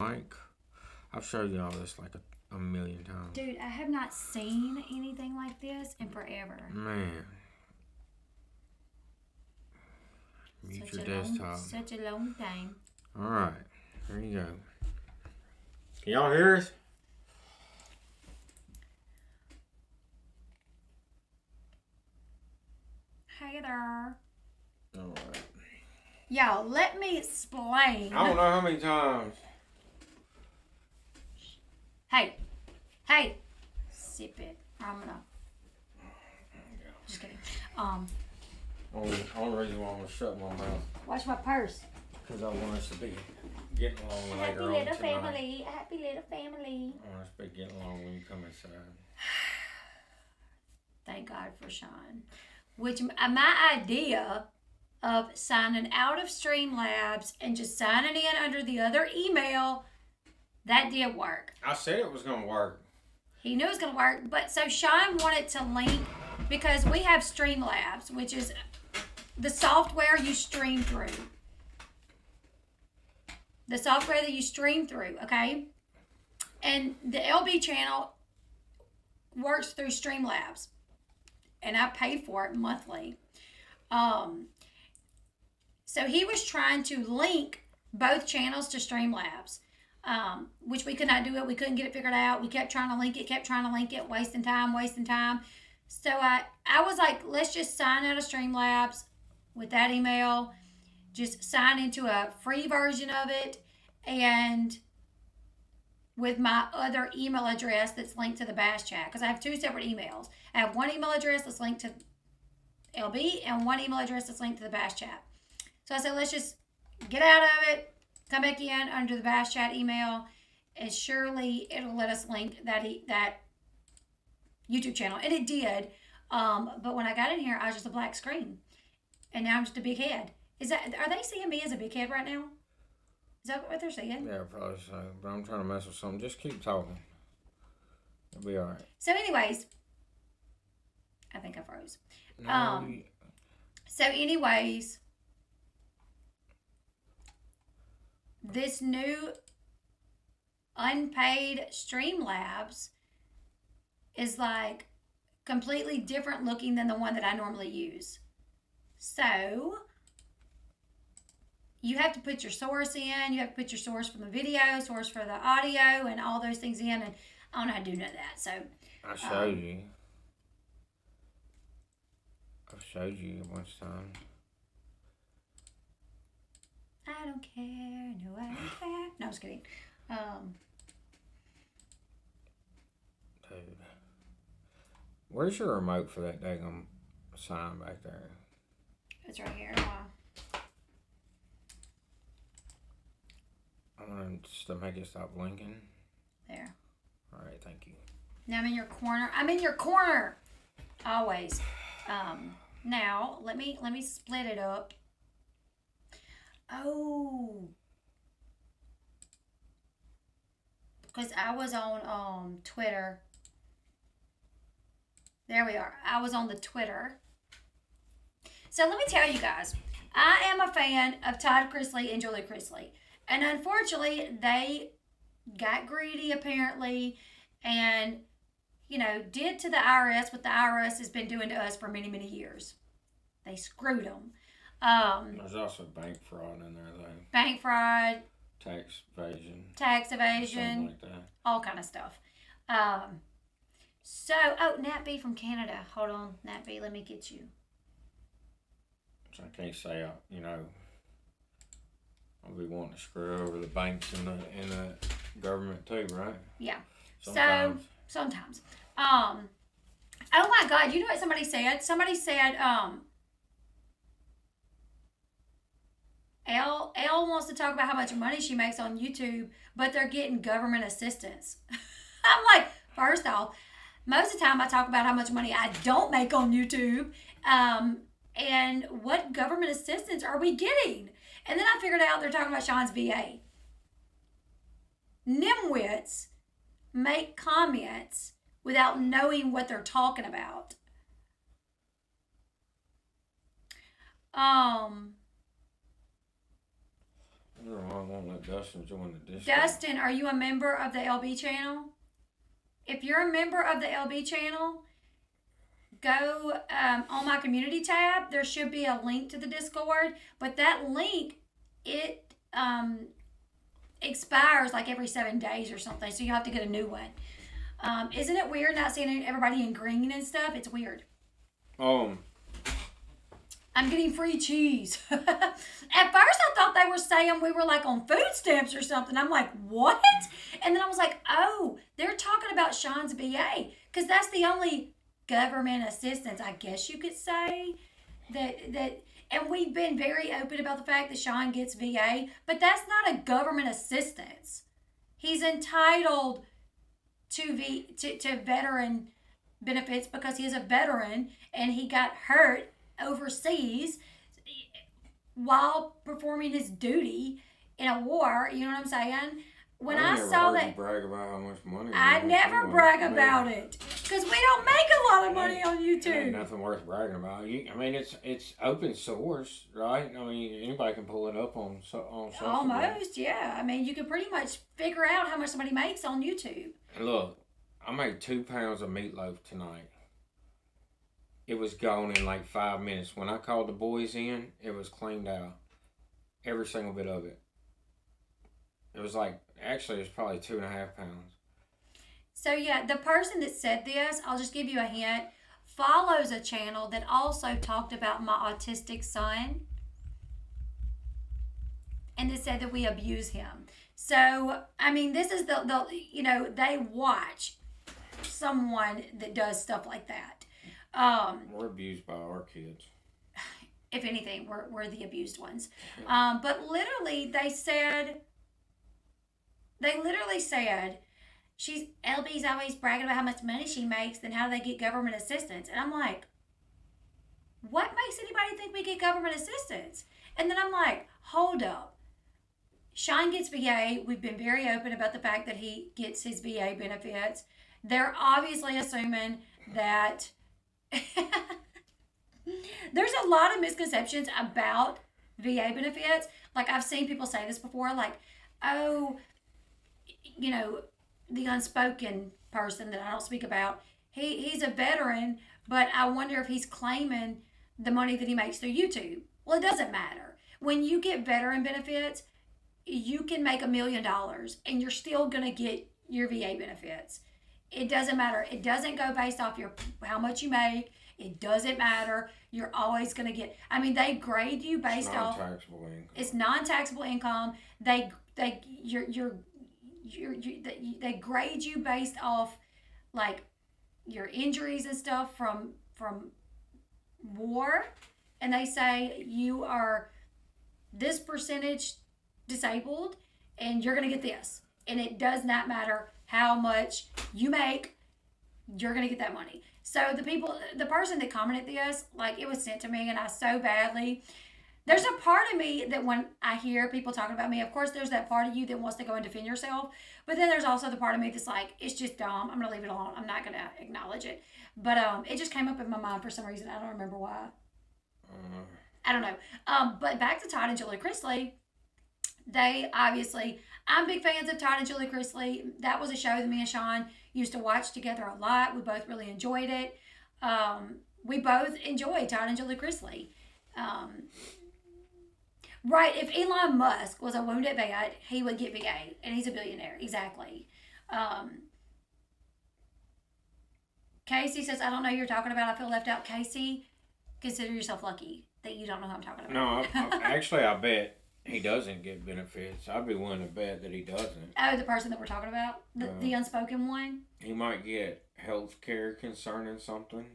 Mike, I've showed you all this like a million times. Dude, I have not seen anything like this in forever. Man. Mute your desktop. Such a long time. Alright, here you go. Can y'all hear us? Hey there. Alright. Y'all, let me explain. I don't know how many times. Hey. Sip it. I'm gonna. Just kidding. Only reason why I'm gonna shut my mouth. Watch my purse. Because I want us to be getting along later on tonight. Family. A happy little family. I want us to be getting along when you come inside. Thank God for Sean. Which my idea of signing out of Streamlabs and just signing in under the other email, that did work. I said it was gonna work. He knew it was going to work, but so Sean wanted to link, because we have Streamlabs, which is the software you stream through. The software that you stream through, okay? And the LB channel works through Streamlabs, and I pay for it monthly. So he was trying to link both channels to Streamlabs. Which we could not do it. We couldn't get it figured out. We kept trying to link it, wasting time. So I was like, let's just sign out of Streamlabs with that email. Just sign into a free version of it, and with my other email address that's linked to the Bash Chat, because I have two separate emails. I have one email address that's linked to LB and one email address that's linked to the Bash Chat. So I said, let's just get out of it. Come back in under the Bash Chat email, and surely it'll let us link that YouTube channel. And it did. But when I got in here, I was just a black screen. And now I'm just a big head. Are they seeing me as a big head right now? Is that what they're seeing? Yeah, probably so. But I'm trying to mess with something. Just keep talking. It'll be alright. So anyways, I think I froze. No, So anyways, this new unpaid Streamlabs is like completely different looking than the one that I normally use. So you have to put your source in. You have to put your source from the video, source for the audio, and all those things in. And I don't know how to do none of that. So I showed you. I've showed you a bunch of times. I don't care. No, I don't care. No, I was kidding. Dude. Where's your remote for that daggum sign back there? It's right here. I want to make it stop blinking. There. Alright, thank you. Now I'm in your corner. I'm in your corner. Always. Now let me split it up. Oh, because I was on Twitter. There we are. I was on the Twitter. So let me tell you guys, I am a fan of Todd Chrisley and Julie Chrisley. And unfortunately, they got greedy apparently and, did to the IRS what the IRS has been doing to us for many, many years. They screwed them. There's also bank fraud in there, though. Bank fraud, Tax evasion. tax evasion, Something like that. all kind of stuff. Nat B from Canada. Hold on, Nat B, let me get you. So I can't say, I'll be wanting to screw over the banks and the government too, right? Yeah. Sometimes. Sometimes. Oh my God, you know what somebody said? Somebody said, Elle wants to talk about how much money she makes on YouTube, but they're getting government assistance. I'm like, first off, most of the time I talk about how much money I don't make on YouTube. And what government assistance are we getting? And then I figured out they're talking about Sean's VA. Nimwits make comments without knowing what they're talking about. I don't know why I won't let Dustin join the Discord. Dustin, are you a member of the LB channel? If you're a member of the LB channel, go on my community tab. There should be a link to the Discord, but that link, it expires like every 7 days or something, so you have to get a new one. Isn't it weird not seeing everybody in green and stuff? It's weird. I'm getting free cheese. At first, I thought they were saying we were like on food stamps or something. I'm like, what? And then I was like, oh, they're talking about Sean's VA, because that's the only government assistance, I guess you could say, that. And we've been very open about the fact that Sean gets VA, but that's not a government assistance. He's entitled to veteran benefits because he is a veteran and he got hurt overseas while performing his duty in a war. You know what I'm saying? When I saw that, you brag about how much money. I never brag about it because we don't make a lot of money on Ain't YouTube. nothing worth bragging about. It's open source, right? I mean, anybody can pull it up on social media. Almost, yeah. I mean, you can pretty much figure out how much somebody makes on YouTube. And look, I made 2 pounds of meatloaf tonight. It was gone in like 5 minutes. When I called the boys in, it was cleaned out. Every single bit of it. It was like, actually, it's probably 2.5 pounds. So, yeah, the person that said this, I'll just give you a hint, follows a channel that also talked about my autistic son. And they said that we abuse him. So, I mean, this is they watch someone that does stuff like that. We're abused by our kids. If anything, we're the abused ones. But literally, they literally said, LB's always bragging about how much money she makes, then how do they get government assistance? And I'm like, what makes anybody think we get government assistance? And then I'm like, hold up. Sean gets VA. We've been very open about the fact that he gets his VA benefits. They're obviously assuming that there's a lot of misconceptions about VA benefits. Like, I've seen people say this before, like, oh, you know, the unspoken person that I don't speak about, he's a veteran, but I wonder if he's claiming the money that he makes through YouTube. Well, it doesn't matter. When you get veteran benefits, you can make $1 million and you're still going to get your VA benefits. It doesn't matter. It doesn't go based off how much you make. It doesn't matter. You're always going to get, I mean, they grade you based off. Non-taxable income. It's non-taxable income. They grade you based off like your injuries and stuff from war, and they say you are this percentage disabled and you're going to get this, and it does not matter how much you make, you're going to get that money. So the person that commented this, like, it was sent to me and I so badly, there's a part of me that when I hear people talking about me, of course there's that part of you that wants to go and defend yourself, but then there's also the part of me that's like, it's just dumb, I'm going to leave it alone, I'm not going to acknowledge it. But it just came up in my mind for some reason, I don't remember why. I don't know. But back to Todd and Julie Chrisley, they obviously, I'm big fans of Todd and Julie Chrisley. That was a show that me and Sean used to watch together a lot. We both really enjoyed it. We both enjoyed Todd and Julie Chrisley. Right. If Elon Musk was a wounded vet, he would get VA, and he's a billionaire. Exactly. Um, Casey says, I don't know who you're talking about. I feel left out. Casey, consider yourself lucky that you don't know who I'm talking about. No, actually, I bet he doesn't get benefits. I'd be willing to bet that he doesn't. Oh, the person that we're talking about? The unspoken one? He might get health care concerning something,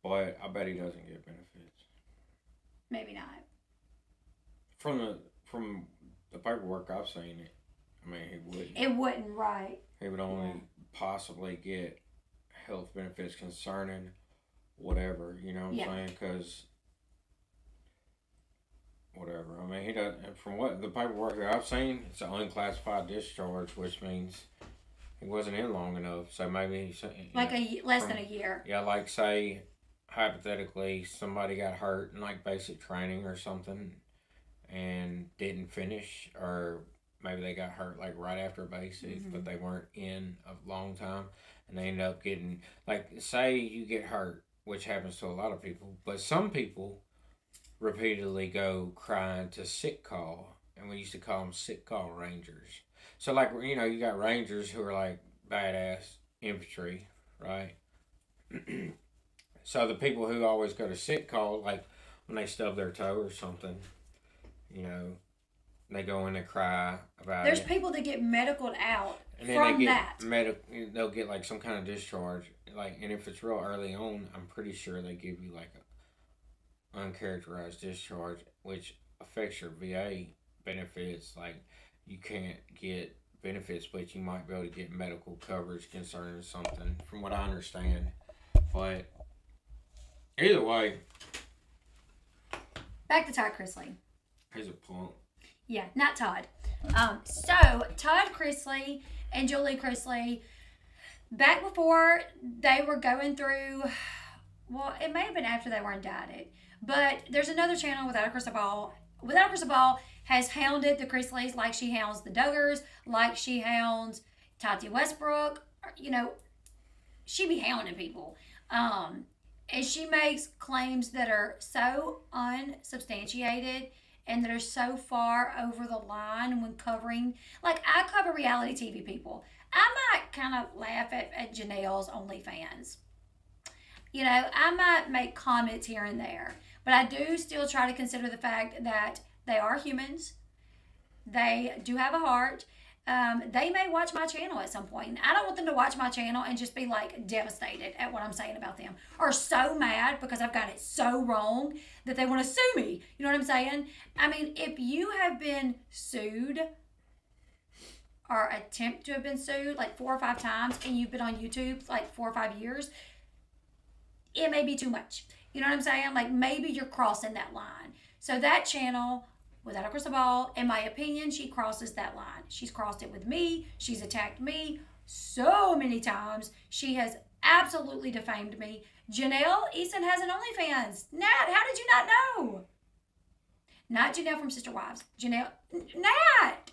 but I bet he doesn't get benefits. Maybe not. From the paperwork I've seen, I mean, he wouldn't. It wouldn't, right. He would only possibly get health benefits concerning whatever, you know what I'm saying? Because whatever. I mean, he doesn't. From what the paperwork that I've seen, it's an unclassified discharge, which means he wasn't in long enough. So maybe less than a year. Yeah, like say hypothetically somebody got hurt in like basic training or something and didn't finish, or maybe they got hurt like right after basic, but they weren't in a long time, and they ended up getting, like, say you get hurt, which happens to a lot of people, but some people repeatedly go crying to sick call, and we used to call them sick call rangers. So like, you know, you got rangers who are like badass infantry, right? So the people who always go to sick call, like when they stub their toe or something, you know, they go in and cry about There's it. people that get medicaled out And then from they that. get they'll get like some kind of discharge, like, and if it's real early on, I'm pretty sure they give you like a uncharacterized discharge, which affects your VA benefits. Like, you can't get benefits, but you might be able to get medical coverage concerning something, from what I understand. But either way, Back to Todd Chrisley. he's a punk. Yeah, not Todd. So Todd Chrisley and Julie Chrisley, back before they were going through, well, it may have been after they were indicted, but there's another channel, Without a Crystal Ball. Without a Crystal Ball has hounded the Chrisleys like she hounds the Duggars, like she hounds Tati Westbrook. You know, she be hounding people. And she makes claims that are so unsubstantiated and that are so far over the line when covering, like, I cover reality TV people. I might kind of laugh at Janelle's OnlyFans. You know, I might make comments here and there, but I do still try to consider the fact that they are humans. They do have a heart. They may watch my channel at some point. I don't want them to watch my channel and just be like devastated at what I'm saying about them, or so mad because I've got it so wrong that they want to sue me. You know what I'm saying? I mean, if you have been sued or attempt to have been sued like 4 or 5 times and you've been on YouTube like 4 or 5 years, it may be too much. You know what I'm saying? Like, maybe you're crossing that line. So that channel, Without a Crystal Ball, in my opinion, she crosses that line. She's crossed it with me. She's attacked me so many times. She has absolutely defamed me. Janelle Eason has an OnlyFans. Nat, how did you not know? Not Janelle from Sister Wives. Janelle, Nat!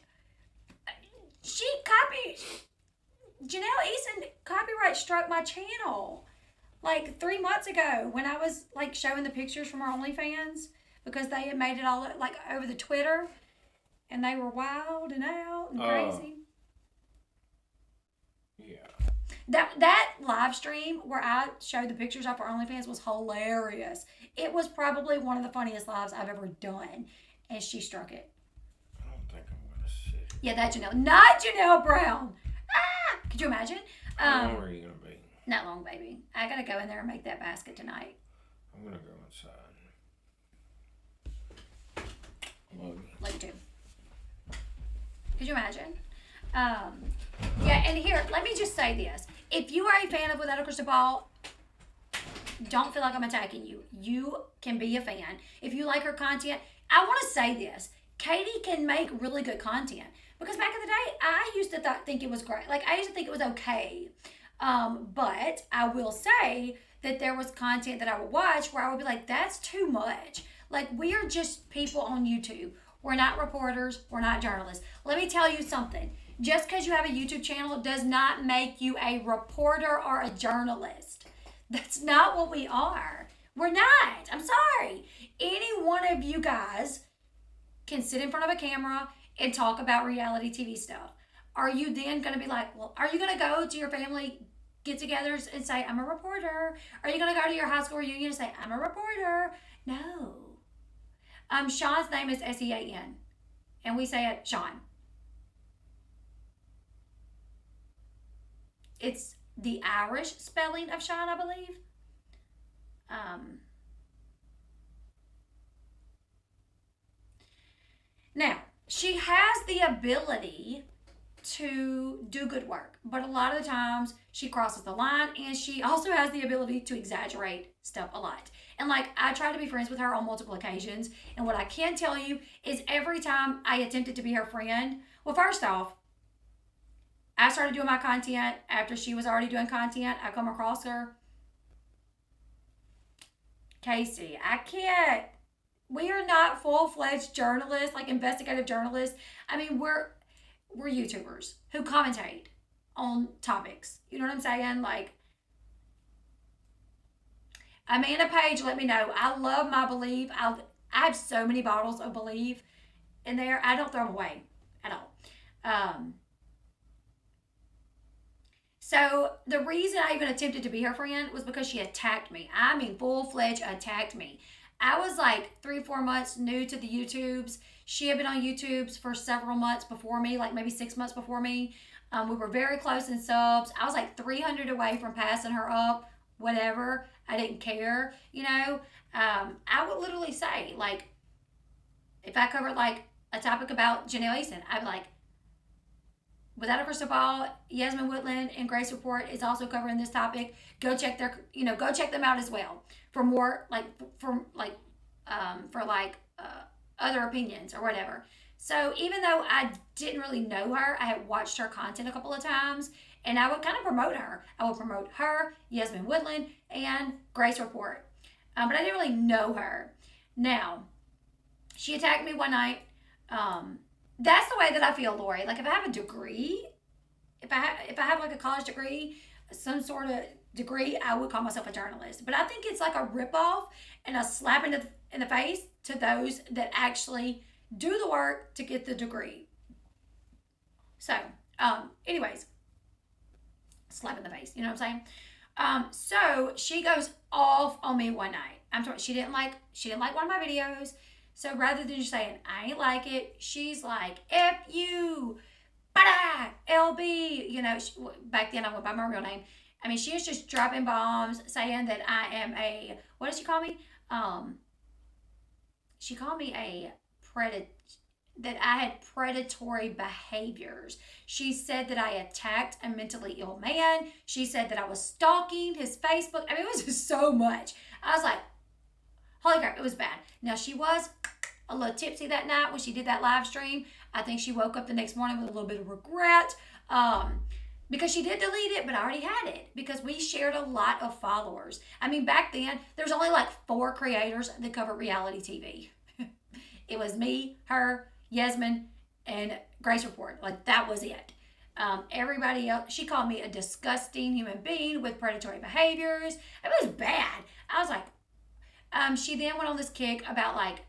Janelle Eason copyright struck my channel like 3 months ago when I was like showing the pictures from our OnlyFans, because they had made it all like over the Twitter, and they were wild and out and crazy. Yeah. That live stream where I showed the pictures off our OnlyFans was hilarious. It was probably one of the funniest lives I've ever done, and she struck it. I don't think I'm gonna sit. Yeah, that Janelle, not Janelle Brown. Ah, could you imagine? How long are you gonna be? Not long, baby. I gotta go in there and make that basket tonight. I'm gonna go inside. Love you. Love you too. Could you imagine? Yeah, and here, let me just say this. If you are a fan of Without a Crystal Ball, don't feel like I'm attacking you. You can be a fan. If you like her content, I want to say this. Katie can make really good content. Because back in the day, I used to think it was great. Like, I used to think it was okay. But I will say that there was content that I would watch where I would be like, that's too much. Like, we are just people on YouTube. We're not reporters. We're not journalists. Let me tell you something. Just because you have a YouTube channel does not make you a reporter or a journalist. That's not what we are. We're not. I'm sorry. Any one of you guys can sit in front of a camera and talk about reality TV stuff? Are you then going to be like, well, are you going to go to your family get-togethers and say, I'm a reporter? Are you going to go to your high school reunion and say, I'm a reporter? No. Sean's name is Sean, and we say it Sean. It's the Irish spelling of Sean, I believe. Now, she has the ability to do good work, but a lot of the times she crosses the line, and she also has the ability to exaggerate stuff a lot. And like, I try to be friends with her on multiple occasions, and what I can tell you is every time I attempted to be her friend, well, first off, I started doing my content after she was already doing content. I come across her. Casey, I can't. We are not full-fledged journalists, like investigative journalists. I mean, we're YouTubers who commentate on topics. You know what I'm saying? Like, Amanda Page, let me know. I love my Believe. I have so many bottles of Believe in there. I don't throw them away at all. So the reason I even attempted to be her friend was because she attacked me. I mean, full-fledged attacked me. I was like 3-4 months new to the YouTubes. She had been on YouTubes for several months before me, like maybe 6 months before me. We were very close in subs. I was like 300 away from passing her up, whatever. I didn't care, you know. I would literally say, like, if I covered like a topic about Janelle Easton, I'd be like, Without a Crystal Ball, Yasmin Woodland and Grace Report is also covering this topic. Go check go check them out as well for more other opinions or whatever. So even though I didn't really know her, I had watched her content a couple of times, and I would kind of promote her. I would promote her, Yasmin Woodland, and Grace Report. But I didn't really know her. Now, she attacked me one night. That's the way that I feel, Lori. Like, if I have a degree, if I have like a college degree, some sort of degree, I would call myself a journalist. But I think it's like a ripoff and a slap in the face to those that actually do the work to get the degree. So, anyways, slap in the face. You know what I'm saying? So she goes off on me one night. I'm sorry, she didn't like one of my videos. So rather than just saying, I ain't like it, she's like, F you, bada, LB. You know, back then I went by my real name. I mean, she was just dropping bombs, saying that I am what did she call me? She called me that I had predatory behaviors. She said that I attacked a mentally ill man. She said that I was stalking his Facebook. I mean, it was just so much. I was like, holy crap, it was bad. Now, she was a little tipsy that night when she did that live stream. I think she woke up the next morning with a little bit of regret because she did delete it, but I already had it because we shared a lot of followers. I mean, back then, there's only like 4 creators that covered reality TV. It was me, her, Yasmin, and Grace Report. Like, that was it. Everybody else, she called me a disgusting human being with predatory behaviors. It was bad. I was like, she then went on this kick about like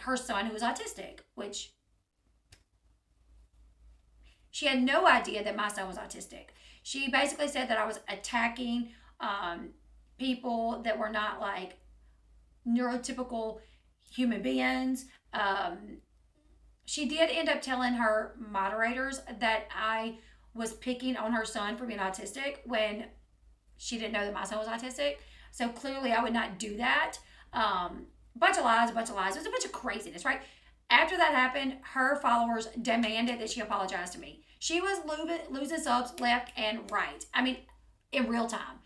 her son who was autistic, which she had no idea that my son was autistic. She basically said that I was attacking people that were not like neurotypical human beings. She did end up telling her moderators that I was picking on her son for being autistic when she didn't know that my son was autistic. So clearly I would not do that. Bunch of lies. It was a bunch of craziness, right? After that happened, her followers demanded that she apologize to me. She was losing subs left and right. I mean, in real time.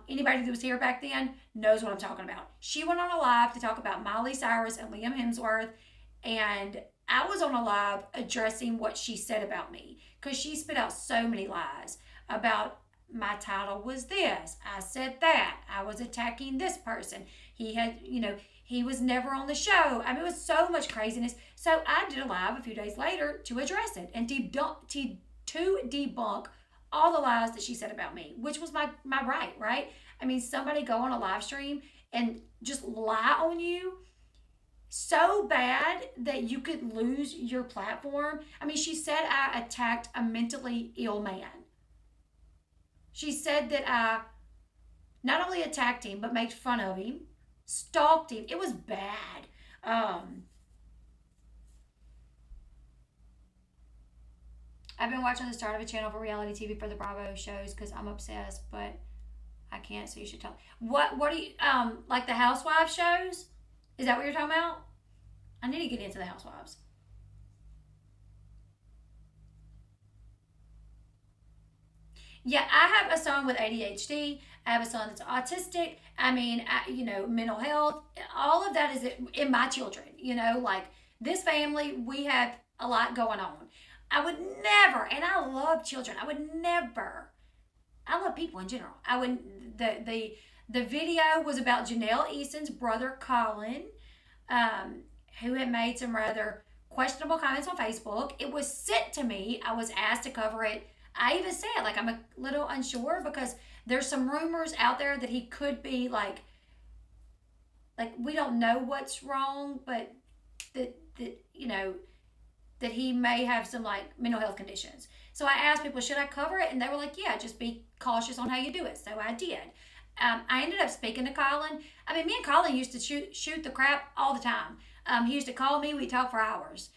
Anybody that was here back then knows what I'm talking about. She went on a live to talk about Miley Cyrus and Liam Hemsworth, and I was on a live addressing what she said about me because she spit out so many lies about my title was this. I said that. I was attacking this person. He was never on the show. I mean, it was so much craziness. So I did a live a few days later to address it and to debunk all the lies that she said about me, which was my right? I mean, somebody go on a live stream and just lie on you so bad that you could lose your platform. I mean, she said I attacked a mentally ill man. She said that I not only attacked him, but made fun of him, stalked him. It was bad. Um, I've been watching the start of a channel for reality TV for the Bravo shows because I'm obsessed, but I can't, so you should tell. What do you, like the Housewives shows? Is that what you're talking about? I need to get into the Housewives. Yeah, I have a son with ADHD. I have a son that's autistic. I mean, mental health. All of that is in my children. Like this family, we have a lot going on. I would never, and I love children. I would never. I love people in general. I would the video was about Janelle Easton's brother Colin, um, who had made some rather questionable comments on Facebook. It was sent to me. I was asked to cover it. I even said, like, I'm a little unsure because there's some rumors out there that he could be like we don't know what's wrong, but that that he may have some like mental health conditions. So I asked people, should I cover it? And they were like, yeah, just be cautious on how you do it. So I did. I ended up speaking to Colin. I mean, me and Colin used to shoot the crap all the time. He used to call me. We'd talk for hours.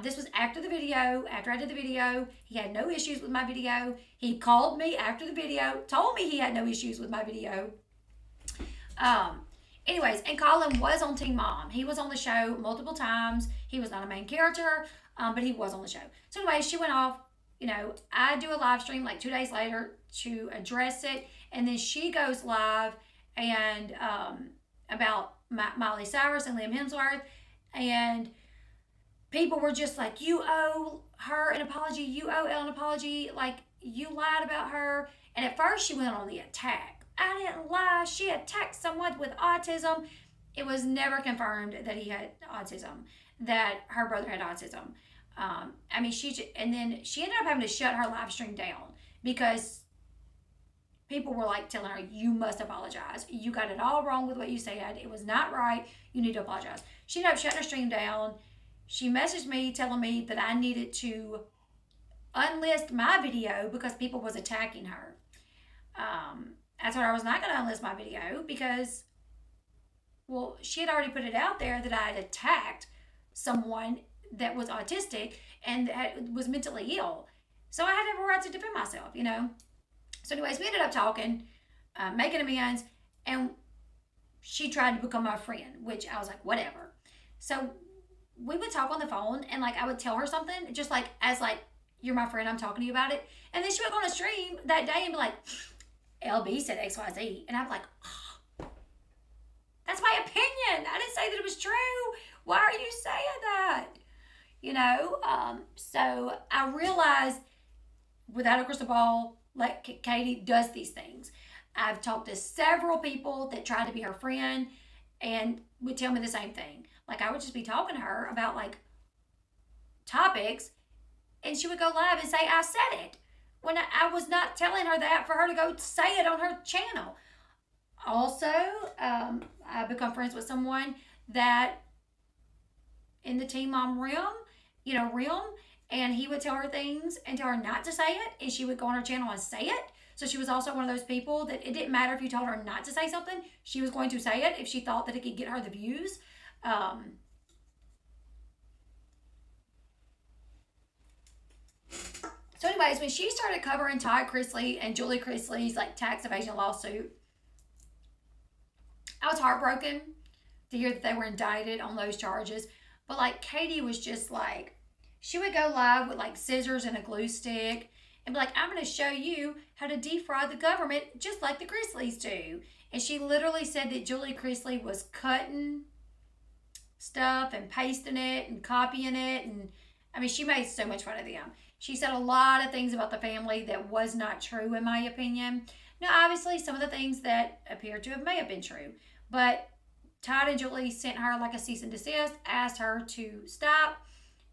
This was after the video. After I did the video, he had no issues with my video. He called me after the video, told me he had no issues with my video. Um, Anyways, and Colin was on Teen Mom. He was on the show multiple times. He was not a main character, but he was on the show. So anyway, she went off. I do a live stream like 2 days later to address it, and then she goes live and about Miley Cyrus and Liam Hemsworth, and people were just like, you owe her an apology, you owe Elle an apology, like you lied about her. And at first she went on the attack. I didn't lie, she attacked someone with autism. It was never confirmed that he had autism, that her brother had autism. And then she ended up having to shut her live stream down because people were like telling her, you must apologize. You got it all wrong with what you said. It was not right. You need to apologize. She ended up shutting her stream down. She messaged me telling me that I needed to unlist my video because people was attacking her. I told her I was not going to unlist my video because, well, she had already put it out there that I had attacked someone that was autistic and that was mentally ill. So I had to have a right to defend myself. So anyways, we ended up talking, making amends, and she tried to become my friend, which I was like, whatever. So we would talk on the phone, and like I would tell her something, just like as like, you're my friend, I'm talking to you about it. And then she would go on a stream that day and be like, LB said XYZ. And I'm like, oh, that's my opinion. I didn't say that it was true. Why are you saying that? So I realized without a crystal ball, like Katie does these things. I've talked to several people that tried to be her friend and would tell me the same thing. Like I would just be talking to her about like topics and she would go live and say, I said it. When I was not telling her that for her to go say it on her channel. Also, I've become friends with someone that in the Teen Mom realm, and he would tell her things and tell her not to say it, and she would go on her channel and say it. So she was also one of those people that it didn't matter if you told her not to say something, she was going to say it if she thought that it could get her the views. So anyways, when she started covering Todd Chrisley and Julie Chrisley's like tax evasion lawsuit, I was heartbroken to hear that they were indicted on those charges. But like Katie was just like, she would go live with like scissors and a glue stick and be like, I'm going to show you how to defraud the government just like the Chrisleys do. And she literally said that Julie Chrisley was cutting stuff and pasting it and copying it. And I mean, she made so much fun of them. She said a lot of things about the family that was not true, in my opinion. Now, obviously, some of the things that appear to have may have been true. But Todd and Julie sent her like a cease and desist, asked her to stop,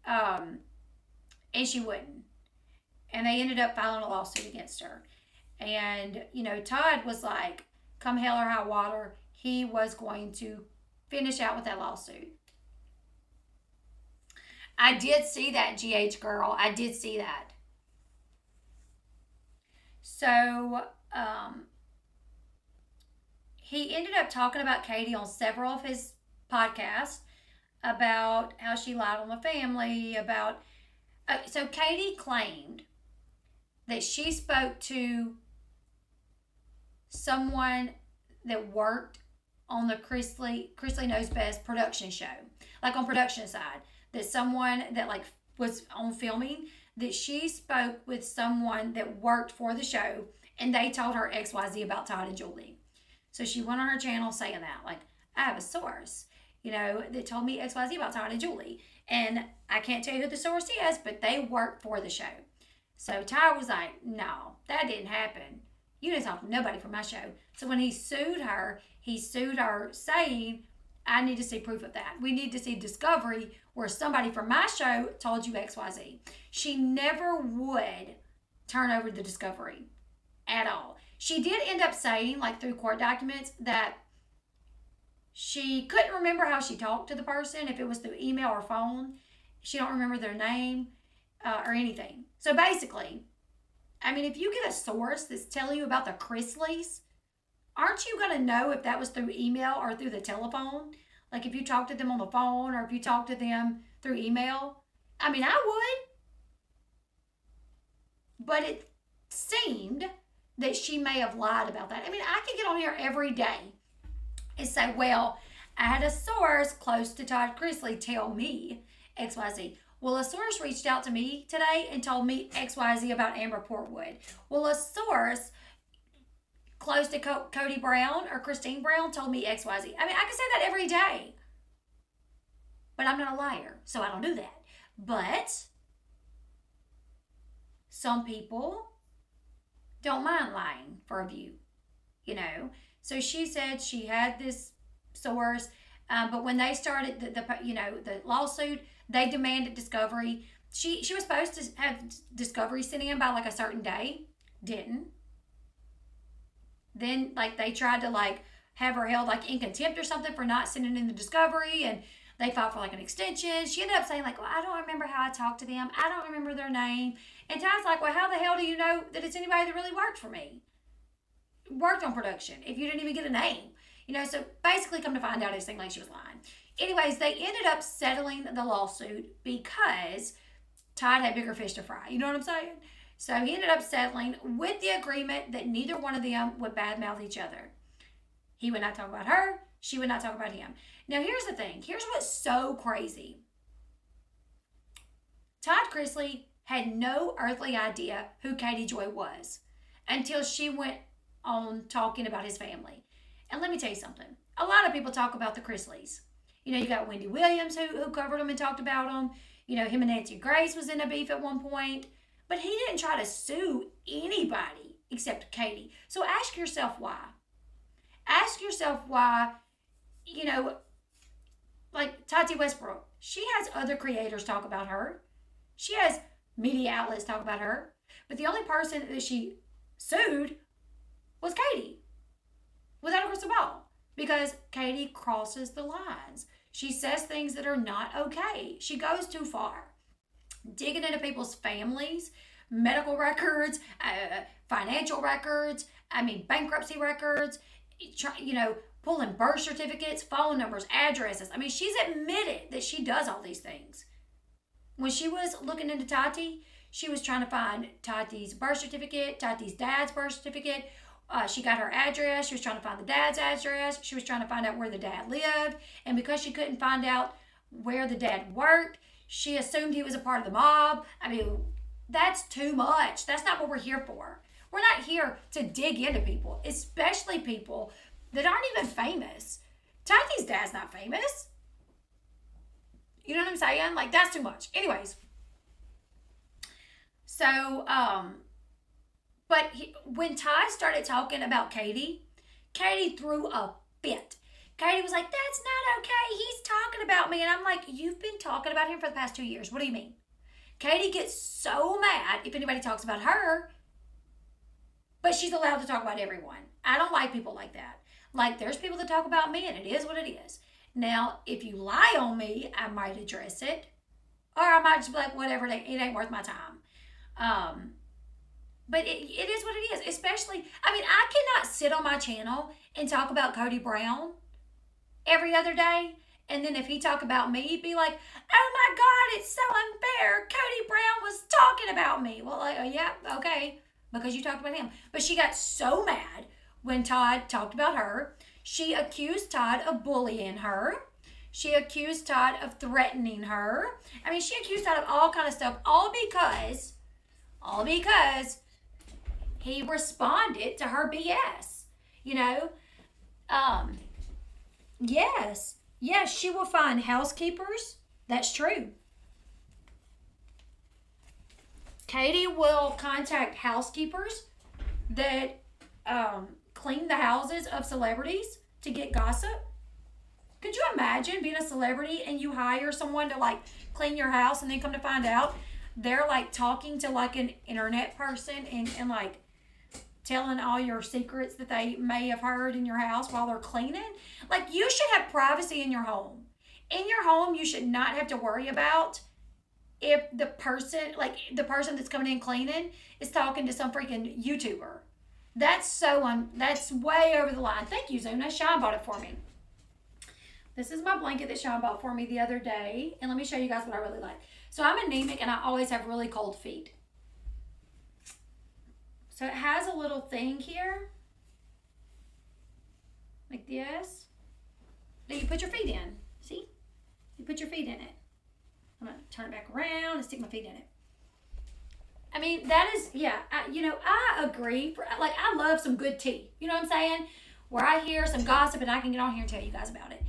and she wouldn't. And they ended up filing a lawsuit against her. And, Todd was like, come hell or high water, he was going to finish out with that lawsuit. I did see that, GH girl. I did see that. So, he ended up talking about Katie on several of his podcasts about how she lied on the family, about. So, Katie claimed that she spoke to someone that worked on the Chrisley Knows Best production show, like on production side, that someone that like was on filming, that she spoke with someone that worked for the show and they told her XYZ about Todd and Julie. So she went on her channel saying that, like, I have a source, that told me XYZ about Todd and Julie. And I can't tell you who the source is, but they work for the show. So Todd was like, no, that didn't happen. You didn't talk to nobody from my show. So when he sued her saying, I need to see proof of that. We need to see discovery where somebody from my show told you XYZ. She never would turn over the discovery at all. She did end up saying, like through court documents, that she couldn't remember how she talked to the person, if it was through email or phone. She don't remember their name or anything. So basically, I mean, if you get a source that's telling you about the Chrisleys, aren't you going to know if that was through email or through the telephone? Like if you talk to them on the phone or if you talk to them through email? I mean, I would. But it seemed that she may have lied about that. I mean, I can get on here every day and say, well, I had a source close to Todd Chrisley tell me XYZ. Well, a source reached out to me today and told me XYZ about Amber Portwood. Well, a source close to Cody Brown or Christine Brown told me XYZ. I mean, I can say that every day. But I'm not a liar, so I don't do that. But some people don't mind lying for a view, So she said she had this source, but when they started the lawsuit, they demanded discovery. She was supposed to have discovery sent in by like a certain day. Didn't. Then like they tried to like have her held like in contempt or something for not sending in the discovery, and they filed for like an extension. She ended up saying like, well, I don't remember how I talked to them. I don't remember their name. And Ty's like, well, how the hell do you know that it's anybody that really worked for me? Worked on production if you didn't even get a name? So basically come to find out, it seemed like she was lying. Anyways, they ended up settling the lawsuit because Todd had bigger fish to fry. You know what I'm saying? So he ended up settling with the agreement that neither one of them would badmouth each other. He would not talk about her. She would not talk about him. Now, here's the thing. Here's what's so crazy. Todd Chrisley had no earthly idea who Katie Joy was until she went on talking about his family. And let me tell you something. A lot of people talk about the Chrisleys. You got Wendy Williams who covered them and talked about them. Him and Nancy Grace was in a beef at one point. But he didn't try to sue anybody except Katie. So ask yourself why. Ask yourself why, like Tati Westbrook. She has other creators talk about her. She has media outlets talk about her. But the only person that she sued was Katie. Without a crystal ball. Because Katie crosses the lines. She says things that are not okay. She goes too far. Digging into people's families, medical records, financial records, bankruptcy records, pulling birth certificates, phone numbers, addresses. She's admitted that she does all these things. When she was looking into Tati, she was trying to find Tati's birth certificate, Tati's dad's birth certificate. She got her address. She was trying to find the dad's address. She was trying to find out where the dad lived. And because she couldn't find out where the dad worked, she assumed he was a part of the mob. That's too much. That's not what we're here for. We're not here to dig into people, especially people that aren't even famous. Tati's dad's not famous. You know what I'm saying? Like, that's too much. Anyways. So, when Ty started talking about Katie, Katie threw a fit. Katie was like, that's not okay. He's talking about me. And I'm like, you've been talking about him for the past 2 years. What do you mean? Katie gets so mad if anybody talks about her, but she's allowed to talk about everyone. I don't like people like that. Like, there's people that talk about me, and it is what it is. Now, if you lie on me, I might address it. Or I might just be like, whatever, it ain't worth my time. Um, but it is what it is. Especially, I mean, I cannot sit on my channel and talk about Cody Brown every other day. And then if he talk about me, he'd be like, oh my God, it's so unfair. Cody Brown was talking about me. Well, like, yeah, okay, because you talked about him. But she got so mad when Todd talked about her. She accused Todd of bullying her. She accused Todd of threatening her. I mean, she accused Todd of all kind of stuff, all because he responded to her BS. You know, um, yes, yes, she will find housekeepers. That's true. Katie will contact housekeepers that clean the houses of celebrities to get gossip. Could you imagine being a celebrity and you hire someone to like clean your house and then come to find out they're like talking to like an internet person and like telling all your secrets that they may have heard in your house while they're cleaning? Like, you should have privacy in your home. In your home, you should not have to worry about if the person that's coming in cleaning is talking to some freaking YouTuber. That's way over the line. Thank you, Zuna. Sean bought it for me. This is my blanket that Sean bought for me the other day. And let me show you guys what I really like. So I'm anemic and I always have really cold feet. So it has a little thing here. Like this. That you put your feet in. See? You put your feet in it. I'm going to turn it back around and stick my feet in it. I mean, that is, yeah, I agree. I love some good tea. You know what I'm saying? Where I hear some gossip and I can get on here and tell you guys about it.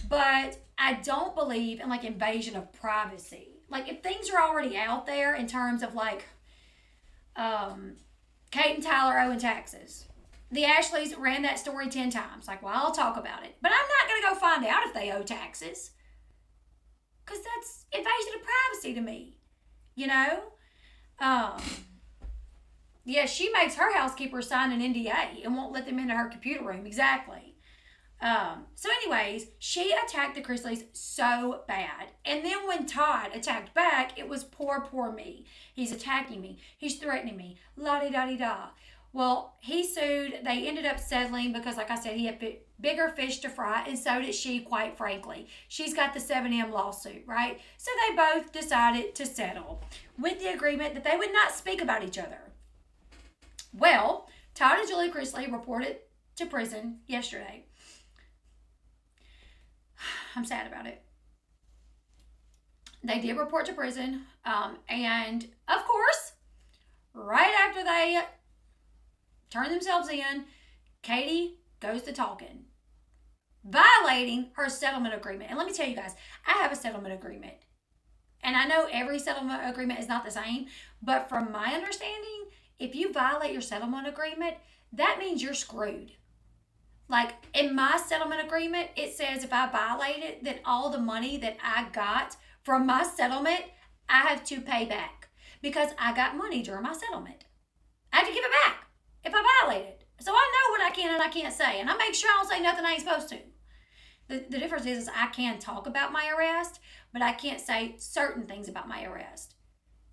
But I don't believe in like invasion of privacy. Like, if things are already out there in terms of like Kate and Tyler owing taxes. The Ashleys ran that story 10 times. Like, well, I'll talk about it. But I'm not going to go find out if they owe taxes. Because that's invasion of privacy to me. You know? Yeah, she makes her housekeeper sign an NDA and won't let them into her computer room. Exactly. So anyways, she attacked the Chrisleys so bad. And then when Todd attacked back, it was poor me. He's attacking me. He's threatening me. La-di-da-di-da. Well, he sued. They ended up settling because, like I said, he had bigger fish to fry, and so did she, quite frankly. She's got the 7M lawsuit, right? So they both decided to settle with the agreement that they would not speak about each other. Well, Todd and Julie Chrisley reported to prison yesterday. I'm sad about it. They did report to prison, and of course, right after they turn themselves in, Katie goes to talking, violating her settlement agreement. And let me tell you guys, I have a settlement agreement. And I know every settlement agreement is not the same, but from my understanding, if you violate your settlement agreement, that means you're screwed. Like, in my settlement agreement, it says if I violate it, then all the money that I got from my settlement, I have to pay back. Because I got money during my settlement. I have to give it back if I violate it. So I know what I can and I can't say. And I make sure I don't say nothing I ain't supposed to. The difference is I can talk about my arrest, but I can't say certain things about my arrest.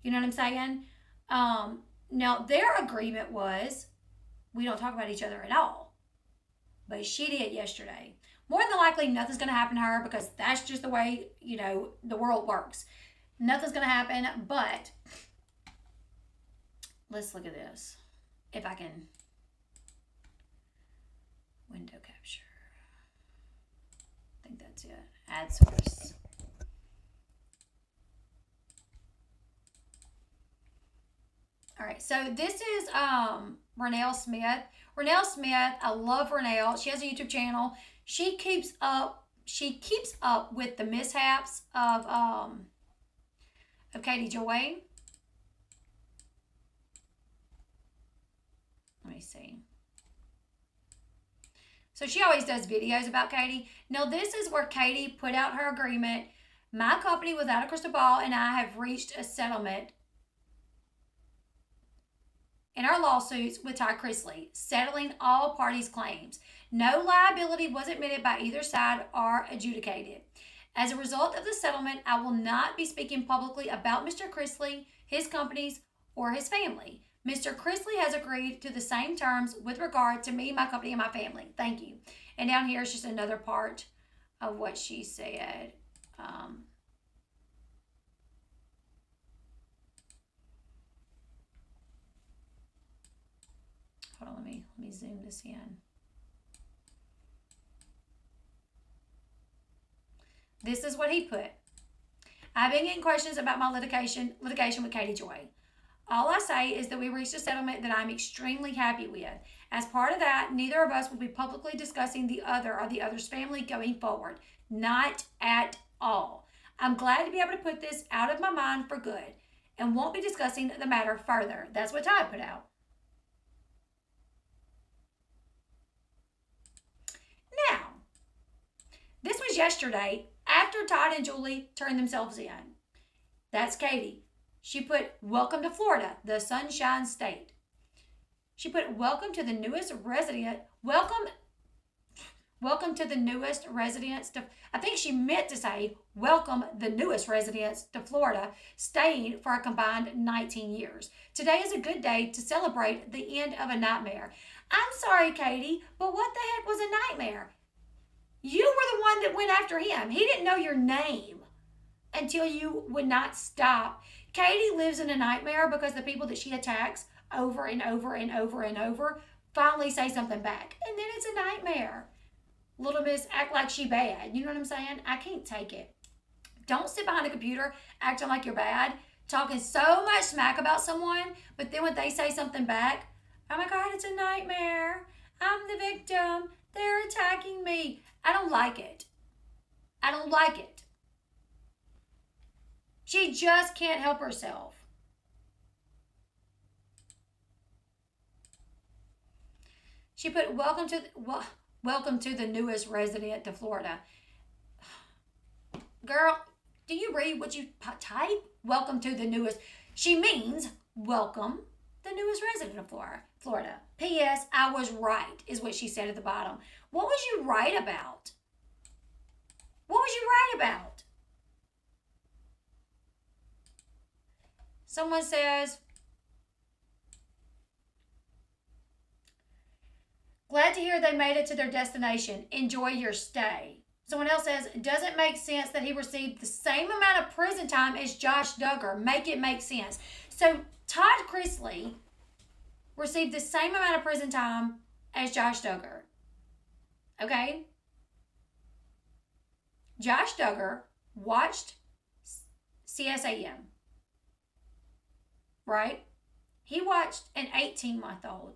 You know what I'm saying? Now, their agreement was we don't talk about each other at all. But she did yesterday. More than likely, nothing's going to happen to her because that's just the way, the world works. Nothing's going to happen, but let's look at this. If I can window capture. I think that's it. Add source. All right, so this is Renelle Smith. Renelle Smith, I love Renelle. She has a YouTube channel. She keeps up with the mishaps of Katie Joy. Let me see. So she always does videos about Katie. Now this is where Katie put out her agreement. My company, Without a Crystal Ball, and I have reached a settlement in our lawsuits with Todd Chrisley, settling all parties' claims. No liability was admitted by either side or adjudicated. As a result of the settlement, I will not be speaking publicly about Mr. Chrisley, his companies, or his family. Mr. Chrisley has agreed to the same terms with regard to me, my company, and my family. Thank you. And down here is just another part of what she said. Hold on, let me zoom this in. This is what he put. I've been getting questions about my litigation with Katie Joy. All I say is that we reached a settlement that I'm extremely happy with. As part of that, neither of us will be publicly discussing the other or the other's family going forward. Not at all. I'm glad to be able to put this out of my mind for good and won't be discussing the matter further. That's what Todd put out. Now, this was yesterday after Todd and Julie turned themselves in. That's Katie. She put, welcome to Florida, the Sunshine State. She put, welcome to the newest resident. Welcome to the newest residents. I think she meant to say, welcome the newest residents to Florida, staying for a combined 19 years. Today is a good day to celebrate the end of a nightmare. I'm sorry, Katie, but what the heck was a nightmare? You were the one that went after him. He didn't know your name until you would not stop. Katie lives in a nightmare because the people that she attacks over and over and over and over finally say something back. And then it's a nightmare. Little Miss act like she bad. You know what I'm saying? I can't take it. Don't sit behind a computer acting like you're bad, talking so much smack about someone, but then when they say something back, oh my God, it's a nightmare. I'm the victim. They're attacking me. I don't like it. I don't like it. She just can't help herself. She put, welcome to the newest resident to Florida. Girl, do you read what you type? Welcome to the newest. She means welcome the newest resident of Florida. P.S. I was right, is what she said at the bottom. What was you right about? What was you right about? Someone says, glad to hear they made it to their destination. Enjoy your stay. Someone else says, doesn't make sense that he received the same amount of prison time as Josh Duggar. Make it make sense. So Todd Chrisley received the same amount of prison time as Josh Duggar. Okay? Josh Duggar watched CSAM. Right? He watched an 18-month-old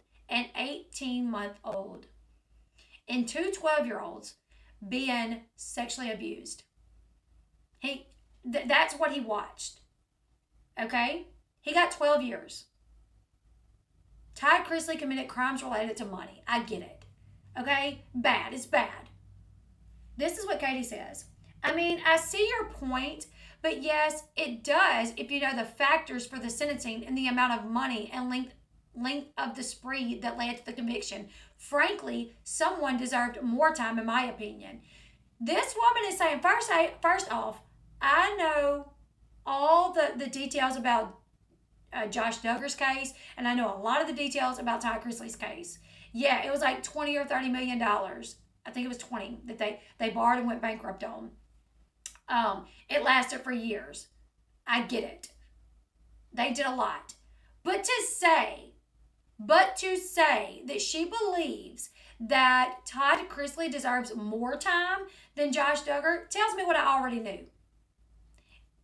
and two 12-year-olds being sexually abused. That's what he watched. Okay? He got 12 years. Todd Chrisley committed crimes related to money. I get it. Okay? Bad. It's bad. This is what Katie says. I mean, I see your point, but yes, it does if you know the factors for the sentencing and the amount of money and length of the spree that led to the conviction. Frankly, someone deserved more time, in my opinion. This woman is saying, first off, I know all the details about Josh Duggar's case, and I know a lot of the details about Todd Chrisley's case. Yeah, it was like $20 or $30 million. I think it was 20 that they borrowed and went bankrupt on. It lasted for years. I get it. They did a lot. But to say that she believes that Todd Chrisley deserves more time than Josh Duggar tells me what I already knew.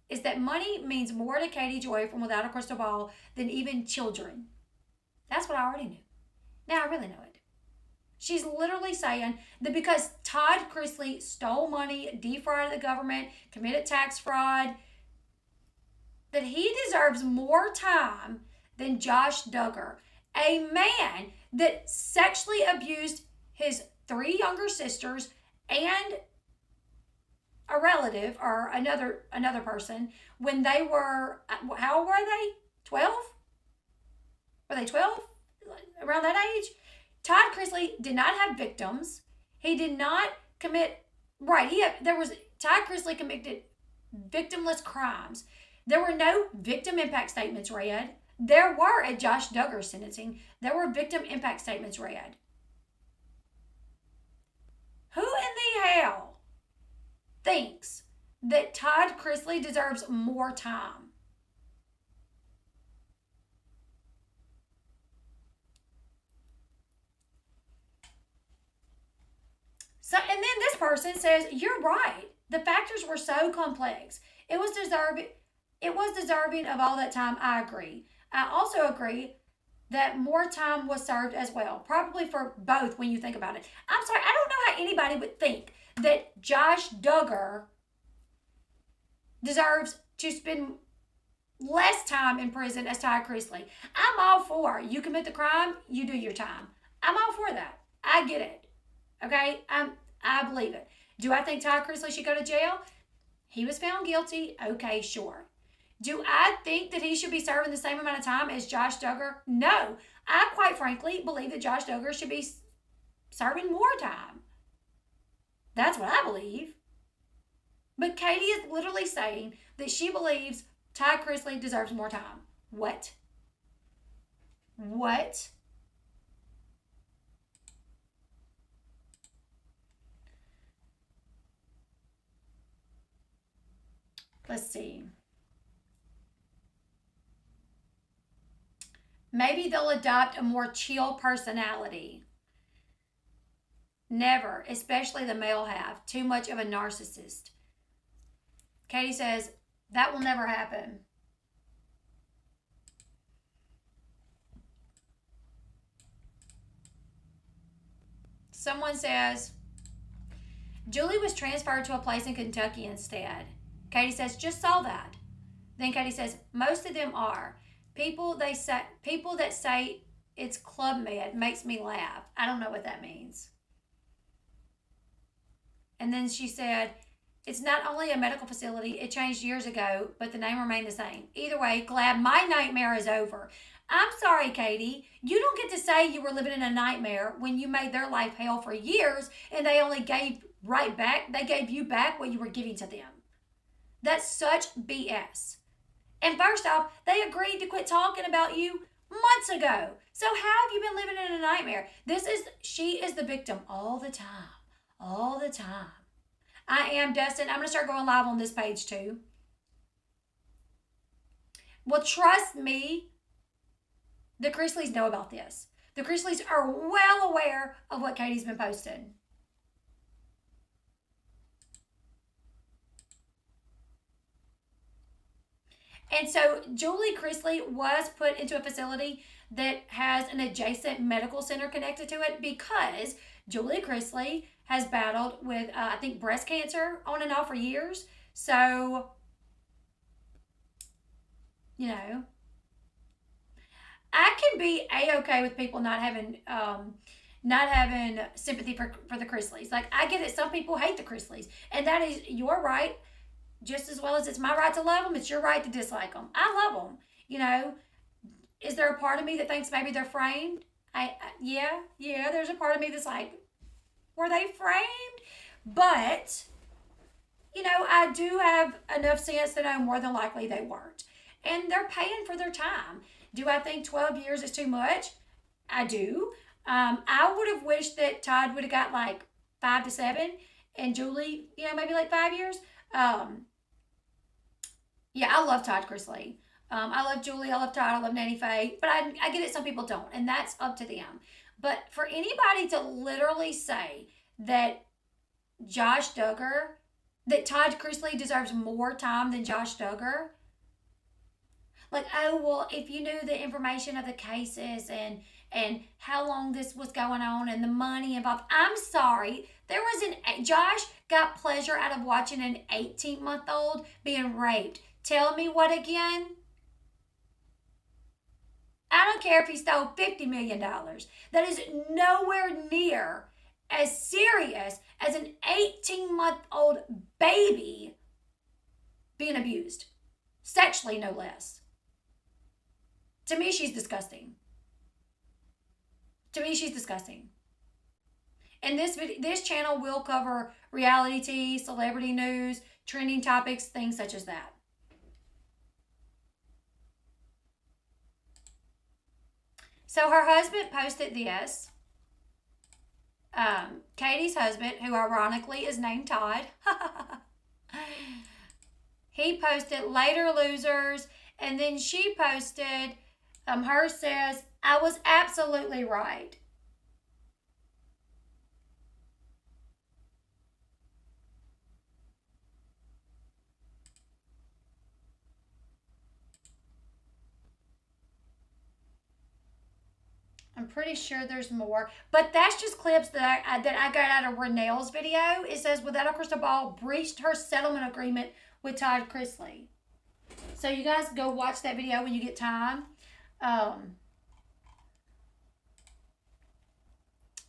Is that money means more to Katie Joy from Without a Crystal Ball than even children. That's what I already knew. Now I really know it. She's literally saying that because Todd Chrisley stole money, defrauded the government, committed tax fraud, that he deserves more time than Josh Duggar, a man that sexually abused his 3 younger sisters and a relative or another person when they were, how old were they? 12? Were they 12? Around that age? Todd Chrisley did not have victims. He did not commit, right, there was Ty Chrisley committed victimless crimes. There were no victim impact statements read. There were at Josh Duggar's sentencing. There were victim impact statements read. Who in the hell thinks that Todd Chrisley deserves more time? So, and then this person says, you're right. The factors were so complex. It was deserving of all that time. I agree. I also agree that more time was served as well. Probably for both when you think about it. I'm sorry, I don't know how anybody would think that Josh Duggar deserves to spend less time in prison as Ty Chrisley. I'm all for you commit the crime, you do your time. I'm all for that. I get it. Okay? I believe it. Do I think Ty Chrisley should go to jail? He was found guilty. Okay, sure. Do I think that he should be serving the same amount of time as Josh Duggar? No. I quite frankly believe that Josh Duggar should be serving more time. That's what I believe. But Katie is literally saying that she believes Ty Chrisley deserves more time. What? What? Let's see. Maybe they'll adopt a more chill personality. Never, especially the male have. Too much of a narcissist. Katie says, that will never happen. Someone says, Julie was transferred to a place in Kentucky instead. Katie says, just saw that. Then Katie says, most of them are. People that say it's Club Med makes me laugh. I don't know what that means. And then she said, it's not only a medical facility, it changed years ago, but the name remained the same. Either way, glad my nightmare is over. I'm sorry, Katie. You don't get to say you were living in a nightmare when you made their life hell for years and they only gave right back. They gave you back what you were giving to them. That's such BS. And first off, they agreed to quit talking about you months ago. So how have you been living in a nightmare? She is the victim all the time. All the time. I am, Dustin. I'm going to start going live on this page too. Well, trust me, the Chrisleys know about this. The Chrisleys are well aware of what Katie's been posting. And so Julie Chrisley was put into a facility that has an adjacent medical center connected to it because Julie Chrisley has battled with, I think, breast cancer on and off for years. So, you know, I can be A-okay with people not having sympathy for the Chrisleys. Like, I get it. Some people hate the Chrisleys. And that is your right. Just as well as it's my right to love them, it's your right to dislike them. I love them. You know, is there a part of me that thinks maybe they're framed? Yeah, there's a part of me that's like, were they framed? But, you know, I do have enough sense to know more than likely they weren't. And they're paying for their time. Do I think 12 years is too much? I do. I would have wished that Todd would have got like 5 to 7 and Julie, you know, maybe like 5 years. Yeah, I love Todd Chrisley. I love Julie. I love Todd. I love Nanny Faye. But I get it. Some people don't. And that's up to them. But for anybody to literally say that that Todd Chrisley deserves more time than Josh Duggar. Like, oh, well, if you knew the information of the cases and how long this was going on and the money involved. I'm sorry. Josh got pleasure out of watching an 18-month-old being raped. Tell me what again? I don't care if he stole $50 million. That is nowhere near as serious as an 18-month-old baby being abused. Sexually, no less. To me, she's disgusting. And this channel will cover reality TV, celebrity news, trending topics, things such as that. So her husband posted this. Katie's husband, who ironically is named Todd, he posted later losers, and then she posted, hers says, I was absolutely right. I'm pretty sure there's more, but that's just clips that I got out of Renell's video. It says, without a crystal ball, breached her settlement agreement with Todd Chrisley. So you guys go watch that video when you get time.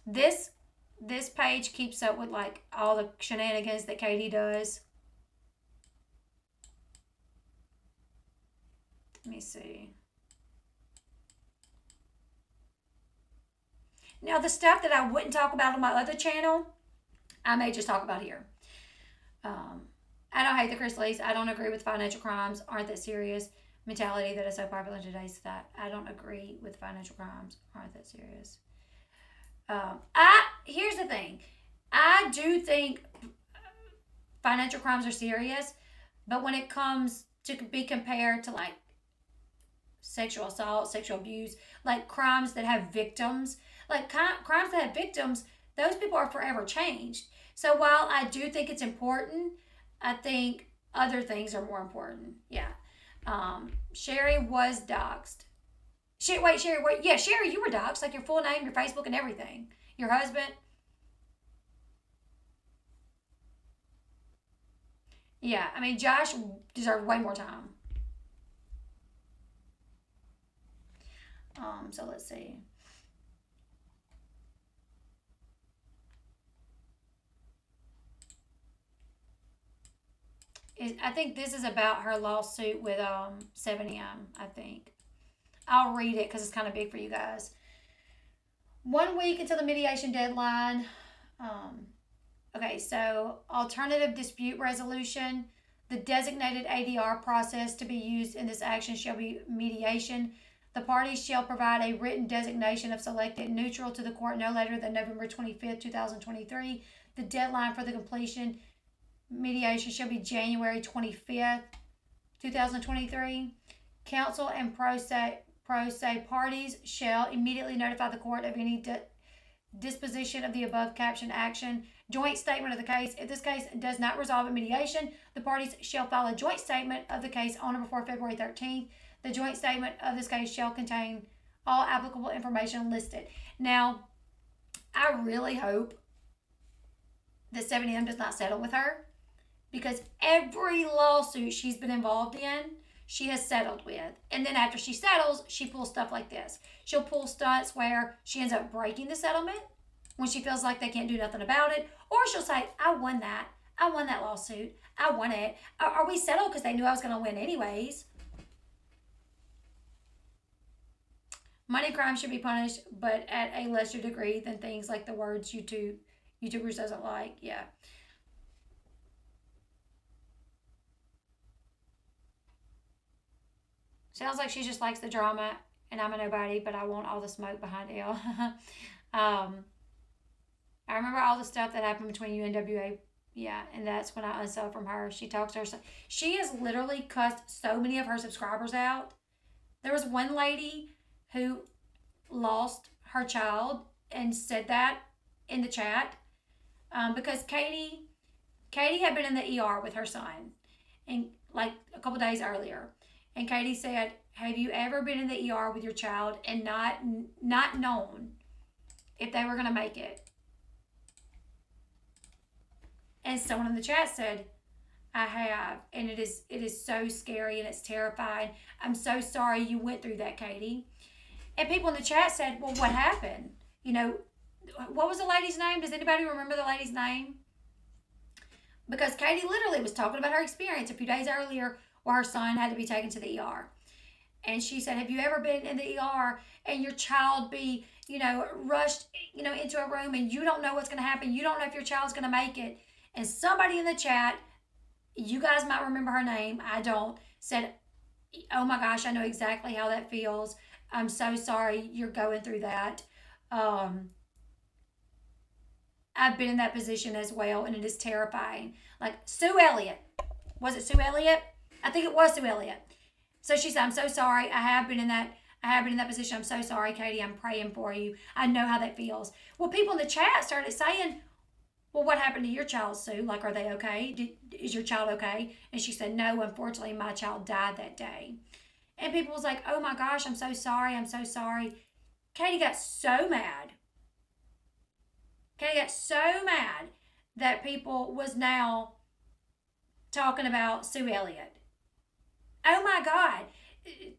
This page keeps up with like all the shenanigans that Katie does. Let me see. Now, the stuff that I wouldn't talk about on my other channel, I may just talk about here. I don't hate the Chrisleys. I don't agree with financial crimes aren't that serious mentality that is so popular in today's society. I don't agree with financial crimes aren't that serious. Here's the thing. I do think financial crimes are serious, but when it comes to be compared to like sexual assault, sexual abuse, like crimes that have victims, like crimes that have victims, those people are forever changed. So while I do think it's important, I think other things are more important. Yeah. Sherry was doxxed. Sherry, wait. Yeah, Sherry, you were doxxed. Like your full name, your Facebook, and everything. Your husband. Yeah, I mean, Josh deserved way more time. So let's see. I think this is about her lawsuit with 7M, I think. I'll read it because it's kind of big for you guys. 1 week until the mediation deadline. Okay, so alternative dispute resolution. The designated ADR process to be used in this action shall be mediation. The parties shall provide a written designation of selected neutral to the court no later than November 25th, 2023. The deadline for the completion mediation shall be January 25th, 2023. Counsel and pro se parties shall immediately notify the court of any disposition of the above captioned action. Joint statement of the case. If this case does not resolve in mediation, the parties shall file a joint statement of the case on or before February 13th. The joint statement of this case shall contain all applicable information listed. Now, I really hope that 7M does not settle with her, because every lawsuit she's been involved in, she has settled with. And then after she settles, she pulls stuff like this. She'll pull stunts where she ends up breaking the settlement when she feels like they can't do nothing about it. Or she'll say, I won that. I won that lawsuit. I won it. Are we settled because they knew I was going to win anyways? Money crime should be punished, but at a lesser degree than things like the words YouTubers doesn't like. Yeah. Sounds like she just likes the drama, and I'm a nobody, but I want all the smoke behind Elle. I remember all the stuff that happened between you and WA. Yeah, and that's when I unsubbed from her. She talks to her. She has literally cussed so many of her subscribers out. There was one lady who lost her child and said that in the chat because Katie had been in the ER with her son, and like a couple days earlier. And Katie said, have you ever been in the ER with your child and not known if they were going to make it? And someone in the chat said, I have. And it is so scary and it's terrifying. I'm so sorry you went through that, Katie. And people in the chat said, well, what happened? You know, what was the lady's name? Does anybody remember the lady's name? Because Katie literally was talking about her experience a few days earlier where her son had to be taken to the ER. And she said, have you ever been in the ER and your child be, rushed, into a room and you don't know what's going to happen. You don't know if your child's going to make it. And somebody in the chat, you guys might remember her name, I don't, said, oh my gosh, I know exactly how that feels. I'm so sorry you're going through that. I've been in that position as well, and it is terrifying. Like Sue Elliott. Was it Sue Elliott? I think it was Sue Elliott. So she said, I'm so sorry. I have been in that position. I'm so sorry, Katie. I'm praying for you. I know how that feels. Well, people in the chat started saying, well, what happened to your child, Sue? Like, are they okay? Is your child okay? And she said, no, unfortunately, my child died that day. And people was like, oh my gosh, I'm so sorry. I'm so sorry. Katie got so mad. Katie got so mad that people was now talking about Sue Elliott. Oh my God.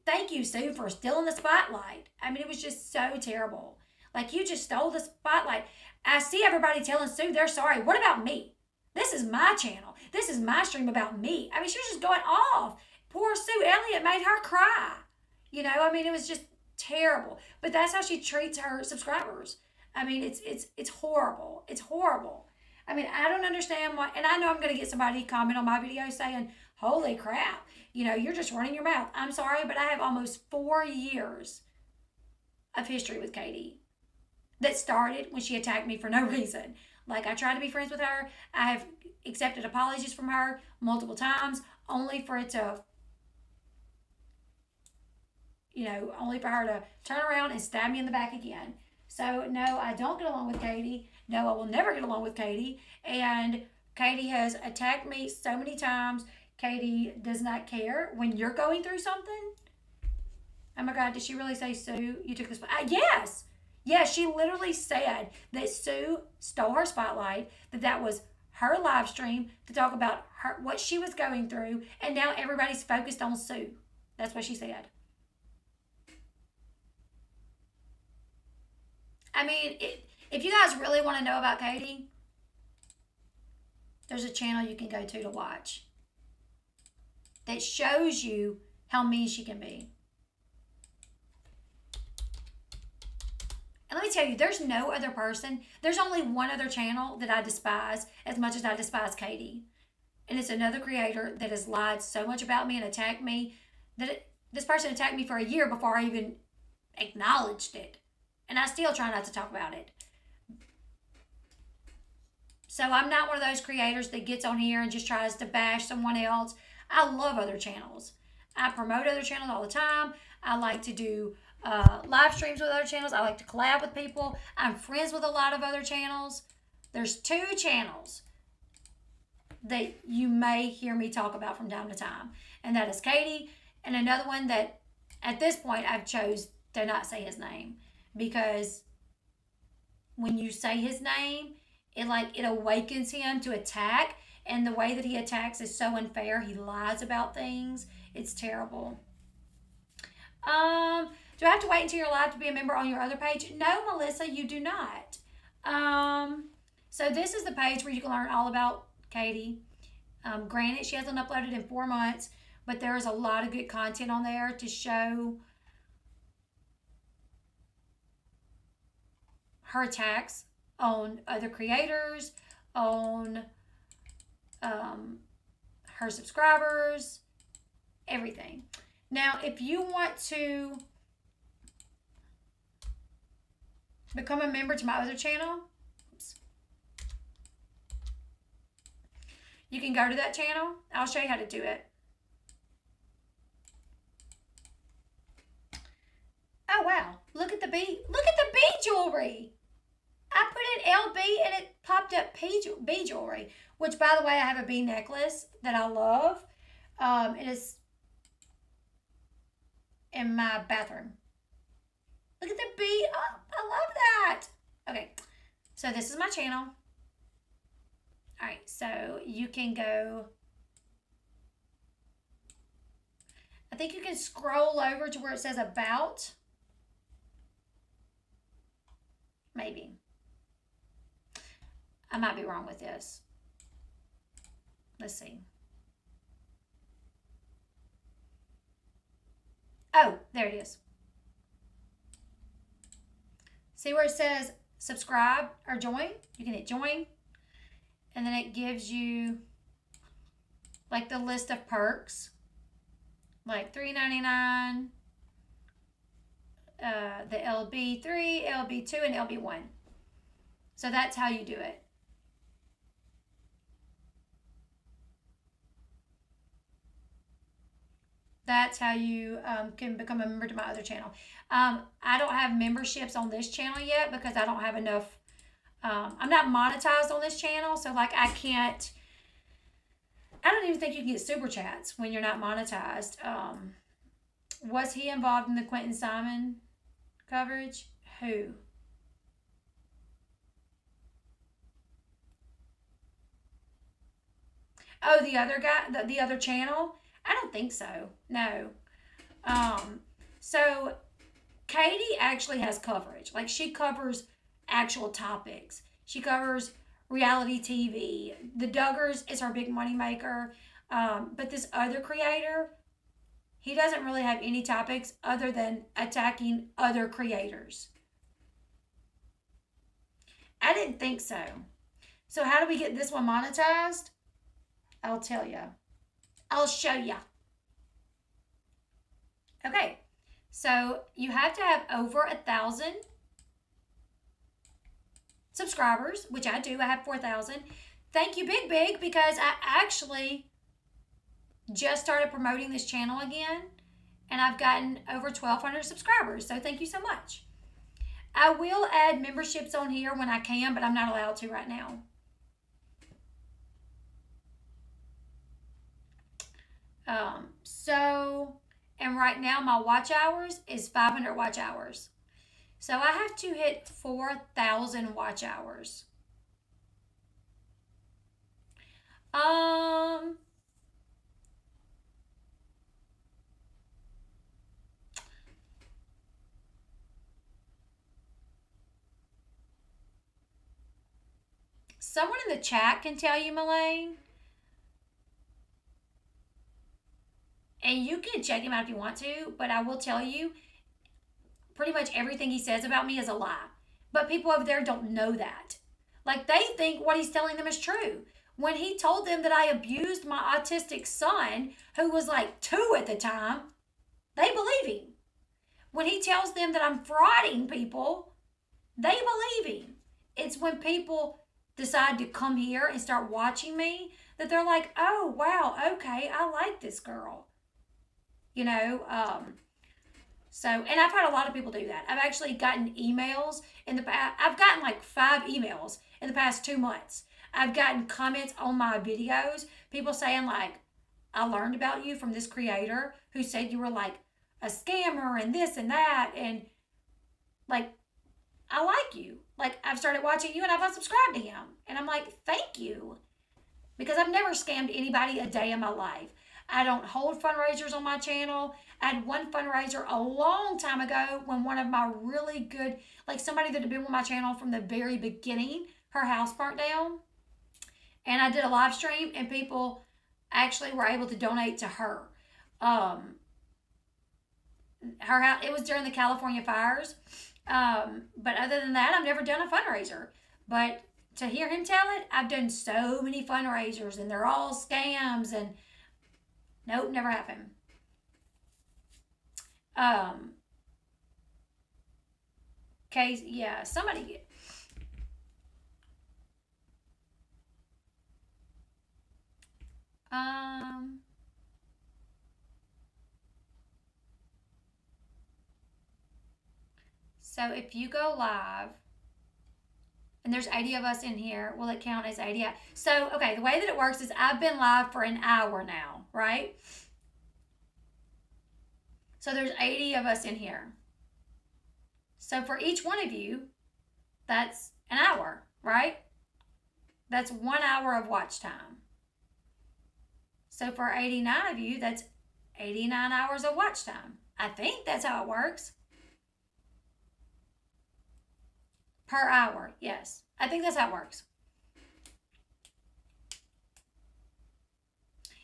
Thank you, Sue, for stealing the spotlight. I mean, it was just so terrible. Like, you just stole the spotlight. I see everybody telling Sue they're sorry. What about me? This is my channel. This is my stream about me. I mean, she was just going off. Poor Sue Elliott made her cry. I mean, it was just terrible. But that's how she treats her subscribers. I mean, it's horrible. It's horrible. I mean, I don't understand why. And I know I'm going to get somebody comment on my video saying, holy crap, you're just running your mouth. I'm sorry, but I have almost 4 years of history with Katie that started when she attacked me for no reason. Like, I tried to be friends with her. I have accepted apologies from her multiple times, only for it to, only for her to turn around and stab me in the back again. So, no, I don't get along with Katie. No, I will never get along with Katie. And Katie has attacked me so many times. Katie does not care when you're going through something. Oh my God, did she really say, Sue, you took the spotlight? Yes. Yes, she literally said that Sue stole her spotlight, that was her live stream to talk about what she was going through, and now everybody's focused on Sue. That's what she said. I mean, if you guys really want to know about Katie, there's a channel you can go to watch that shows you how mean she can be. And let me tell you, there's no other person. There's only one other channel that I despise as much as I despise Katie. And it's another creator that has lied so much about me and attacked me that this person attacked me for a year before I even acknowledged it. And I still try not to talk about it. So I'm not one of those creators that gets on here and just tries to bash someone else. I love other channels. I promote other channels all the time. I like to do live streams with other channels. I like to collab with people. I'm friends with a lot of other channels. There's 2 channels that you may hear me talk about from time to time. And that is Katie, and another one that at this point I've chose to not say his name, because when you say his name, it awakens him to attack, and the way that he attacks is so unfair. He lies about things. It's terrible. Do I have to wait until you're live to be a member on your other page? No, Melissa, you do not. So this is the page where you can learn all about Katie. Granted, she hasn't uploaded in 4 months, but there is a lot of good content on there to show her attacks on other creators, on her subscribers, everything. Now, if you want to become a member to my other channel, you can go to that channel. I'll show you how to do it. Oh, wow. Look at the bead. Look at the bead jewelry. I put in LB and it popped up bead jewelry, which, by the way, I have a bead necklace that I love. It is in my bathroom. Look at the bead. Oh, I love that. Okay, so this is my channel. All right, so you can go. I think you can scroll over to where it says about. Maybe. I might be wrong with this. Let's see. Oh, there it is. See where it says subscribe or join? You can hit join. And then it gives you like the list of perks. Like $3.99, the LB3, LB2, and LB1. So that's how you do it. That's how you can become a member to my other channel. I don't have memberships on this channel yet because I don't have enough. I'm not monetized on this channel, so like I don't even think you can get super chats when you're not monetized. Was he involved in the Quentin Simon coverage? Who? Oh, the other guy, the other channel? I don't think so. No. So Katie actually has coverage. Like she covers actual topics. She covers reality TV. The Duggars is her big money maker. But this other creator, he doesn't really have any topics other than attacking other creators. I didn't think so. So how do we get this one monetized? I'll tell you. I'll show you. Okay. So you have to have over 1,000 subscribers, which I do. I have 4,000. Thank you, Big, because I actually just started promoting this channel again, and I've gotten over 1,200 subscribers. So thank you so much. I will add memberships on here when I can, but I'm not allowed to right now. And right now my watch hours is 500 watch hours. So I have to hit 4,000 watch hours. Someone in the chat can tell you, Melaine. And you can check him out if you want to, but I will tell you, pretty much everything he says about me is a lie. But people over there don't know that. Like, they think what he's telling them is true. When he told them that I abused my autistic son, who was like 2 at the time, they believe him. When he tells them that I'm frauding people, they believe him. It's when people decide to come here and start watching me that they're like, oh, wow, okay, I like this girl. You know, so, and I've had a lot of people do that. I've actually gotten emails in the past. I've gotten like 5 emails in the past 2 months. I've gotten comments on my videos. People saying like, I learned about you from this creator who said you were like a scammer and this and that. And like, I like you. Like, I've started watching you and I've unsubscribed to him. And I'm like, thank you. Because I've never scammed anybody a day in my life. I don't hold fundraisers on my channel. I had one fundraiser a long time ago when one of my really good, like somebody that had been with my channel from the very beginning, her house burnt down. And I did a live stream and people actually were able to donate to her. Her house, it was during the California fires. But other than that, I've never done a fundraiser. But to hear him tell it, I've done so many fundraisers and they're all scams and nope, never happened. Okay, yeah, somebody get. So if you go live, and there's 80 of us in here, will it count as 80? So, okay, the way that it works is I've been live for an hour now, right? So there's 80 of us in here. So for each one of you, that's an hour, right? That's 1 hour of watch time. So for 89 of you, that's 89 hours of watch time. I think that's how it works. Per hour, yes. I think that's how it works.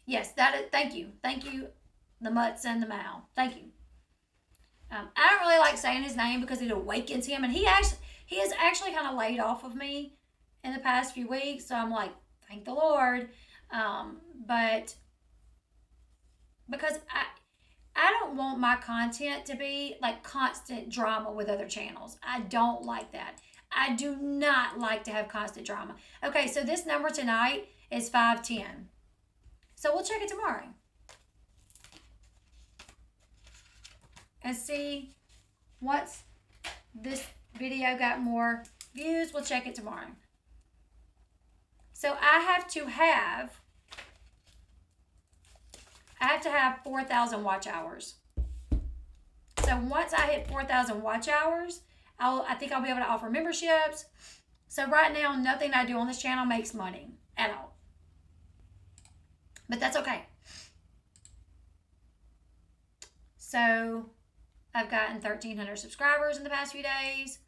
Yes, that is, thank you. Thank you, the Mutts and the Mal. Thank you. I don't really like saying his name because it awakens him. And he actually, He has actually kind of laid off of me in the past few weeks. So I'm like, thank the Lord. But because I don't want my content to be like constant drama with other channels. I don't like that. I do not like to have constant drama. Okay, so this number tonight is 510. So we'll check it tomorrow. And see what's this video got more views. We'll check it tomorrow. So I have to have 4,000 watch hours. So once I hit 4,000 watch hours, I think I'll be able to offer memberships. So right now, nothing I do on this channel makes money at all. But that's okay. So I've gotten 1,300 subscribers in the past few days.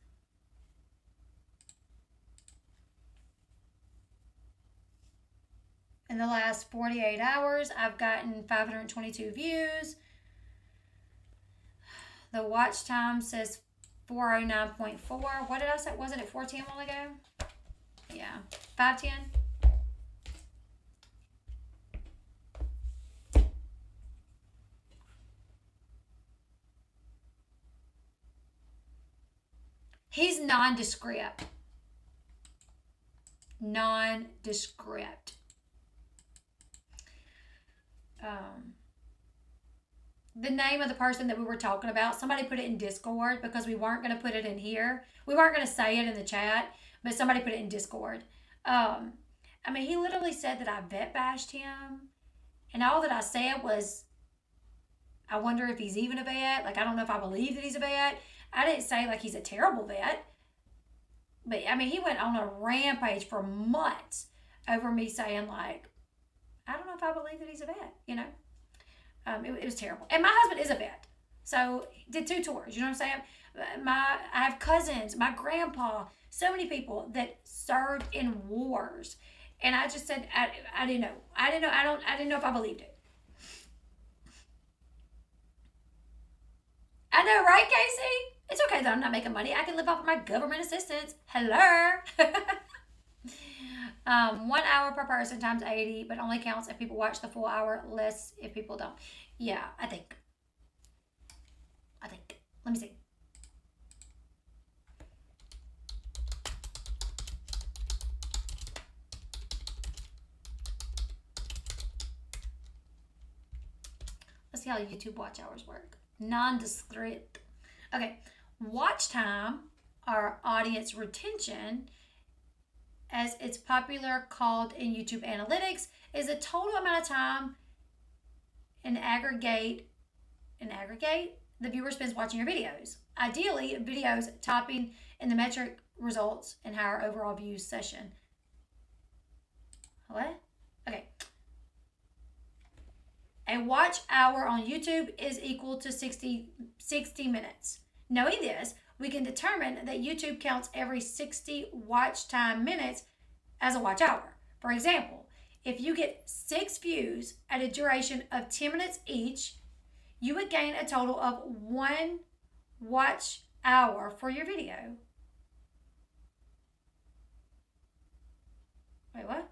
In the last 48 hours, I've gotten 522 views. The watch time says 409.4. What did I say? Wasn't it 410 a while ago? Yeah, 510. He's nondescript. Nondescript. The name of the person that we were talking about, somebody put it in Discord because we weren't going to put it in here. We weren't going to say it in the chat, but somebody put it in Discord. I mean, he literally said that I vet bashed him, and all that I said was, I wonder if he's even a vet. Like, I don't know if I believe that he's a vet. I didn't say, like, he's a terrible vet. But, I mean, he went on a rampage for months over me saying, like, I don't know if I believe that he's a vet, you know. It was terrible. And my husband is a vet. So, did 2 tours, you know what I'm saying? I have cousins, my grandpa, so many people that served in wars. And I just said, I didn't know. I didn't know if I believed it. I know, right, Casey? It's okay that I'm not making money. I can live off of my government assistance. Hello. 1 hour per person times 80, but only counts if people watch the full hour, less if people don't. Yeah, I think. Let me see. Let's see how YouTube watch hours work. Nondescript. Okay, watch time, or audience retention, as it's popular called in YouTube analytics, is the total amount of time in aggregate the viewer spends watching your videos. Ideally, videos topping in the metric results in higher overall views session. What? Okay. A watch hour on YouTube is equal to 60 minutes. Knowing this, we can determine that YouTube counts every 60 watch time minutes as a watch hour. For example, if you get 6 views at a duration of 10 minutes each, you would gain a total of 1 watch hour for your video. Wait, what?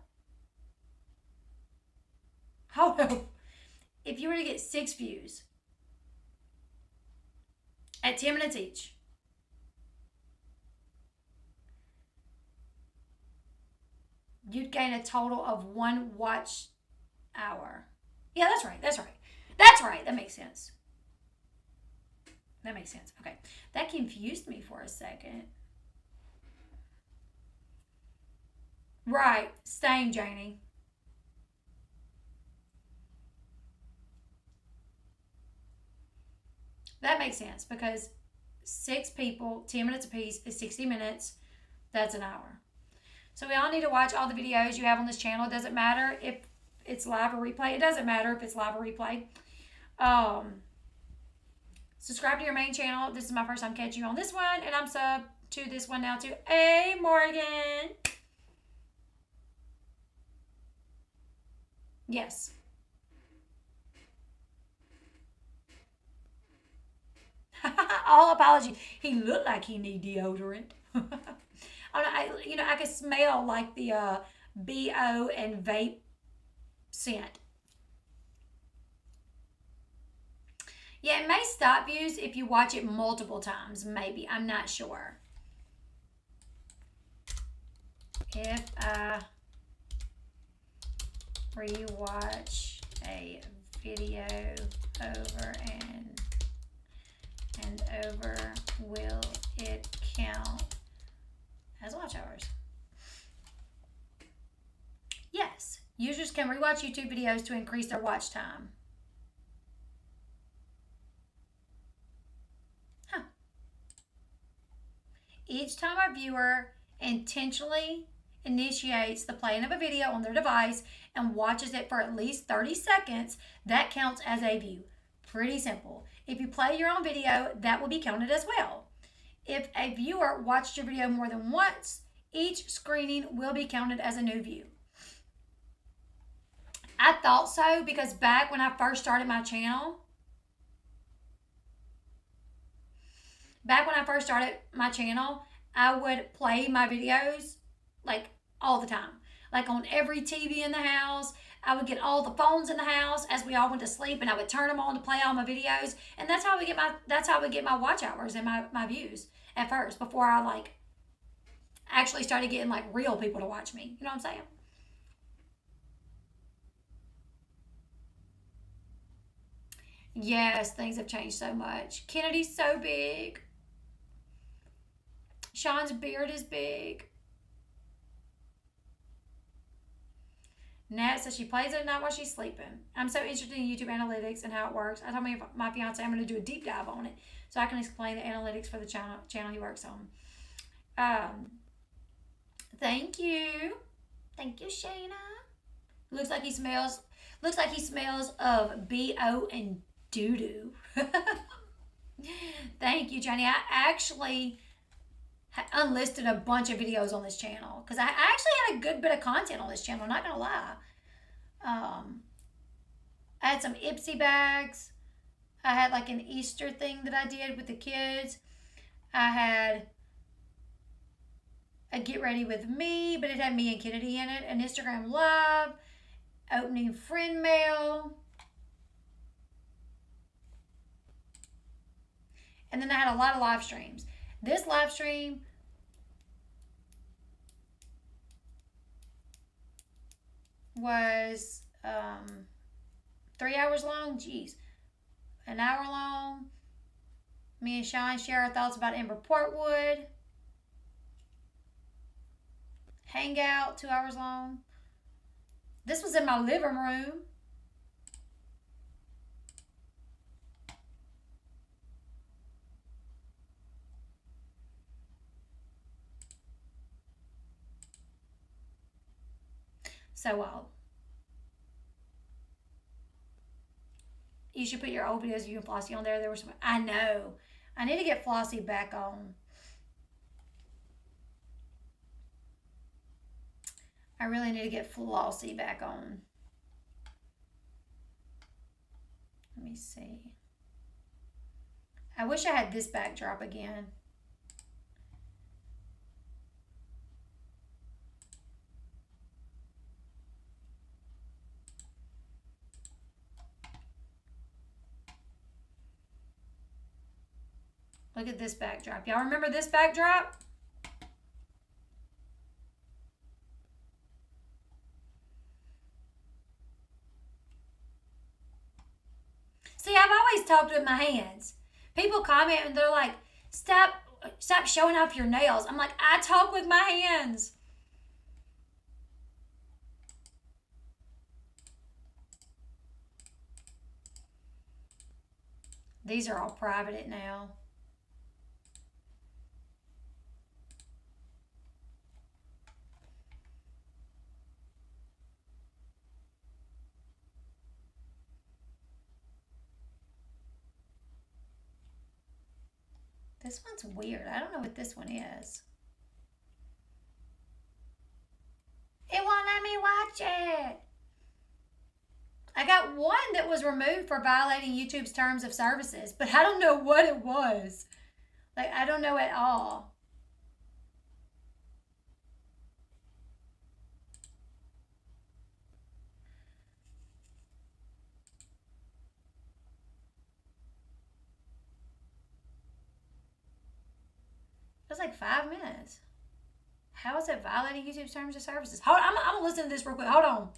Hold on. If you were to get 6 views at 10 minutes each, you'd gain a total of 1 watch hour. Yeah, that's right. That makes sense. Okay. That confused me for a second. Right. Same, Janie. That makes sense because 6 people, 10 minutes apiece is 60 minutes. That's an hour. So we all need to watch all the videos you have on this channel. It doesn't matter if it's live or replay. It doesn't matter if it's live or replay. Subscribe to your main channel. This is my first time catching you on this one, and I'm sub to this one now too. Hey, Morgan. Yes. All apology. He looked like he need deodorant. I could smell like the BO and vape scent. Yeah, it may stop views if you watch it multiple times, maybe. I'm not sure. If I rewatch a video over and over, will it count as watch hours? Yes. Users can rewatch YouTube videos to increase their watch time. Huh. Each time a viewer intentionally initiates the playing of a video on their device and watches it for at least 30 seconds, that counts as a view. Pretty simple. If you play your own video, that will be counted as well. If a viewer watched your video more than once, each screening will be counted as a new view. I thought so because back when I first started my channel, I would play my videos like all the time. Like on every TV in the house. I would get all the phones in the house as we all went to sleep, and I would turn them on to play all my videos. And that's how I would get my watch hours and my views at first, before I like actually started getting like real people to watch me. You know what I'm saying? Yes, things have changed so much. Kennedy's so big. Sean's beard is big. Nat says she plays it at night while she's sleeping. I'm so interested in YouTube analytics and how it works. I told my fiance I'm going to do a deep dive on it so I can explain the analytics for the channel he works on. Thank you. Thank you, Shayna. Looks like he smells of BO and doo-doo. Thank you, Johnny. I actually unlisted a bunch of videos on this channel because I actually had a good bit of content on this channel, not gonna lie. I had some Ipsy bags. I had like an Easter thing that I did with the kids. I had a get ready with me, but it had me and Kennedy in it, an Instagram live, opening friend mail, and then I had a lot of live streams. This live stream was 3 hours long. Jeez. An hour long. Me and Sean share our thoughts about Amber Portwood. Hangout, 2 hours long. This was in my living room. So wild. You should put your old videos of you and Flossie on there. There were some. I know. I need to get Flossie back on. I really need to get Flossie back on. Let me see. I wish I had this backdrop again. Look at this backdrop. Y'all remember this backdrop? See, I've always talked with my hands. People comment and they're like, stop showing off your nails. I'm like, I talk with my hands. These are all private now. This one's weird. I don't know what this one is. It won't let me watch it. I got one that was removed for violating YouTube's terms of services, but I don't know what it was. Like, I don't know at all. like 5 minutes. How is it violating YouTube's terms of services? Hold, I'm gonna listen to this real quick. Hold on.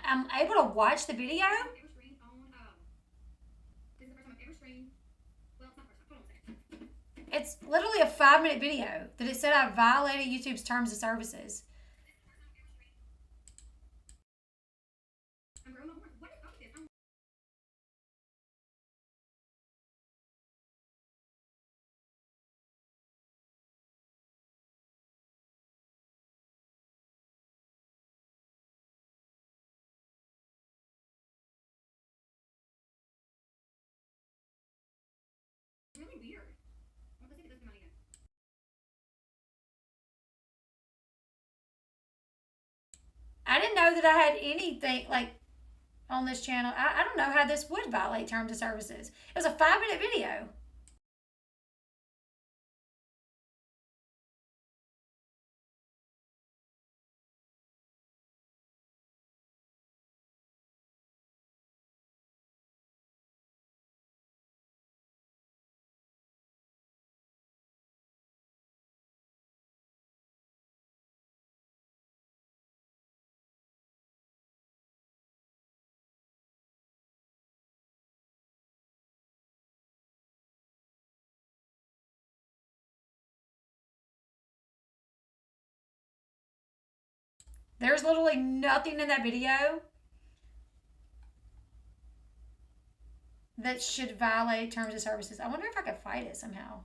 I'm able to watch the video. It's literally a 5-minute video that it said I violated YouTube's terms of services. Really weird. Let's see if it does come out again. I didn't know that I had anything like on this channel. I don't know how this would violate terms of services. It was a 5-minute video. There's literally nothing in that video that should violate terms of services. I wonder if I could fight it somehow.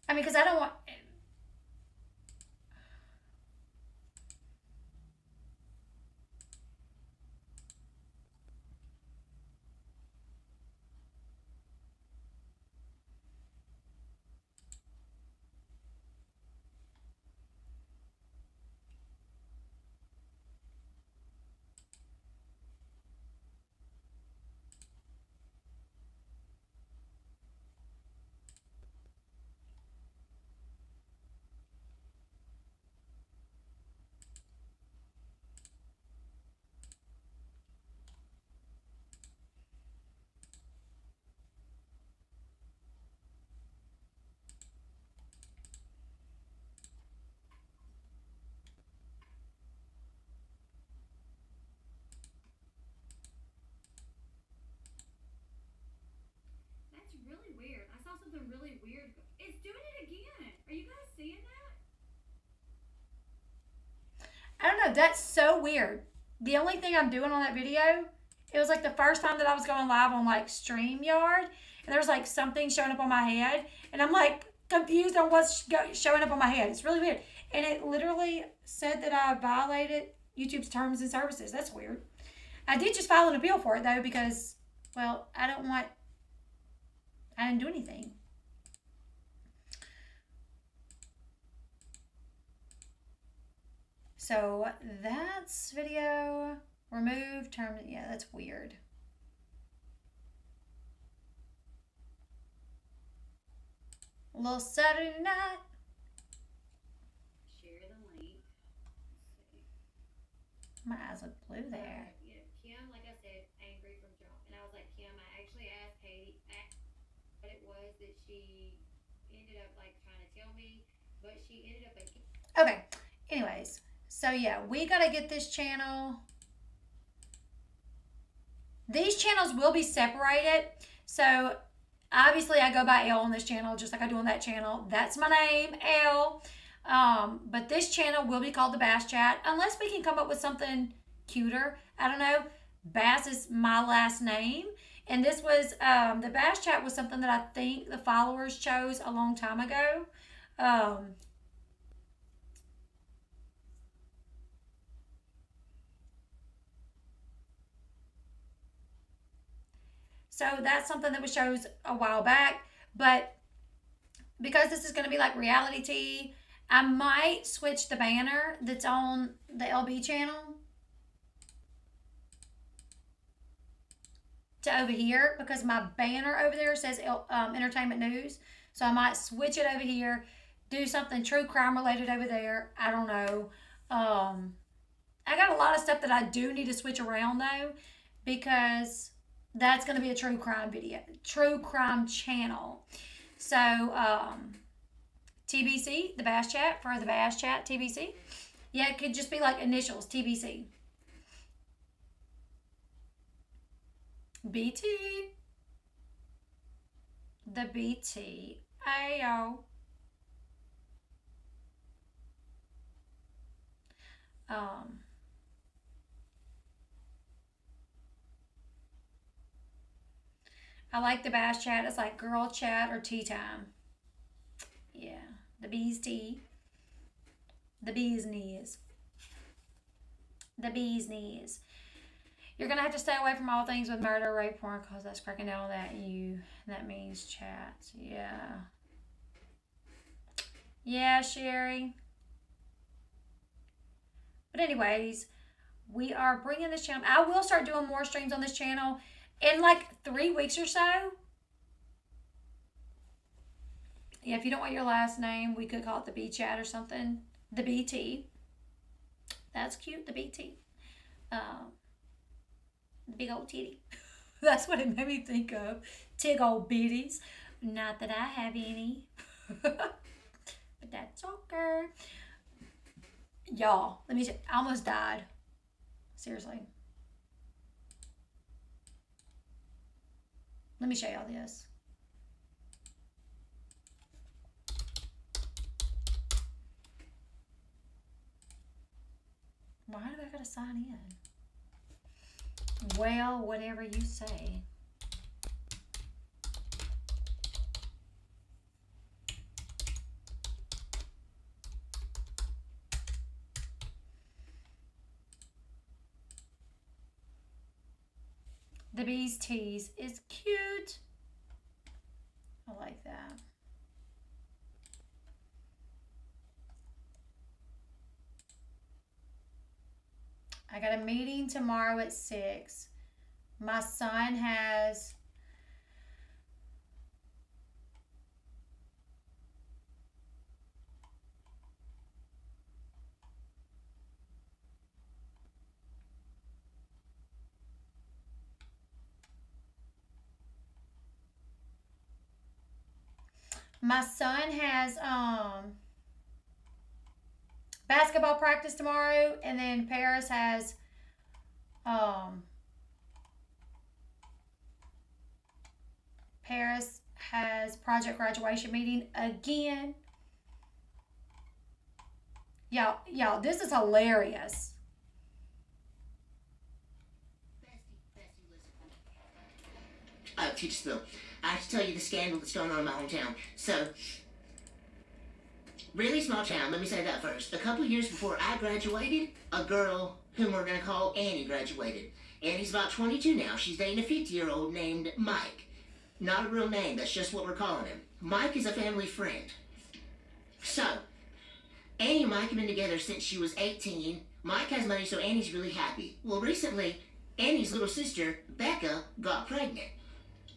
I mean, because I don't want... That's really weird. I saw something really weird. It's doing it again. Are you guys seeing that? I don't know. That's so weird. The only thing I'm doing on that video, it was like the first time that I was going live on like StreamYard, and there was like something showing up on my head, and I'm like confused on what's showing up on my head. It's really weird. And it literally said that I violated YouTube's terms and services. That's weird. I did just file an appeal for it though because, well, I didn't do anything. So that's video removed term. Yeah, that's weird. A little Saturday night. Share the link. My eyes look blue there. Yeah, Kim, like I said, angry from jump. And I was like, Kim, I actually asked Katie what it was that she ended up like trying to tell me, but she ended up like... Okay, anyways, so yeah, we gotta get this channel. These channels will be separated. So obviously I go by Elle on this channel just like I do on that channel. That's my name, Elle. But this channel will be called the Bass Chat unless we can come up with something cuter. I don't know. Bass is my last name. And this was, the Bass Chat was something that I think the followers chose a long time ago. So that's something that was shows a while back. But because this is going to be like reality TV, I might switch the banner that's on the LB channel to over here, because my banner over there says entertainment news. So I might switch it over here, do something true crime related over there. I don't know. I got a lot of stuff that I do need to switch around though, because that's going to be a true crime video, true crime channel. So TBC, the Bass Chat, for the Bass Chat TBC. Yeah, it could just be like initials, TBC. BT. The BT. Ayo. I like the Bass Chat. It's like girl chat or tea time. Yeah. The bee's tea. The bee's knees. The bee's knees. You're going to have to stay away from all things with murder, rape, porn, because that's cracking down on that. That means chats. Yeah. Yeah, Sherry. But anyways, we are bringing this channel. I will start doing more streams on this channel in like 3 weeks or so. Yeah, if you don't want your last name, we could call it the B Chat or something. The BT. That's cute, the BT. The big old titty. That's what it made me think of. Tig old bitties. Not that I have any. But that's okay. Y'all, I almost died. Seriously. Let me show y'all this. Why do I gotta sign in? Well, whatever you say. The Bee's Tease is cute. I like that. I got a meeting tomorrow at 6. My son has basketball practice tomorrow, and then Paris has project graduation meeting again. Y'all, this is hilarious. Teacher Spill, I have to tell you the scandal that's going on in my hometown. So, really small town, let me say that first. A couple years before I graduated, a girl whom we're going to call Annie graduated. Annie's about 22 now. She's dating a 50-year-old named Mike. Not a real name, that's just what we're calling him. Mike is a family friend. So, Annie and Mike have been together since she was 18. Mike has money, so Annie's really happy. Well, recently, Annie's little sister, Becca, got pregnant.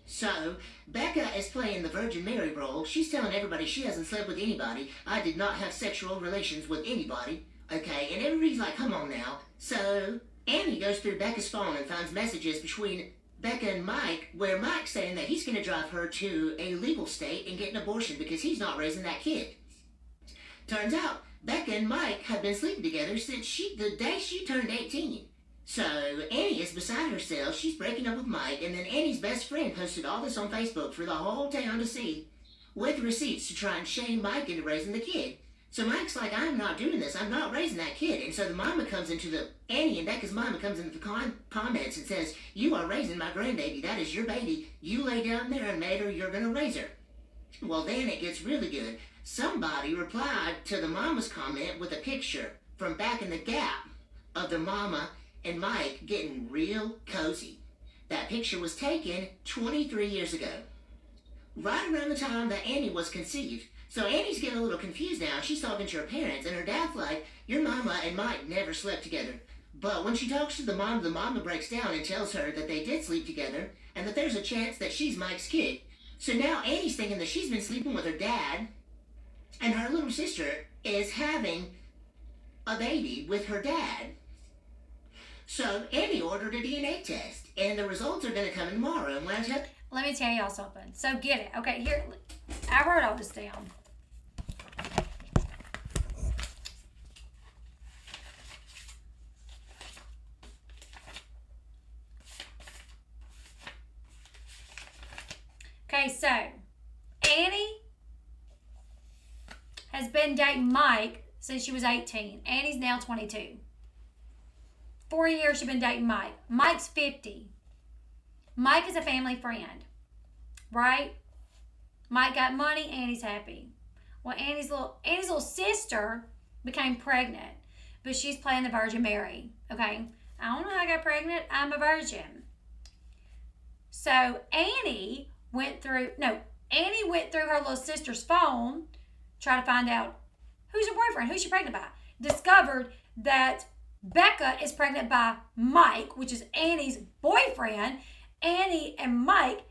So, Becca is playing the Virgin Mary role. She's telling everybody she hasn't slept with anybody. I did not have sexual relations with anybody. Okay, and everybody's like, come on now. So, Annie goes through Becca's phone and finds messages between Becca and Mike, where Mike's saying that he's going to drive her to a legal state and get an abortion because he's not raising that kid. Turns out, Becca and Mike have been sleeping together since the day she turned 18. So, Annie is beside herself. She's breaking up with Mike, and then Annie's best friend posted all this on Facebook for the whole town to see, with receipts to try and shame Mike into raising the kid. So Mike's like, I'm not doing this. I'm not raising that kid. And so the mama comes into Annie and Becca's mama comes into the comments and says, you are raising my grandbaby. That is your baby. You lay down there and made her. You're going to raise her. Well, then it gets really good. Somebody replied to the mama's comment with a picture from back in the Gap of the mama and Mike getting real cozy. That picture was taken 23 years ago, right around the time that Annie was conceived. So Annie's getting a little confused now. She's talking to her parents, and her dad's like, your mama and Mike never slept together. But when she talks to the mama breaks down and tells her that they did sleep together, and that there's a chance that she's Mike's kid. So now Annie's thinking that she's been sleeping with her dad, and her little sister is having a baby with her dad. So Annie ordered a DNA test, and the results are going to come tomorrow. And let me tell y'all something. So get it. Okay, here, I wrote all this down. Okay, so Annie has been dating Mike since she was 18. Annie's now 22. 4 years she's been dating Mike. Mike's 50. Mike is a family friend, right? Mike got money, Annie's happy. Well, Annie's little sister became pregnant, but she's playing the Virgin Mary, okay? I don't know how I got pregnant. I'm a virgin. So Annie went through her little sister's phone, trying to find out who's her boyfriend, who's she pregnant by. Discovered that Becca is pregnant by Mike, which is Annie's boyfriend. Annie and Mike,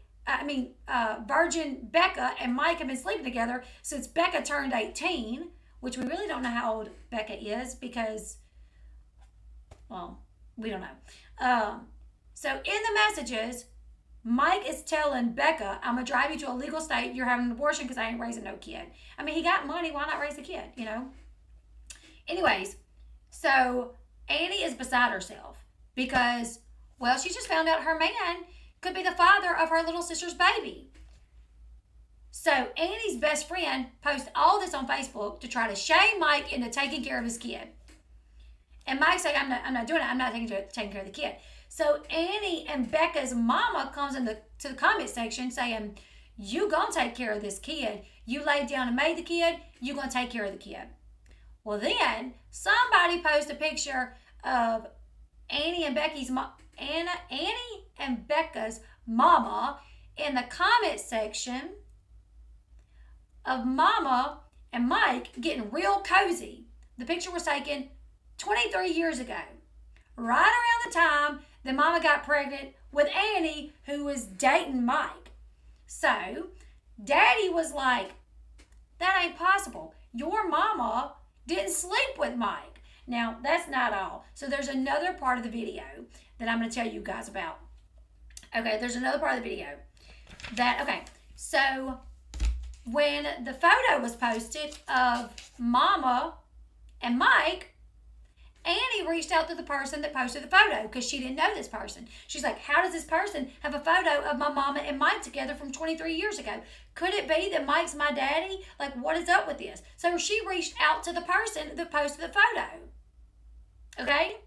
Virgin Becca and Mike have been sleeping together since Becca turned 18, which we really don't know how old Becca is because, well, we don't know. So in the messages, Mike is telling Becca, I'm going to drive you to a legal state. You're having an abortion because I ain't raising no kid. I mean, he got money. Why not raise a kid, you know? Anyways, so Annie is beside herself because, well, she just found out her man could be the father of her little sister's baby. So Annie's best friend posted all this on Facebook to try to shame Mike into taking care of his kid. And Mike's like, I'm not doing it. I'm not taking care of the kid. So Annie and Becca's mama comes to the comment section saying, you gonna take care of this kid. You laid down and made the kid. You gonna take care of the kid. Well, then somebody posted a picture of Annie and Becca's mama in the comment section of Mama and Mike getting real cozy. The picture was taken 23 years ago, right around the time that Mama got pregnant with Annie, who was dating Mike. So Daddy was like, that ain't possible. Your mama didn't sleep with Mike. Now, that's not all. So there's another part of the video that I'm going to tell you guys about. Okay, there's another part of the video so when the photo was posted of Mama and Mike, Annie reached out to the person that posted the photo because she didn't know this person. She's like, how does this person have a photo of my mama and Mike together from 23 years ago? Could it be that Mike's my daddy? Like, what is up with this? So she reached out to the person that posted the photo. Okay?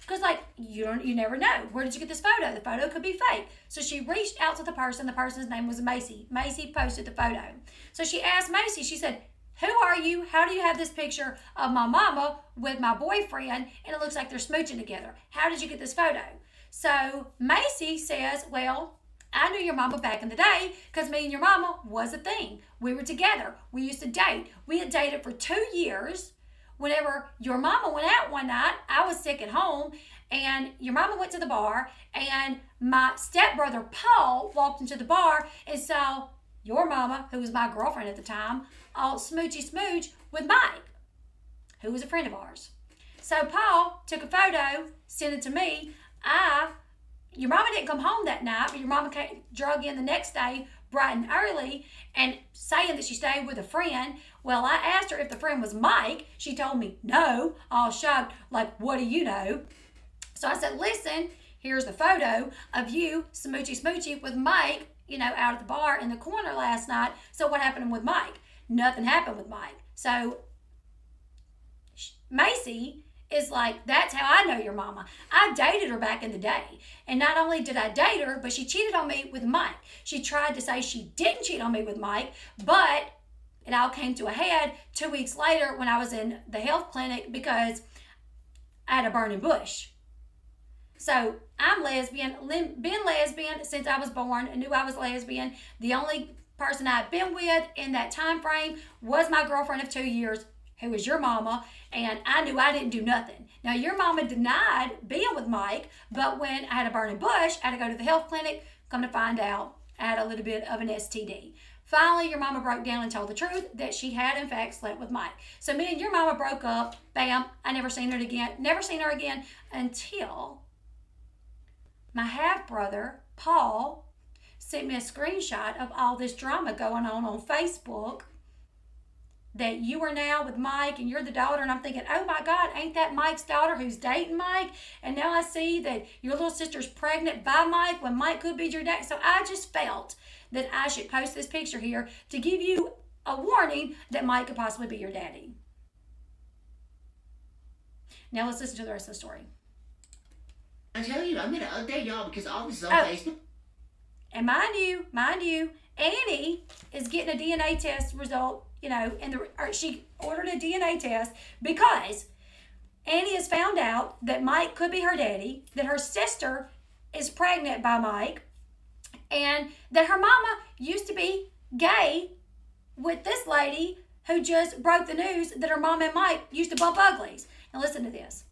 Because, like, you never know. Where did you get this photo? The photo could be fake. So she reached out to the person. The person's name was Macy. Macy posted the photo. So she asked Macy, she said, who are you? How do you have this picture of my mama with my boyfriend and it looks like they're smooching together? How did you get this photo? So Macy says, well, I knew your mama back in the day because me and your mama was a thing. We were together. We used to date. We had dated for 2 years. Whenever your mama went out one night, I was sick at home and your mama went to the bar and my stepbrother Paul walked into the bar and saw your mama, who was my girlfriend at the time, all smoochy smooch with Mike, who was a friend of ours. So Paul took a photo, sent it to me. Your mama didn't come home that night, but your mama drug in the next day bright and early and saying that she stayed with a friend. Well, I asked her if the friend was Mike. She told me no, all shocked, like, what do you know? So I said, listen, here's the photo of you smoochy smoochy with Mike, out at the bar in the corner last night. So what happened with Mike? Nothing happened with Mike. So Macy is like, that's how I know your mama. I dated her back in the day. And not only did I date her, but she cheated on me with Mike. She tried to say she didn't cheat on me with Mike, but it all came to a head 2 weeks later when I was in the health clinic because I had a burning bush. So I'm lesbian, been lesbian since I was born, knew I was lesbian. The only person I've been with in that time frame was my girlfriend of 2 years, who was your mama, and I knew I didn't do nothing. Now, your mama denied being with Mike, but when I had a burning bush, I had to go to the health clinic. Come to find out, I had a little bit of an STD. Finally, your mama broke down and told the truth that she had, in fact, slept with Mike. So me and your mama broke up. Bam, I never seen her again. Never seen her again until my half-brother, Paul, sent me a screenshot of all this drama going on Facebook, that you are now with Mike and you're the daughter. And I'm thinking, oh my God, ain't that Mike's daughter who's dating Mike? And now I see that your little sister's pregnant by Mike when Mike could be your dad. So I just felt that I should post this picture here to give you a warning that Mike could possibly be your daddy. Now let's listen to the rest of the story. I tell you, I'm going to update y'all because all this is on Facebook. And mind you, Annie is getting a DNA test result, she ordered a DNA test because Annie has found out that Mike could be her daddy, that her sister is pregnant by Mike, and that her mama used to be gay with this lady who just broke the news that her mom and Mike used to bump uglies. Now listen to this.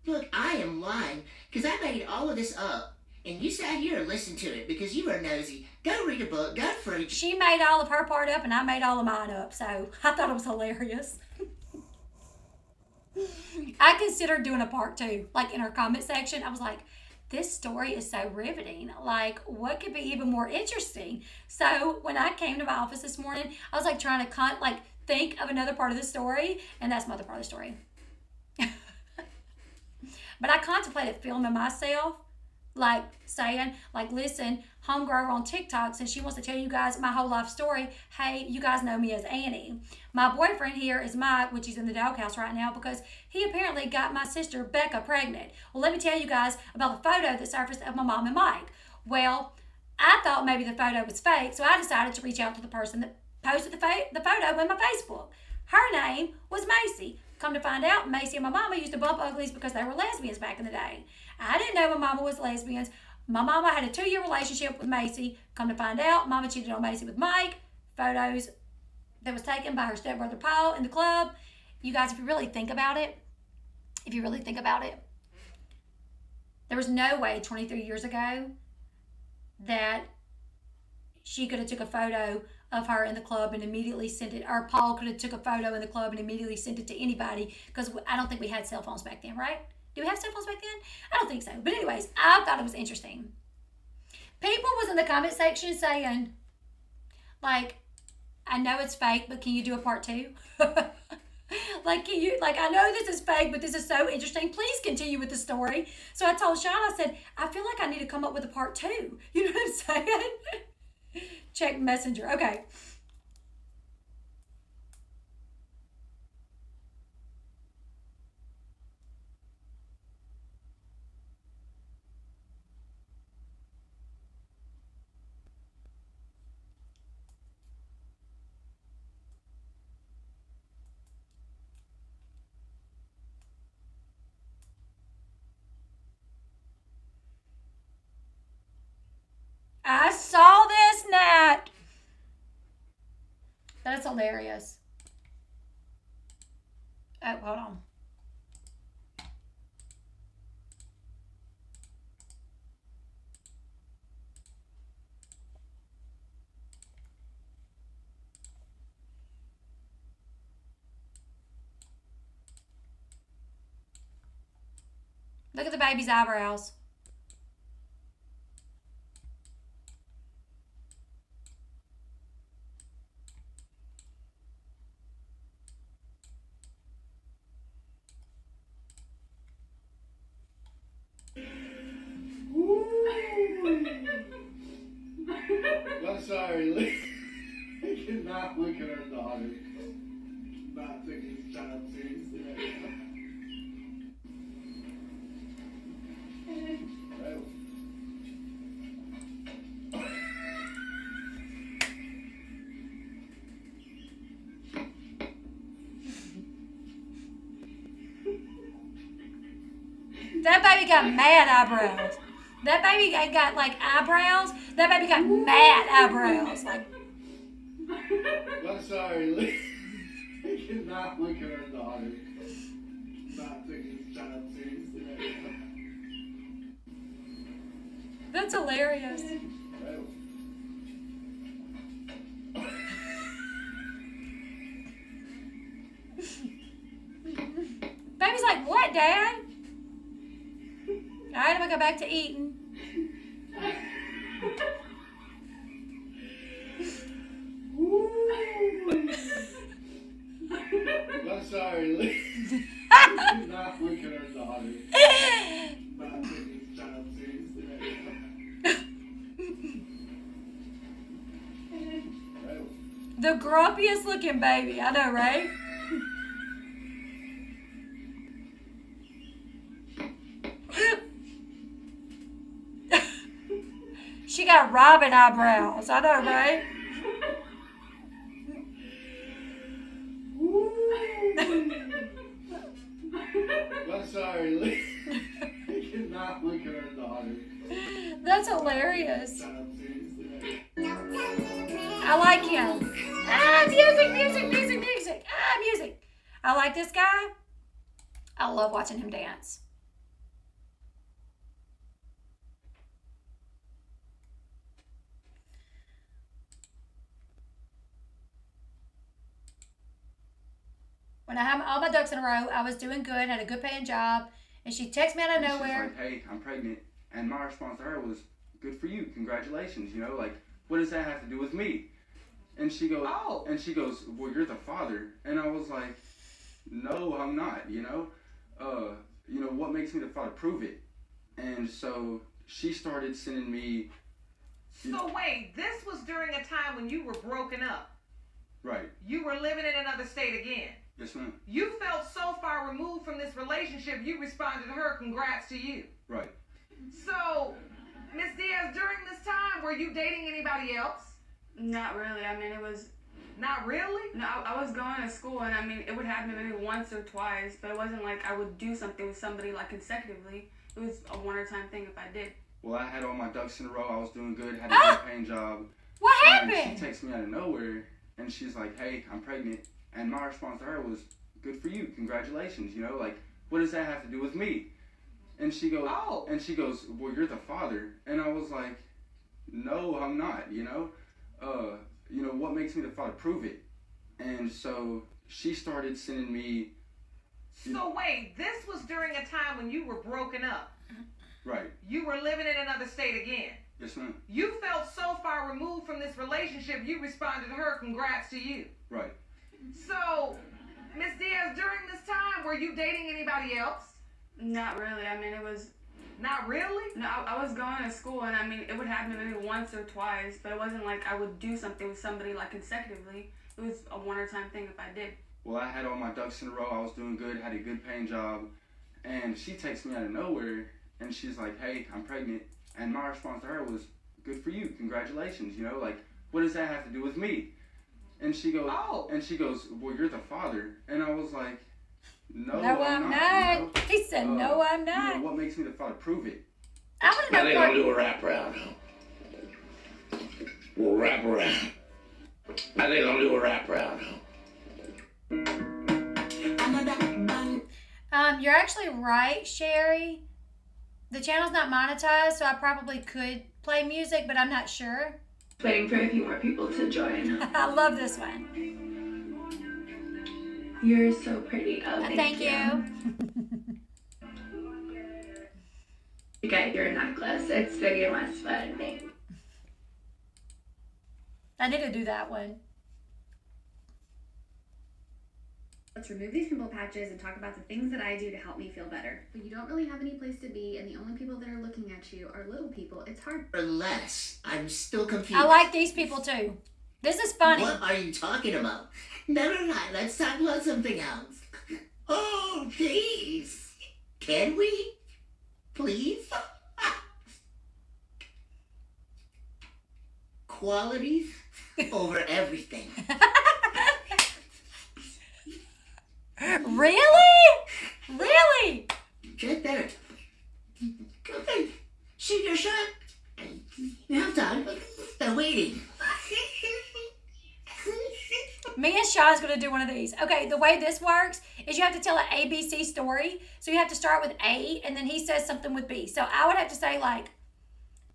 Look, I am lying because I made all of this up. And you sat here and listened to it because you were nosy. Go read a book. Go fruit. She made all of her part up and I made all of mine up. So I thought it was hilarious. I considered doing a part 2. Like in her comment section, I was like, this story is so riveting. Like, what could be even more interesting? So when I came to my office this morning, I was like trying to think of another part of the story. And that's my other part of the story. But I contemplated filming myself, like saying, like, listen, homegirl on TikTok, since she wants to tell you guys my whole life story, hey, you guys know me as Annie. My boyfriend here is Mike, which is in the doghouse right now because he apparently got my sister Becca pregnant. Well, let me tell you guys about the photo that surfaced of my mom and Mike. Well, I thought maybe the photo was fake, so I decided to reach out to the person that posted the photo on my Facebook. Her name was Macy. Come to find out, Macy and my mama used to bump uglies because they were lesbians back in the day. I didn't know my mama was lesbians. My mama had a 2-year relationship with Macy. Come to find out, mama cheated on Macy with Mike. Photos that was taken by her stepbrother Paul in the club. You guys, if you really think about it, there was no way 23 years ago that she could have took a photo of her in the club and immediately sent it, or Paul could have took a photo in the club and immediately sent it to anybody, because I don't think we had cell phones back then, right? Do we have cell phones back then? I don't think so. But anyways, I thought it was interesting. People was in the comment section saying, like, I know it's fake, but can you do a part 2? I know this is fake, but this is so interesting. Please continue with the story. So I told Sean, I said, I feel like I need to come up with a part 2. You know what I'm saying? Check Messenger. Okay. I saw this, Nat. That's hilarious. Oh, hold on. Look at the baby's eyebrows. I'm sorry, I cannot look at our daughter. Not taking this child seriously right now. That baby got mad eyebrows. That baby got like eyebrows. That baby got mad eyebrows. Like, I'm sorry, Lee. I cannot look at her daughter. Not taking this child seriously. that's hilarious. Baby's like, what, Dad? All right, I'm gonna go back to eating. I'm sorry, Lee. I cannot look at her daughter. Not taking this child seriously. The grumpiest looking baby, I know, right? She got robin eyebrows, I know, right? I'm sorry, Lee. I cannot look at her daughter. That's hilarious. Child seriously. I like him. Ah, music, music, music, music. Ah, music. I like this guy. I love watching him dance. When I had all my ducks in a row, I was doing good, had a good paying job, and she texted me out of And nowhere. she's like, hey, I'm pregnant. And my response to her was, good for you. Congratulations. You know, like, what does that have to do with me? And she goes, well, you're the father. And I was like, no, I'm not, you know? What makes me the father? Prove it. And so she started sending me... So wait, this was during a time when you were broken up. Right. You were living in another state again. Yes, ma'am. You felt so far removed from this relationship, you responded to her, congrats to you. Right. So, Miss Diaz, during this time, were you dating anybody else? Not really. I mean, it was... Not really? No, I was going to school, and I mean, it would happen maybe once or twice, but it wasn't like I would do something with somebody, like, consecutively. It was a one-time thing if I did. Well, I had all my ducks in a row. I was doing good, had a good paying job. What And happened? she texts me out of nowhere, and she's like, hey, I'm pregnant. And my response to her was, good for you. Congratulations. You know, like, what does that have to do with me? And she goes, well, you're the father. And I was like, no, I'm not, you know? What makes me the father? Prove it. And so she started sending me... So wait, this was during a time when you were broken up. Right. You were living in another state again. Yes, ma'am. You felt so far removed from this relationship, you responded to her, congrats to you. Right. So, Miss Diaz, during this time, were you dating anybody else? Not really. I mean, it was... Not really? No, I was going to school, and I mean, it would happen maybe once or twice, but it wasn't like I would do something with somebody, like, consecutively. It was a one-time thing if I did. Well, I had all my ducks in a row. I was doing good, had a good paying job. And she texts me out of nowhere, and she's like, hey, I'm pregnant. And my response to her was, good for you. Congratulations. You know, like, what does that have to do with me? And she goes, well, you're the father. And I was like, no, I'm not. You know? He said, no, I'm not. What makes me the father? Prove it. I want to know. Now they're gonna do a wrap around. We'll wrap around. Now they're gonna do a wrap around. You're actually right, Sherry. The channel's not monetized, so I probably could play music, but I'm not sure. Waiting for a few more people to join. I love this one. You're so pretty. Oh, Thank you. You got your necklace. It's bigger and less fun. Thanks. I need to do that one. Let's remove these pimple patches and talk about the things that I do to help me feel better. But you don't really have any place to be, and the only people that are looking at you are little people. It's hard. Or less. I'm still confused. I like these people too. This is funny. What are you talking about? Never mind. Let's talk about something else. Oh, please. Can we? Please? Qualities over everything. Really? Really? Get better. Shoot your shot. Now, Todd, they're waiting. Me and Sean's going to do one of these. Okay, the way this works is you have to tell an ABC story. So you have to start with A, and then he says something with B. So I would have to say, like,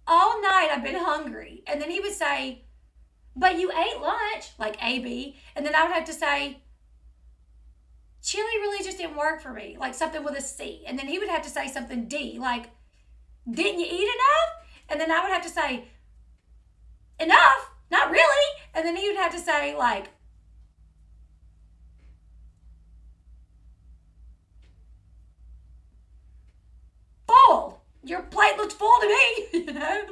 all night I've been hungry. And then he would say, but you ate lunch, like AB. And then I would have to say, chili really just didn't work for me, like something with a C. And then he would have to say something D, like, didn't you eat enough? And then I would have to say, enough? Not really. And then he would have to say, like, full. Your plate looks full to me, you know?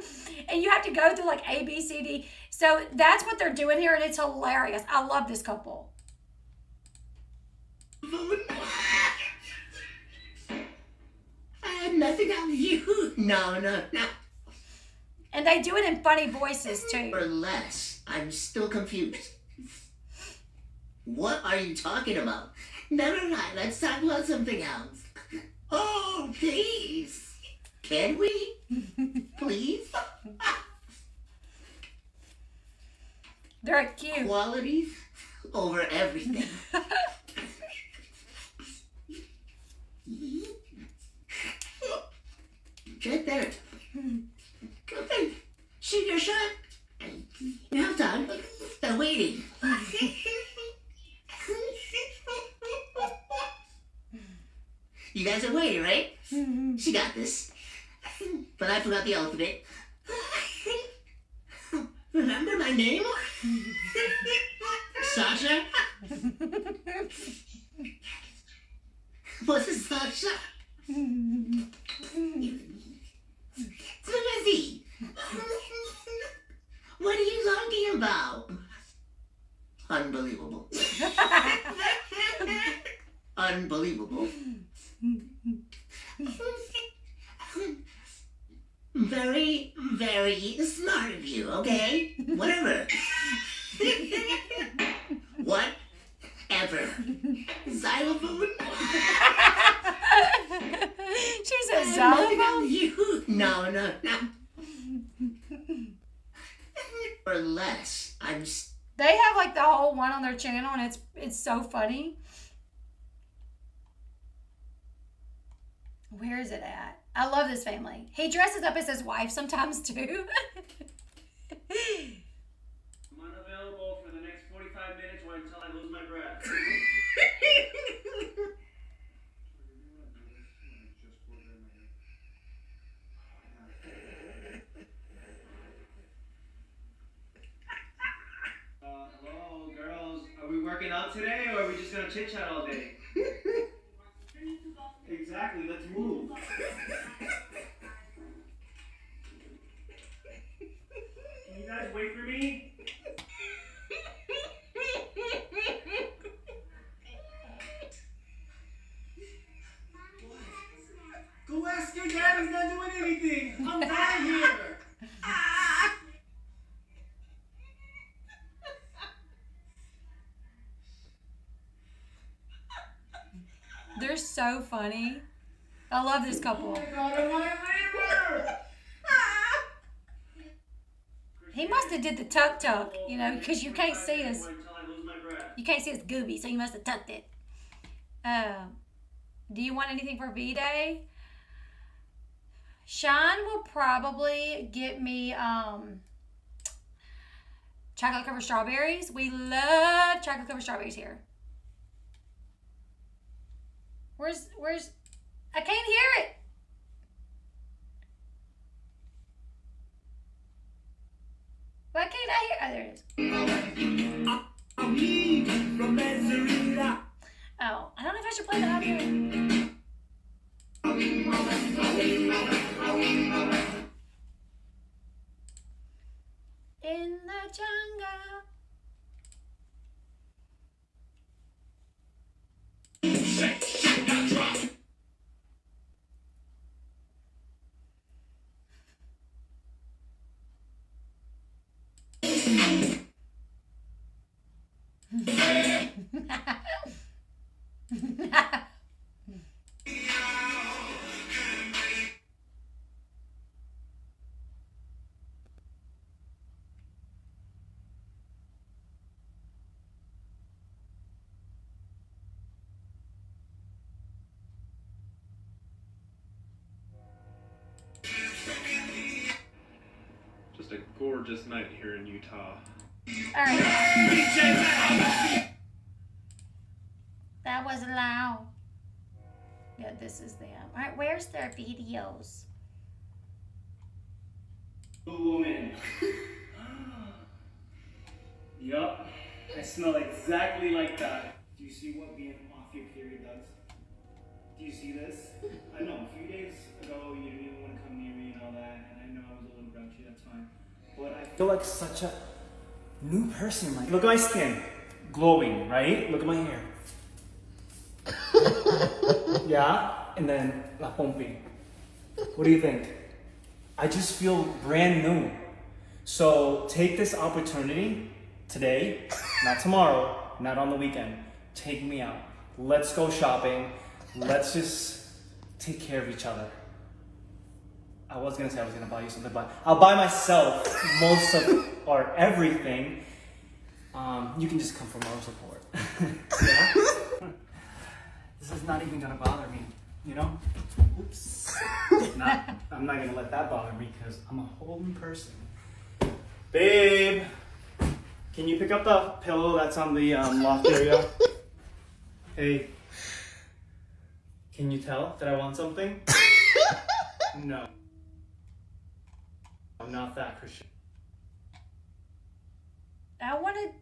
And you have to go through like A, B, C, D. So that's what they're doing here, and it's hilarious. I love this couple. I had nothing on you. No. And they do it in funny voices, too. Or less. I'm still confused. What are you talking about? Never mind. Let's talk about something else. Oh, please. Can we? Please? They're cute. Qualities over everything. Right there. Okay. Shoot your shot. Now, Todd, they're waiting. You guys are waiting, right? She got this. But I forgot the alphabet. Remember my name? Sasha? What's a Sasha? Timothy! What are you talking about? Unbelievable. Unbelievable. Very, very smart of you, okay? Whatever. Whatever. Xylophone? She says xylophone? You? No. Or less. They have like the whole one on their channel, and it's so funny. Where is it at? I love this family. He dresses up as his wife sometimes too. I'm unavailable for the next 45 minutes or until I lose my breath. Hello, girls. Are we working out today or are we just gonna chit chat all day? Exactly, let's move. Can you guys wait for me? Go ask your dad, he's not doing anything. I'm down here. They're so funny. I love this couple. Oh my God, I'm my neighbor. He must have did the tuck, you know, because you can't see his. You can't see his gooby, so he must have tucked it. Do you want anything for V-Day? Sean will probably get me chocolate covered strawberries. We love chocolate covered strawberries here. Where's I can't hear it. Why can't I hear? Oh, there it is. Oh, I don't know if I should play the audio. In the jungle. gorgeous night here in Utah. All right. That was loud. Yeah, this is them. All right, where's their videos? Woman. Yup, I smell exactly like that. Do you see what being off your period does? Do you see this? I know, a few days ago you didn't even want to come near me and all that, and I know I was a little grouchy, that's fine. But I feel like such a new person. Like, look at my skin, glowing, right? Look at my hair. Yeah, and then la pompi. What do you think? I just feel brand new. So take this opportunity today, not tomorrow, not on the weekend. Take me out. Let's go shopping. Let's just take care of each other. I was gonna say I was gonna buy you something, but I'll buy myself most of or everything. You can just come for moral support. Yeah? This is not even gonna bother me, you know? Oops. I'm not gonna let that bother me because I'm a whole new person. Babe, can you pick up the pillow that's on the loft area? Hey, can you tell that I want something? No. I'm not that Christian. I wanted.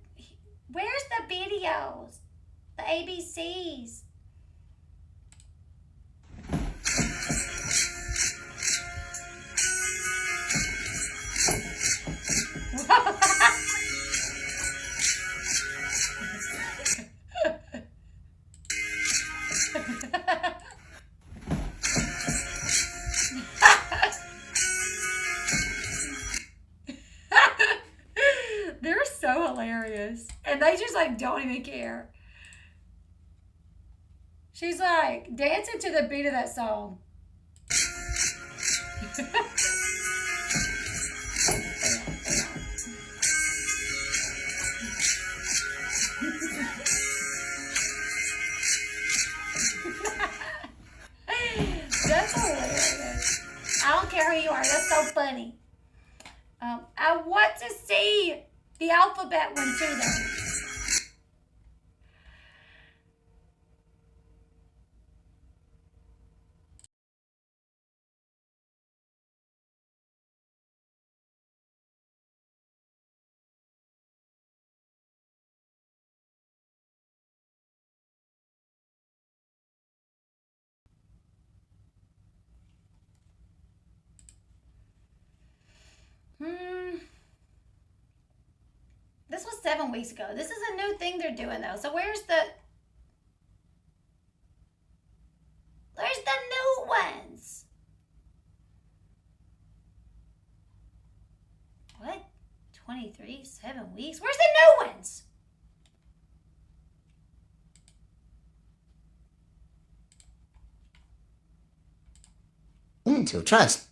Where's the videos? The ABCs. They're so hilarious. And they just like don't even care. She's like dancing to the beat of that song. That's hilarious. I don't care who you are. That's so funny. I want to see the alphabet one too, though. This was 7 weeks ago. This is a new thing they're doing though. So where's the new ones? What? 23, 7 weeks? Where's the new ones? To trust.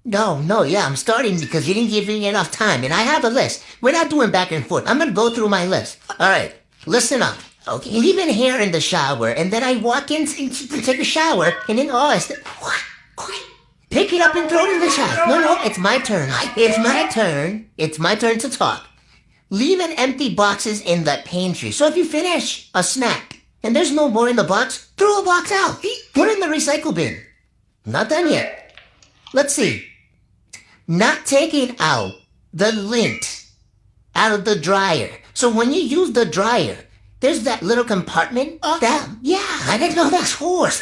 No, yeah, I'm starting because you didn't give me enough time, and I have a list. We're not doing back and forth. I'm gonna go through my list. All right, listen up. Okay, leaving hair in the shower, and then I walk in to take a shower, and then what? Pick it up and throw it in the shower. No, it's my turn. It's my turn to talk. Leaving empty boxes in the pantry. So if you finish a snack and there's no more in the box, throw a box out. Put it in the recycle bin. Not done yet. Let's see. Not taking out the lint out of the dryer. So when you use the dryer, there's that little compartment. I didn't know that's horse.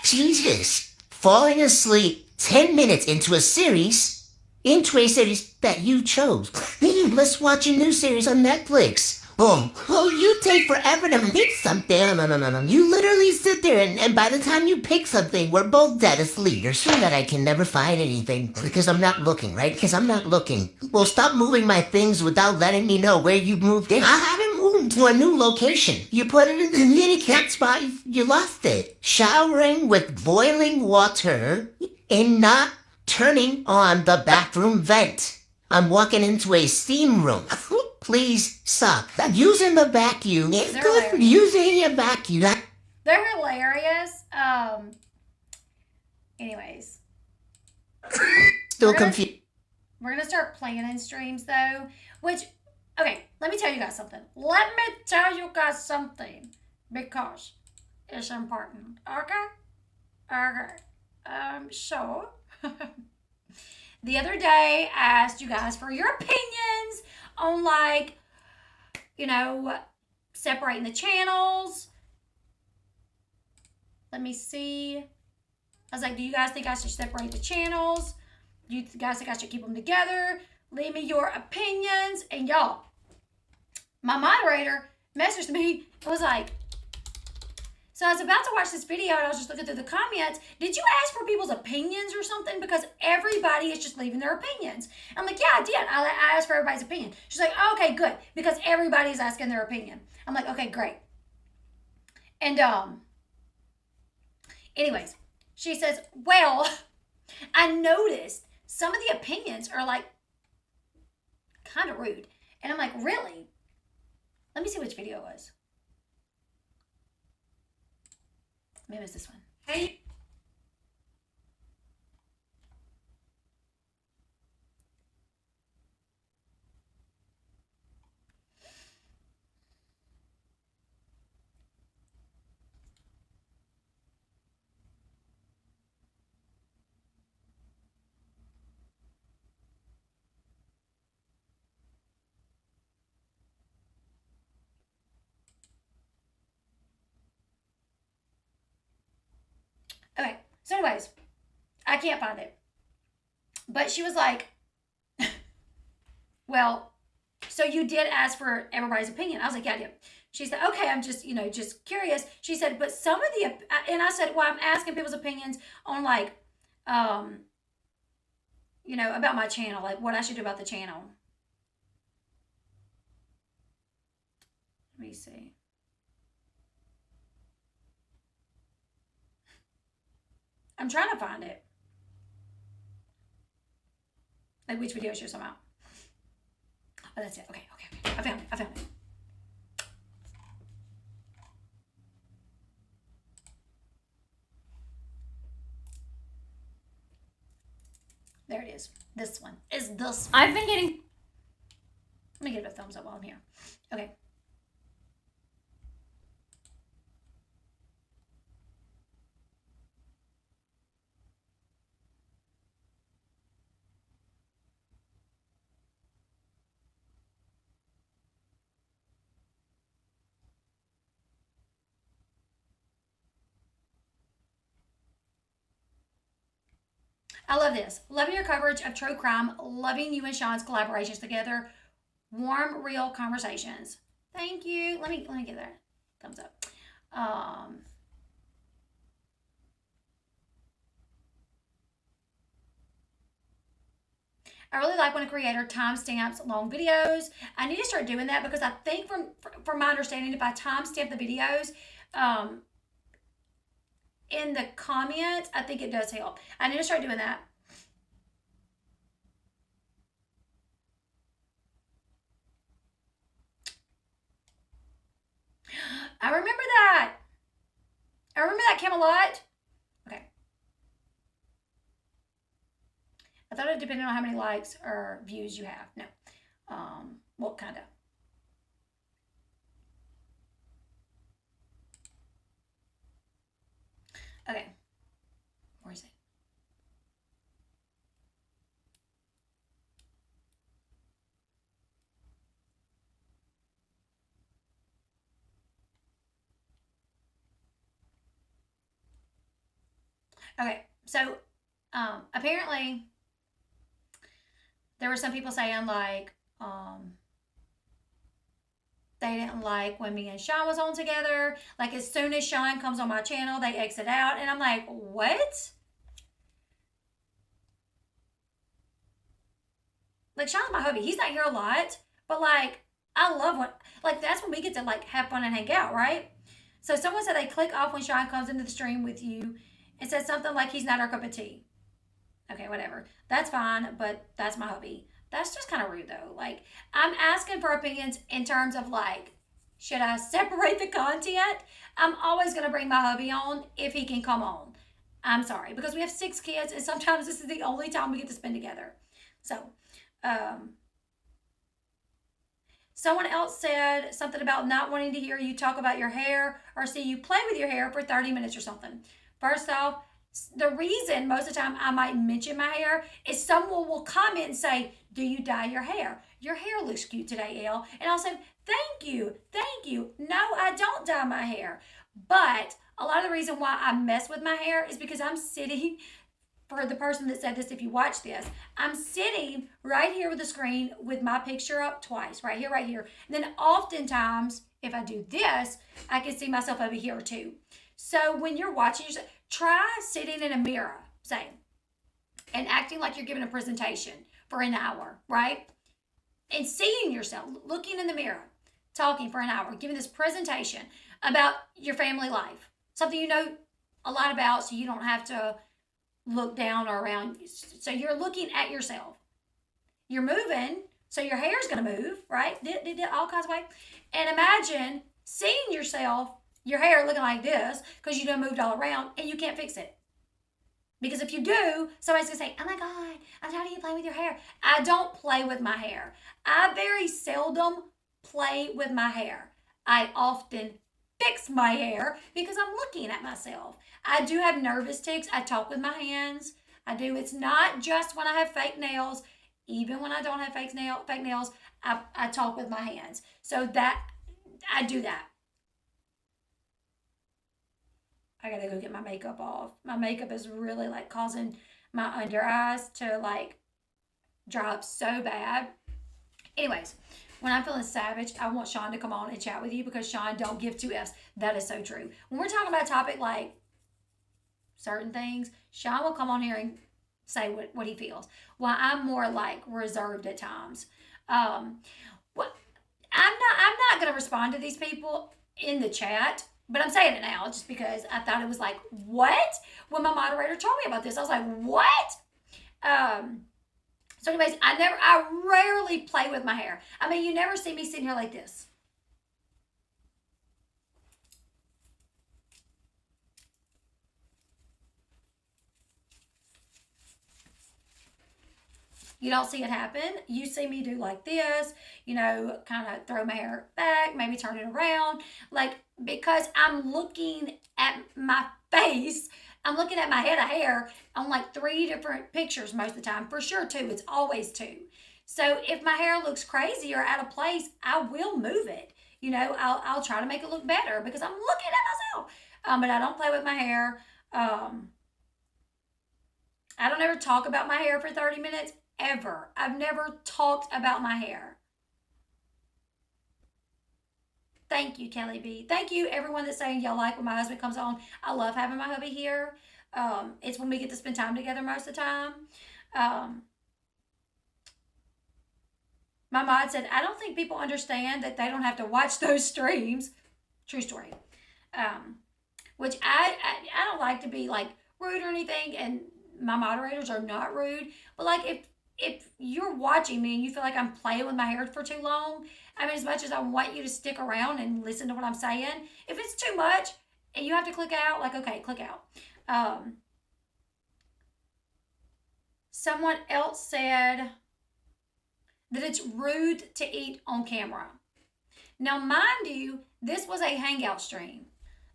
Jesus. Falling asleep 10 minutes into a series that you chose. Let's watch a new series on Netflix. Boom. Oh, you take forever to pick something. No. You literally sit there and by the time you pick something, we're both dead asleep. You're sure that I can never find anything because I'm not looking, right? Because I'm not looking. Well, stop moving my things without letting me know where you moved it. I haven't moved to a new location. You put it in the mini cat spot, you lost it. Showering with boiling water and not turning on the bathroom vent. I'm walking into a steam room. Please stop. Using the vacuum. It's good for using a vacuum. They're hilarious. Anyways. Still confused. We're going to start planning streams, though. Which, okay, let me tell you guys something. Let me tell you guys something. Because it's important. Okay? Okay. So, the other day, I asked you guys for your opinions on, like, you know, separating the channels. Let me see. I was like, do you guys think I should separate the channels? Do you guys think I should keep them together? Leave me your opinions. And y'all, my moderator messaged me and was like, so I was about to watch this video and I was just looking through the comments. Did you ask for people's opinions or something? Because everybody is just leaving their opinions. I'm like, yeah, I did. I asked for everybody's opinion. She's like, oh, okay, good. Because everybody's asking their opinion. I'm like, okay, great. And anyways, she says, well, I noticed some of the opinions are like kind of rude. And I'm like, really? Let me see which video it was. Maybe it's this one. Hey. Okay, so anyways, I can't find it. But she was like, well, so you did ask for everybody's opinion. I was like, yeah, I did. She said, okay, I'm just, just curious. She said, but some of the, and I said, well, I'm asking people's opinions on like, about my channel, like what I should do about the channel. Let me see. I'm trying to find it. Like which video she was talking about. Oh, that's it. Okay. I found it. There it is. This one is this. I've been getting. Let me give it a thumbs up while I'm here. Okay. I love this. Loving your coverage of true crime. Loving you and Sean's collaborations together. Warm, real conversations. Thank you. Let me give that a thumbs up. I really like when a creator timestamps long videos. I need to start doing that because I think from my understanding, if I timestamp the videos, in the comments, I think it does help. I need to start doing that. I remember that. I remember that Camelot. Okay. I thought it depended on how many likes or views you have. No. Well, kind of. Okay, where is it? Okay, so apparently there were some people saying like they didn't like when me and Sean was on together. Like as soon as Sean comes on my channel, they exit out. And I'm like, what? Like Sean's my hubby. He's not here a lot. But like, I love like that's when we get to like have fun and hang out, right? So someone said they click off when Sean comes into the stream with you and says something like he's not our cup of tea. Okay, whatever. That's fine, but that's my hubby. That's just kind of rude though. Like, I'm asking for opinions in terms of like, should I separate the content? I'm always going to bring my hubby on if he can come on. I'm sorry, because we have 6 kids and sometimes this is the only time we get to spend together. So, Someone else said something about not wanting to hear you talk about your hair or see you play with your hair for 30 minutes or something. First off, the reason most of the time I might mention my hair is someone will comment and say, do you dye your hair? Your hair looks cute today, Elle. And I'll say, thank you. No, I don't dye my hair. But a lot of the reason why I mess with my hair is because I'm sitting, for the person that said this, if you watch this, I'm sitting right here with the screen with my picture up twice, right here. And then oftentimes, if I do this, I can see myself over here too. So when you're watching yourself, try sitting in a mirror, say, and acting like you're giving a presentation for an hour, right? And seeing yourself, looking in the mirror, talking for an hour, giving this presentation about your family life, something you know a lot about so you don't have to look down or around. So you're looking at yourself. You're moving, so your hair's going to move, right? All kinds of ways. And imagine seeing yourself, your hair looking like this because you done moved all around and you can't fix it. Because if you do, somebody's going to say, oh my God, how do you play with your hair? I don't play with my hair. I very seldom play with my hair. I often fix my hair because I'm looking at myself. I do have nervous tics. I talk with my hands. I do. It's not just when I have fake nails. Even when I don't have fake nails, I talk with my hands. So that, I do that. I gotta go get my makeup off. My makeup is really like causing my under eyes to like dry up so bad. Anyways, when I'm feeling savage, I want Sean to come on and chat with you because Sean don't give two Fs. That is so true. When we're talking about a topic like certain things, Sean will come on here and say what he feels. While I'm more like reserved at times. I'm not gonna respond to these people in the chat. But I'm saying it now just because I thought it was like, what? When my moderator told me about this, I was like, what? So anyways, I rarely play with my hair. I mean, you never see me sitting here like this. You don't see it happen. You see me do like this, you know, kind of throw my hair back, maybe turn it around. Like, because I'm looking at my face, I'm looking at my head of hair on like 3 different pictures most of the time. For sure 2, it's always 2. So if my hair looks crazy or out of place, I will move it. You know, I'll try to make it look better because I'm looking at myself. But I don't play with my hair. I don't ever talk about my hair for 30 minutes. Ever. I've never talked about my hair. Thank you, Kelly B. Thank you, everyone that's saying y'all like when my husband comes on. I love having my hubby here. It's when we get to spend time together most of the time. My mod said, I don't think people understand that they don't have to watch those streams. True story. Which I don't like to be like rude or anything, and my moderators are not rude. But like if you're watching me and you feel like I'm playing with my hair for too long, I mean, as much as I want you to stick around and listen to what I'm saying, if it's too much and you have to click out, like, okay, click out. Someone else said that it's rude to eat on camera. Now, mind you, this was a Hangout stream.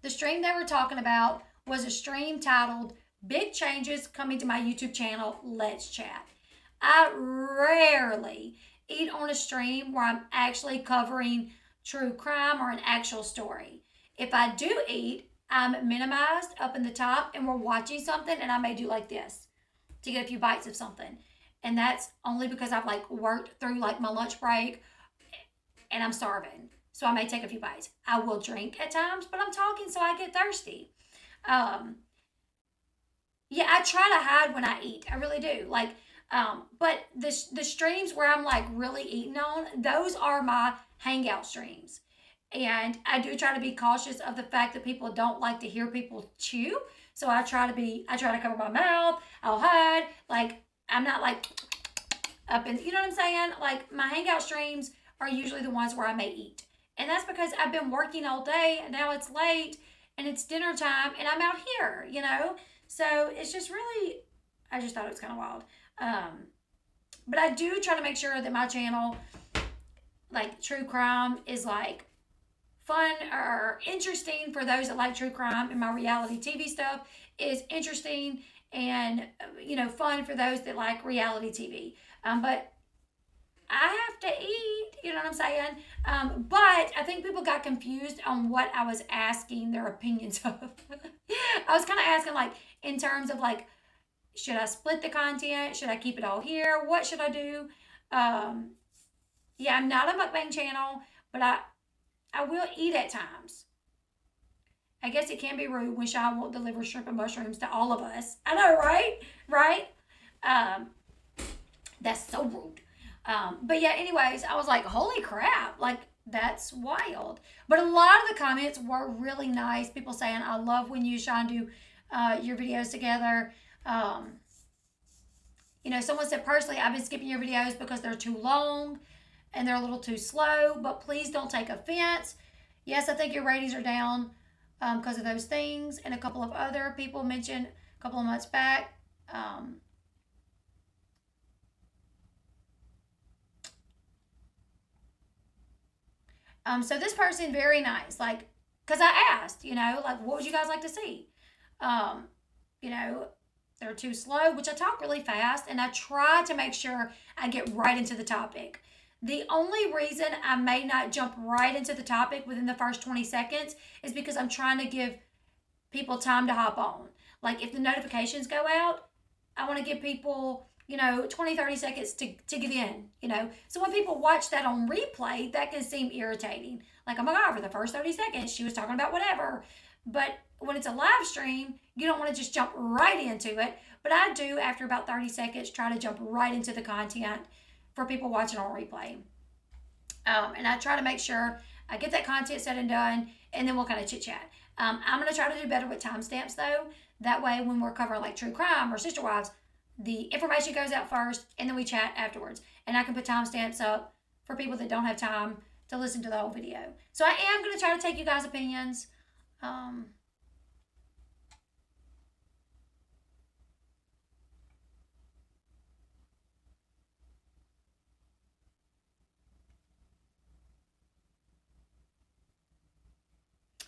The stream they were talking about was a stream titled Big Changes Coming to My YouTube Channel, Let's Chat. I rarely eat on a stream where I'm actually covering true crime or an actual story. If I do eat, I'm minimized up in the top and we're watching something and I may do like this to get a few bites of something. And that's only because I've like worked through like my lunch break and I'm starving. So I may take a few bites. I will drink at times, but I'm talking so I get thirsty. Yeah, I try to hide when I eat. I really do. Like, but the streams where I'm like really eating on, those are my Hangout streams. And I do try to be cautious of the fact that people don't like to hear people chew. So I try to cover my mouth. I'll hide. Like, I'm not like up in, you know what I'm saying? Like, my Hangout streams are usually the ones where I may eat. And that's because I've been working all day and now it's late and it's dinner time and I'm out here, you know? So it's just really, I just thought it was kind of wild. But I do try to make sure that my channel, like true crime, is like fun or interesting for those that like true crime, and my reality TV stuff is interesting and fun for those that like reality TV. But I have to eat, you know what I'm saying? But I think people got confused on what I was asking their opinions of. I was kind of asking, like, in terms of, like, should I split the content? Should I keep it all here? What should I do? Yeah, I'm not a mukbang channel, but I will eat at times. I guess it can be rude when Sean won't deliver shrimp and mushrooms to all of us. I know, right? Right? That's so rude. But yeah, anyways, I was like, holy crap, like, that's wild. But a lot of the comments were really nice. People saying, I love when you and Sean do your videos together. Someone said, personally, I've been skipping your videos because they're too long and they're a little too slow, but please don't take offense. Yes, I think your ratings are down because of those things. And a couple of other people mentioned a couple of months back. So this person, very nice, like, because I asked, like, what would you guys like to see? They're too slow, which I talk really fast, and I try to make sure I get right into the topic. The only reason I may not jump right into the topic within the first 20 seconds is because I'm trying to give people time to hop on. Like, if the notifications go out, I want to give people 20, 30 seconds to get in, So when people watch that on replay, that can seem irritating. Like, oh my God, for the first 30 seconds, she was talking about whatever. But when it's a live stream, you don't want to just jump right into it. But I do, after about 30 seconds, try to jump right into the content for people watching on replay. And I try to make sure I get that content said and done, and then we'll kind of chit-chat. I'm going to try to do better with timestamps, though. That way, when we're covering, like, true crime or Sister Wives, the information goes out first, and then we chat afterwards. And I can put timestamps up for people that don't have time to listen to the whole video. So I am going to try to take you guys' opinions. Oh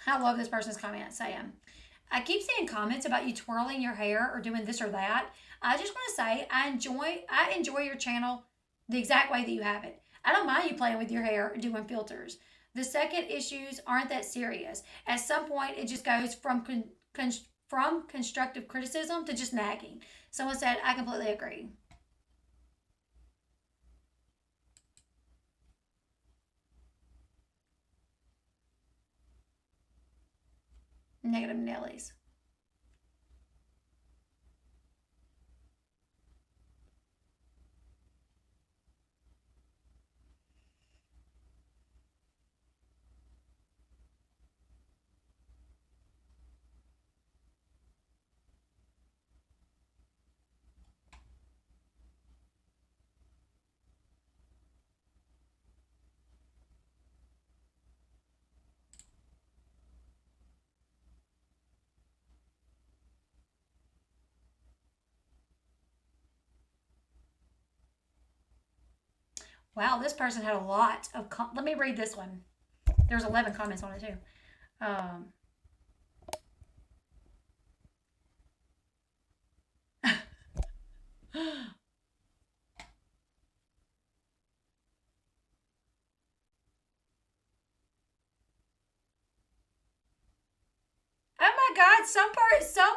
I love this person's comment saying, I keep seeing comments about you twirling your hair or doing this or that. I just want to say I enjoy your channel the exact way that you have it. I don't mind you playing with your hair or doing filters. The second issues aren't that serious. At some point, it just goes from constructive criticism to just nagging. Someone said, I completely agree. Negative Nellies. Wow, this person had a lot of... Let me read this one. There's 11 comments on it, too. Oh my God, some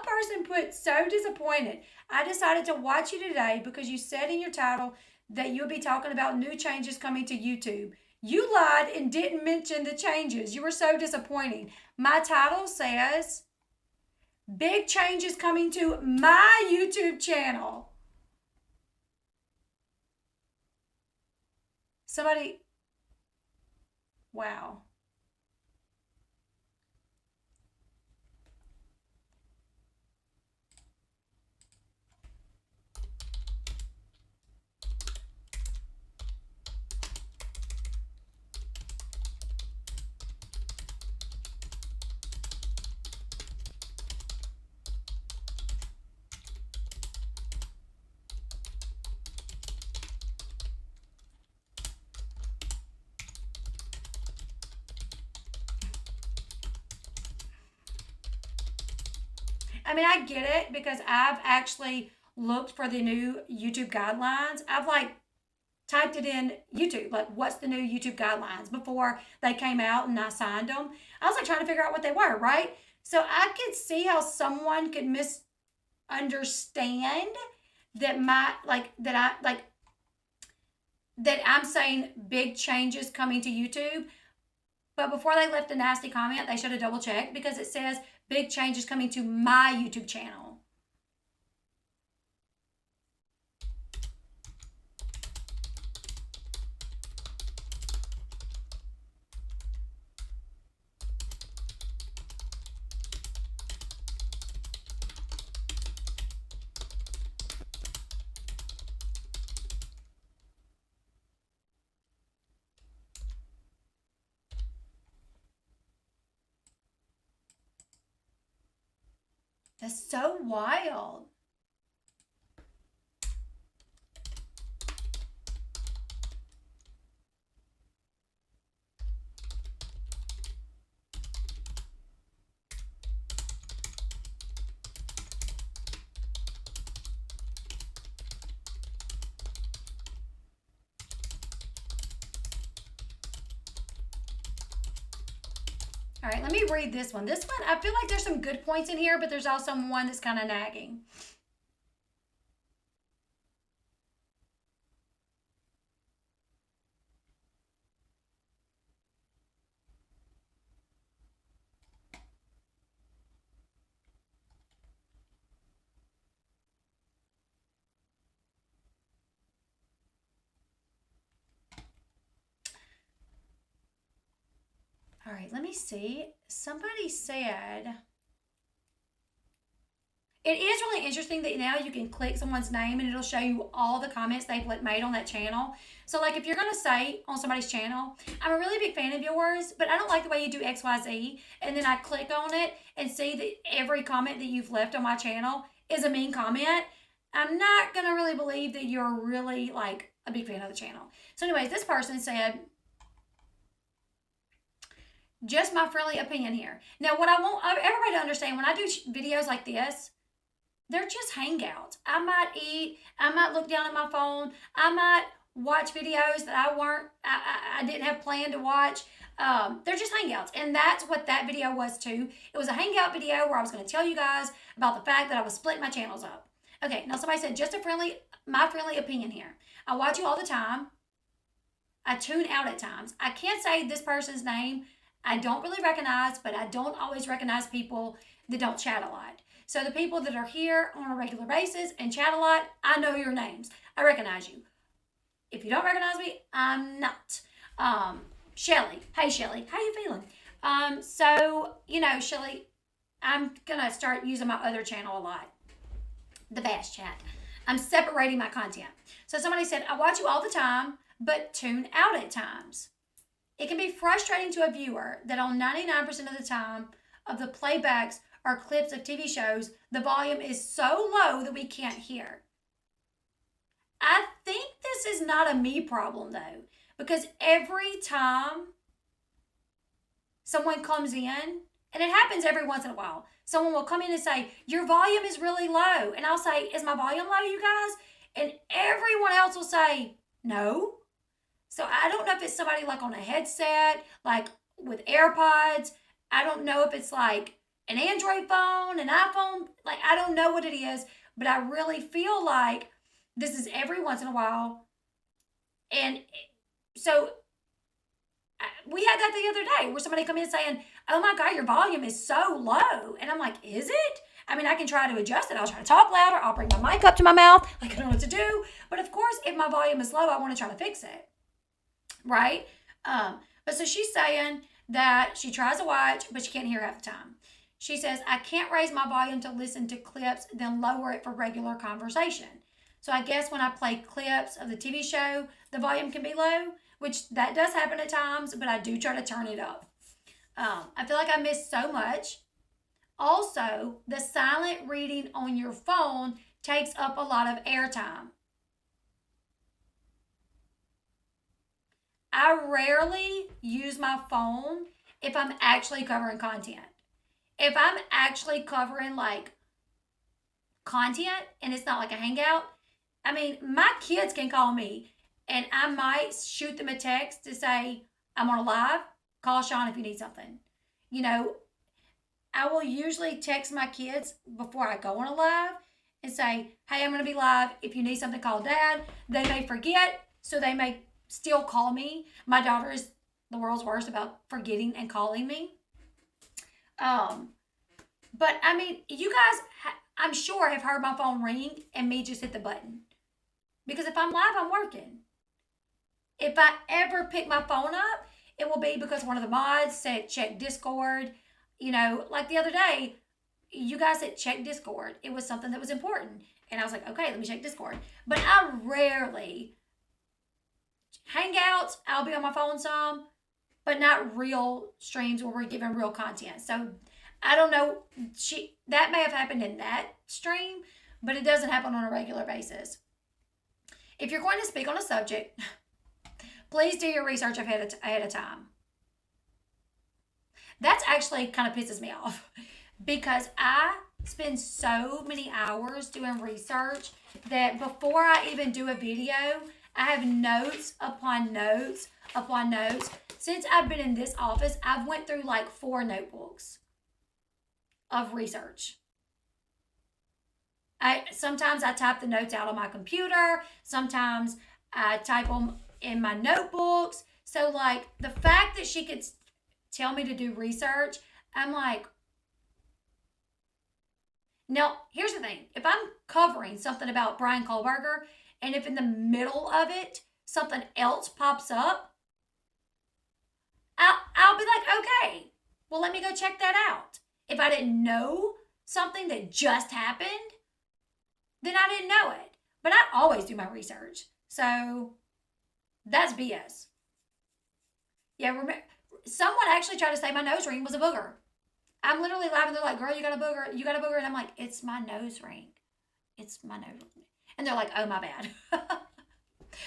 person put, so disappointed. I decided to watch you today because you said in your title that you'll be talking about new changes coming to YouTube. You lied and didn't mention the changes. You were so disappointing. My title says, big changes coming to my YouTube channel. Somebody, wow. I mean, I get it because I've actually looked for the new YouTube guidelines. I've like typed it in YouTube, like what's the new YouTube guidelines before they came out and I signed them. I was like trying to figure out what they were, right? So I could see how someone could misunderstand that that I'm saying big changes coming to YouTube. But before they left a nasty comment, they should have double checked because it says big changes coming to my YouTube channel. That's so wild. All right, let me read this one. This one, I feel like there's some good points in here, but there's also one that's kind of nagging. All right, let me see. Somebody said, it is really interesting that now you can click someone's name and it'll show you all the comments they've made on that channel. So like if you're going to say on somebody's channel, I'm a really big fan of yours, but I don't like the way you do XYZ. And then I click on it and see that every comment that you've left on my channel is a mean comment. I'm not going to really believe that you're really like a big fan of the channel. So anyways, this person said, just my friendly opinion here. Now, what I want everybody to understand, when I do videos like this, they're just hangouts. I might eat. I might look down at my phone. I might watch videos that I didn't have planned to watch. They're just hangouts. And that's what that video was too. It was a hangout video where I was going to tell you guys about the fact that I was splitting my channels up. Okay, now somebody said, just my friendly opinion here. I watch you all the time. I tune out at times. I can't say this person's name. I don't really recognize, but I don't always recognize people that don't chat a lot. So the people that are here on a regular basis and chat a lot, I know your names. I recognize you. If you don't recognize me, I'm not. Shelly. Hey, Shelly. How you feeling? So, you know, Shelly, I'm going to start using my other channel a lot. The Bash Chat. I'm separating my content. So somebody said, I watch you all the time, but tune out at times. It can be frustrating to a viewer that on 99% of the time of the playbacks or clips of TV shows, the volume is so low that we can't hear. I think this is not a me problem though, because every time someone comes in, and it happens every once in a while, someone will come in and say, your volume is really low. And I'll say, is my volume low, you guys? And everyone else will say, no. So I don't know if it's somebody like on a headset, like with AirPods. I don't know if it's like an Android phone, an iPhone. Like, I don't know what it is, but I really feel like this is every once in a while. And so we had that the other day where somebody come in saying, oh my God, your volume is so low. And I'm like, is it? I mean, I can try to adjust it. I'll try to talk louder. I'll bring my mic up to my mouth. Like, I don't know what to do. But of course, if my volume is low, I want to try to fix it. Right? But so she's saying that she tries to watch, but she can't hear half the time. She says, I can't raise my volume to listen to clips, then lower it for regular conversation. So I guess when I play clips of the TV show, the volume can be low, which that does happen at times, but I do try to turn it up. I feel like I miss so much. Also, the silent reading on your phone takes up a lot of airtime. I rarely use my phone if I'm actually covering content. If I'm actually covering like content and it's not like a hangout, I mean, my kids can call me and I might shoot them a text to say, I'm on a live, call Sean if you need something. You know, I will usually text my kids before I go on a live and say, hey, I'm going to be live. If you need something, call Dad. They may forget, so they may still call me. My daughter is the world's worst about forgetting and calling me. But I mean, you guys, I'm sure have heard my phone ring and me just hit the button. Because if I'm live, I'm working. If I ever pick my phone up, it will be because one of the mods said check Discord. You know, like the other day, you guys said check Discord. It was something that was important. And I was like, okay, let me check Discord. But I rarely, hangouts, I'll be on my phone some, but not real streams where we're giving real content. So I don't know, that may have happened in that stream, but it doesn't happen on a regular basis. If you're going to speak on a subject, please do your research ahead of time. That's actually kind of pisses me off because I spend so many hours doing research that before I even do a video, I have notes upon notes upon notes. Since I've been in this office, I've went through like 4 notebooks of research. Sometimes I type the notes out on my computer. Sometimes I type them in my notebooks. So like the fact that she could tell me to do research, I'm like, now here's the thing. If I'm covering something about Brian Kohlberger and if in the middle of it, something else pops up, I'll be like, okay, well, let me go check that out. If I didn't know something that just happened, then I didn't know it. But I always do my research. So that's BS. Yeah, remember, someone actually tried to say my nose ring was a booger. I'm literally laughing. They're like, girl, you got a booger. You got a booger. And I'm like, it's my nose ring. It's my nose ring. And they're like, oh, my bad.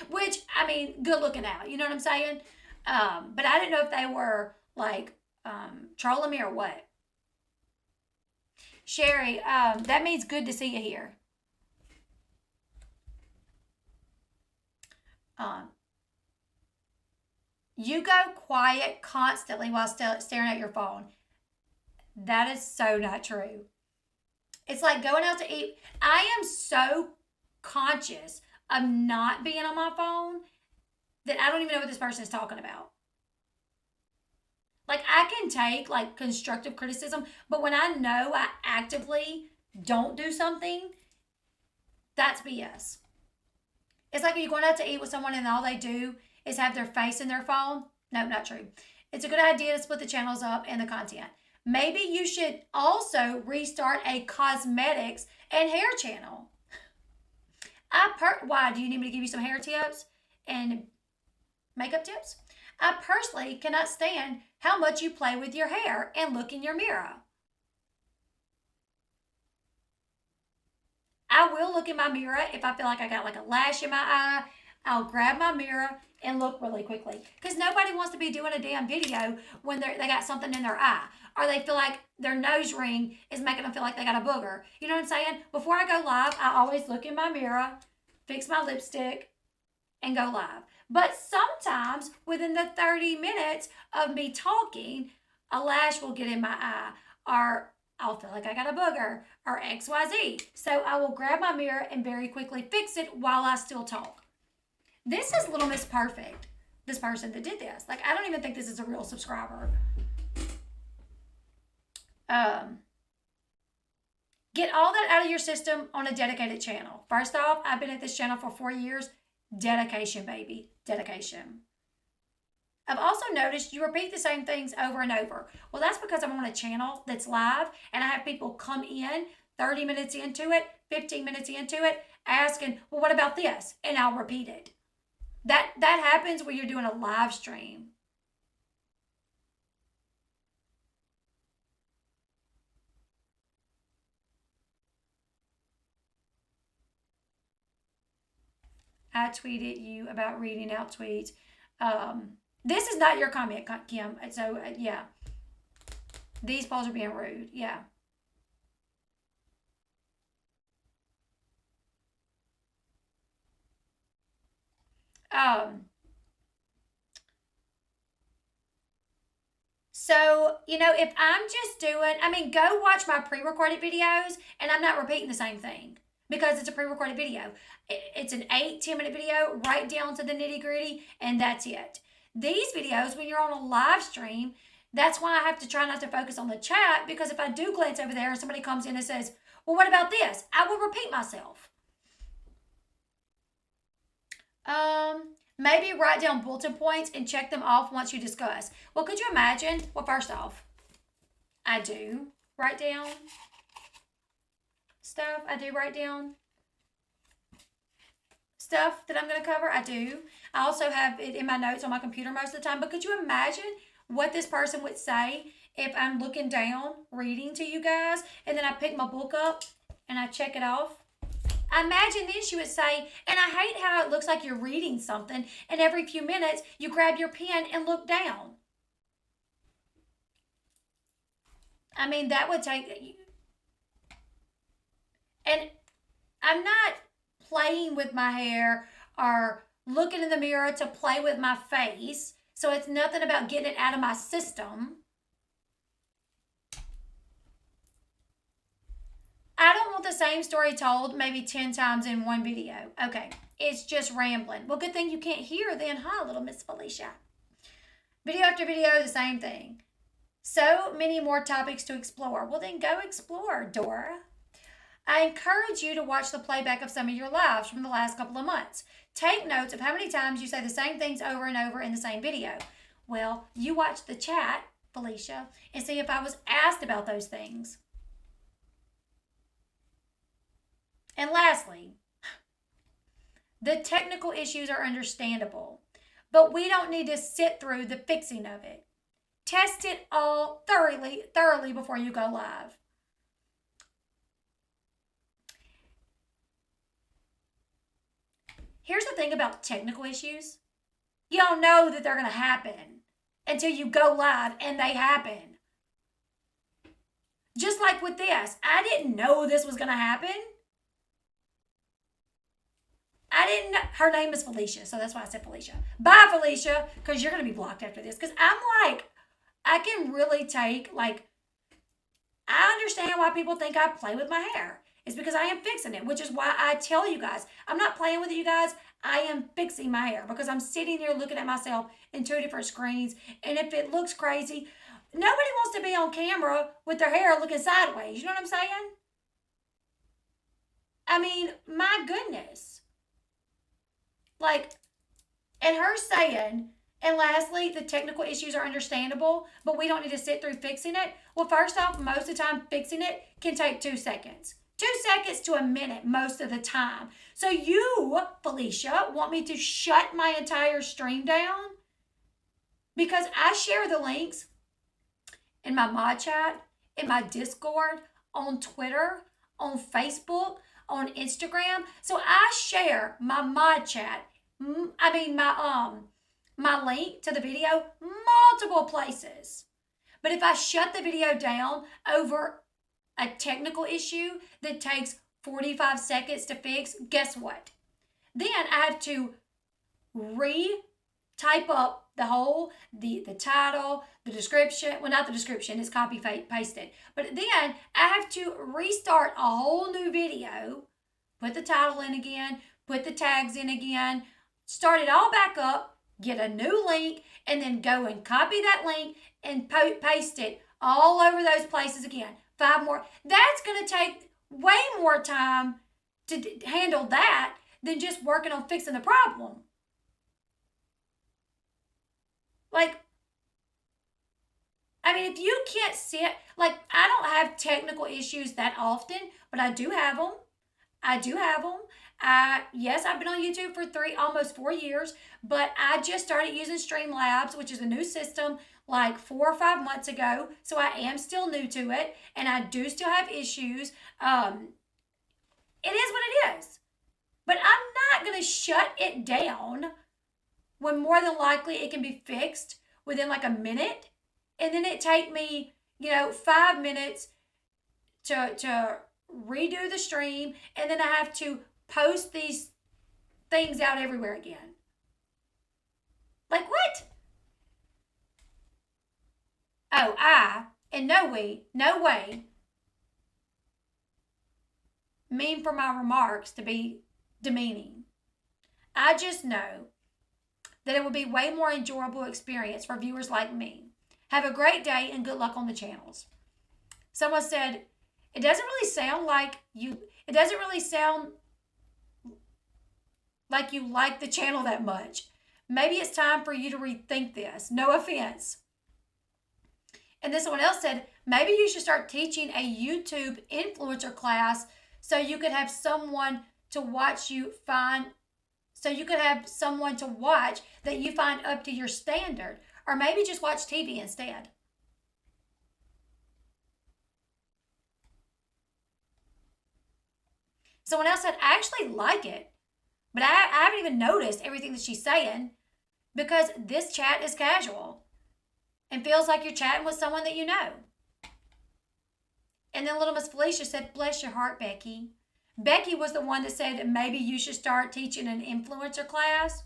Which, I mean, good looking out. You know what I'm saying? But I didn't know if they were like trolling me or what. Sherry, that means good to see you here. You go quiet constantly while staring at your phone. That is so not true. It's like going out to eat. I am so conscious of not being on my phone that I don't even know what this person is talking about. Like, I can take, like, constructive criticism, but when I know I actively don't do something, that's BS. It's like when you're going out to eat with someone and all they do is have their face in their phone. No, not true. It's a good idea to split the channels up and the content. Maybe you should also restart a cosmetics and hair channel. Why? Do you need me to give you some hair tips and makeup tips? I personally cannot stand how much you play with your hair and look in your mirror. I will look in my mirror if I feel like I got like a lash in my eye. I'll grab my mirror and look really quickly. Because nobody wants to be doing a damn video when they got something in their eye. Or they feel like their nose ring is making them feel like they got a booger. You know what I'm saying? Before I go live, I always look in my mirror, fix my lipstick, and go live. But sometimes within the 30 minutes of me talking, a lash will get in my eye. Or I'll feel like I got a booger. Or XYZ. So I will grab my mirror and very quickly fix it while I still talk. This is Little Miss Perfect, this person that did this. Like, I don't even think this is a real subscriber. Get all that out of your system on a dedicated channel. First off, I've been at this channel for 4 years. Dedication, baby. Dedication. I've also noticed you repeat the same things over and over. Well, that's because I'm on a channel that's live and I have people come in 30 minutes into it, 15 minutes into it, asking, well, what about this? And I'll repeat it. That happens when you're doing a live stream. I tweeted you about reading out tweets. This is not your comment, Kim. So, yeah. These polls are being rude. Yeah. So, if I'm just doing, go watch my pre-recorded videos, and I'm not repeating the same thing because it's a pre-recorded video. It's an 8-10 minute video right down to the nitty gritty, and that's it. These videos, when you're on a live stream, that's why I have to try not to focus on the chat, because if I do glance over there and somebody comes in and says, well, what about this? I will repeat myself. Maybe write down bulletin points and check them off once you discuss. Well, could you imagine? Well, first off, I do write down stuff. I do write down stuff that I'm going to cover. I do. I also have it in my notes on my computer most of the time. But could you imagine what this person would say if I'm looking down, reading to you guys, and then I pick my book up and I check it off? I imagine then she would say, and I hate how it looks like you're reading something, and every few minutes you grab your pen and look down. That would take... And I'm not playing with my hair or looking in the mirror to play with my face, so it's nothing about getting it out of my system. I don't want the same story told maybe 10 times in one video. Okay, it's just rambling. Well, good thing you can't hear then, huh, little Miss Felicia? Video after video, the same thing. So many more topics to explore. Well, then go explore, Dora. I encourage you to watch the playback of some of your lives from the last couple of months. Take notes of how many times you say the same things over and over in the same video. Well, you watch the chat, Felicia, and see if I was asked about those things. And lastly, the technical issues are understandable, but we don't need to sit through the fixing of it. Test it all thoroughly before you go live. Here's the thing about technical issues. You don't know that they're going to happen until you go live and they happen. Just like with this, I didn't know this was going to happen. I didn't know. Her name is Felicia, so that's why I said Felicia. Bye, Felicia, because you're going to be blocked after this. Because I'm like, I can really take, I understand why people think I play with my hair. It's because I am fixing it, which is why I tell you guys, I'm not playing with it, you guys. I am fixing my hair because I'm sitting here looking at myself in 2 different screens. And if it looks crazy, nobody wants to be on camera with their hair looking sideways. You know what I'm saying? My goodness. And her saying, and lastly, the technical issues are understandable, but we don't need to sit through fixing it. Well, first off, most of the time, fixing it can take 2 seconds. 2 seconds to a minute most of the time. So you, Felicia, want me to shut my entire stream down? Because I share the links in my mod chat, in my Discord, on Twitter, on Facebook, on Instagram. So I share my mod chat, my link to the video, multiple places. But if I shut the video down over a technical issue that takes 45 seconds to fix, guess what? Then I have to type up the title, the description. Well, not the description, it's copy pasted. But then I have to restart a whole new video, put the title in again, put the tags in again, start it all back up, get a new link, and then go and copy that link and paste it all over those places again. 5 more. That's going to take way more time to handle that than just working on fixing the problem. If you can't sit, I don't have technical issues that often, but I do have them. Yes, I've been on YouTube for almost 4 years, but I just started using Streamlabs, which is a new system, 4 or 5 months ago. So I am still new to it, and I do still have issues. It is what it is. But I'm not going to shut it down when more than likely it can be fixed within a minute. And then it take me, 5 minutes to redo the stream, and then I have to post these things out everywhere again. Like, what? Oh, I, in no way, mean for my remarks to be demeaning. I just know that it would be way more enjoyable experience for viewers like me. Have a great day and good luck on the channels. Someone said, it doesn't really sound like you like the channel that much. Maybe it's time for you to rethink this. No offense. And then someone else said, maybe you should start teaching a YouTube influencer class so you could have someone to watch that you find up to your standard. Or maybe just watch TV instead. Someone else said, I actually like it, but I haven't even noticed everything that she's saying because this chat is casual and feels like you're chatting with someone that you know. And then little Miss Felicia said, bless your heart, Becky. Becky was the one that said maybe you should start teaching an influencer class.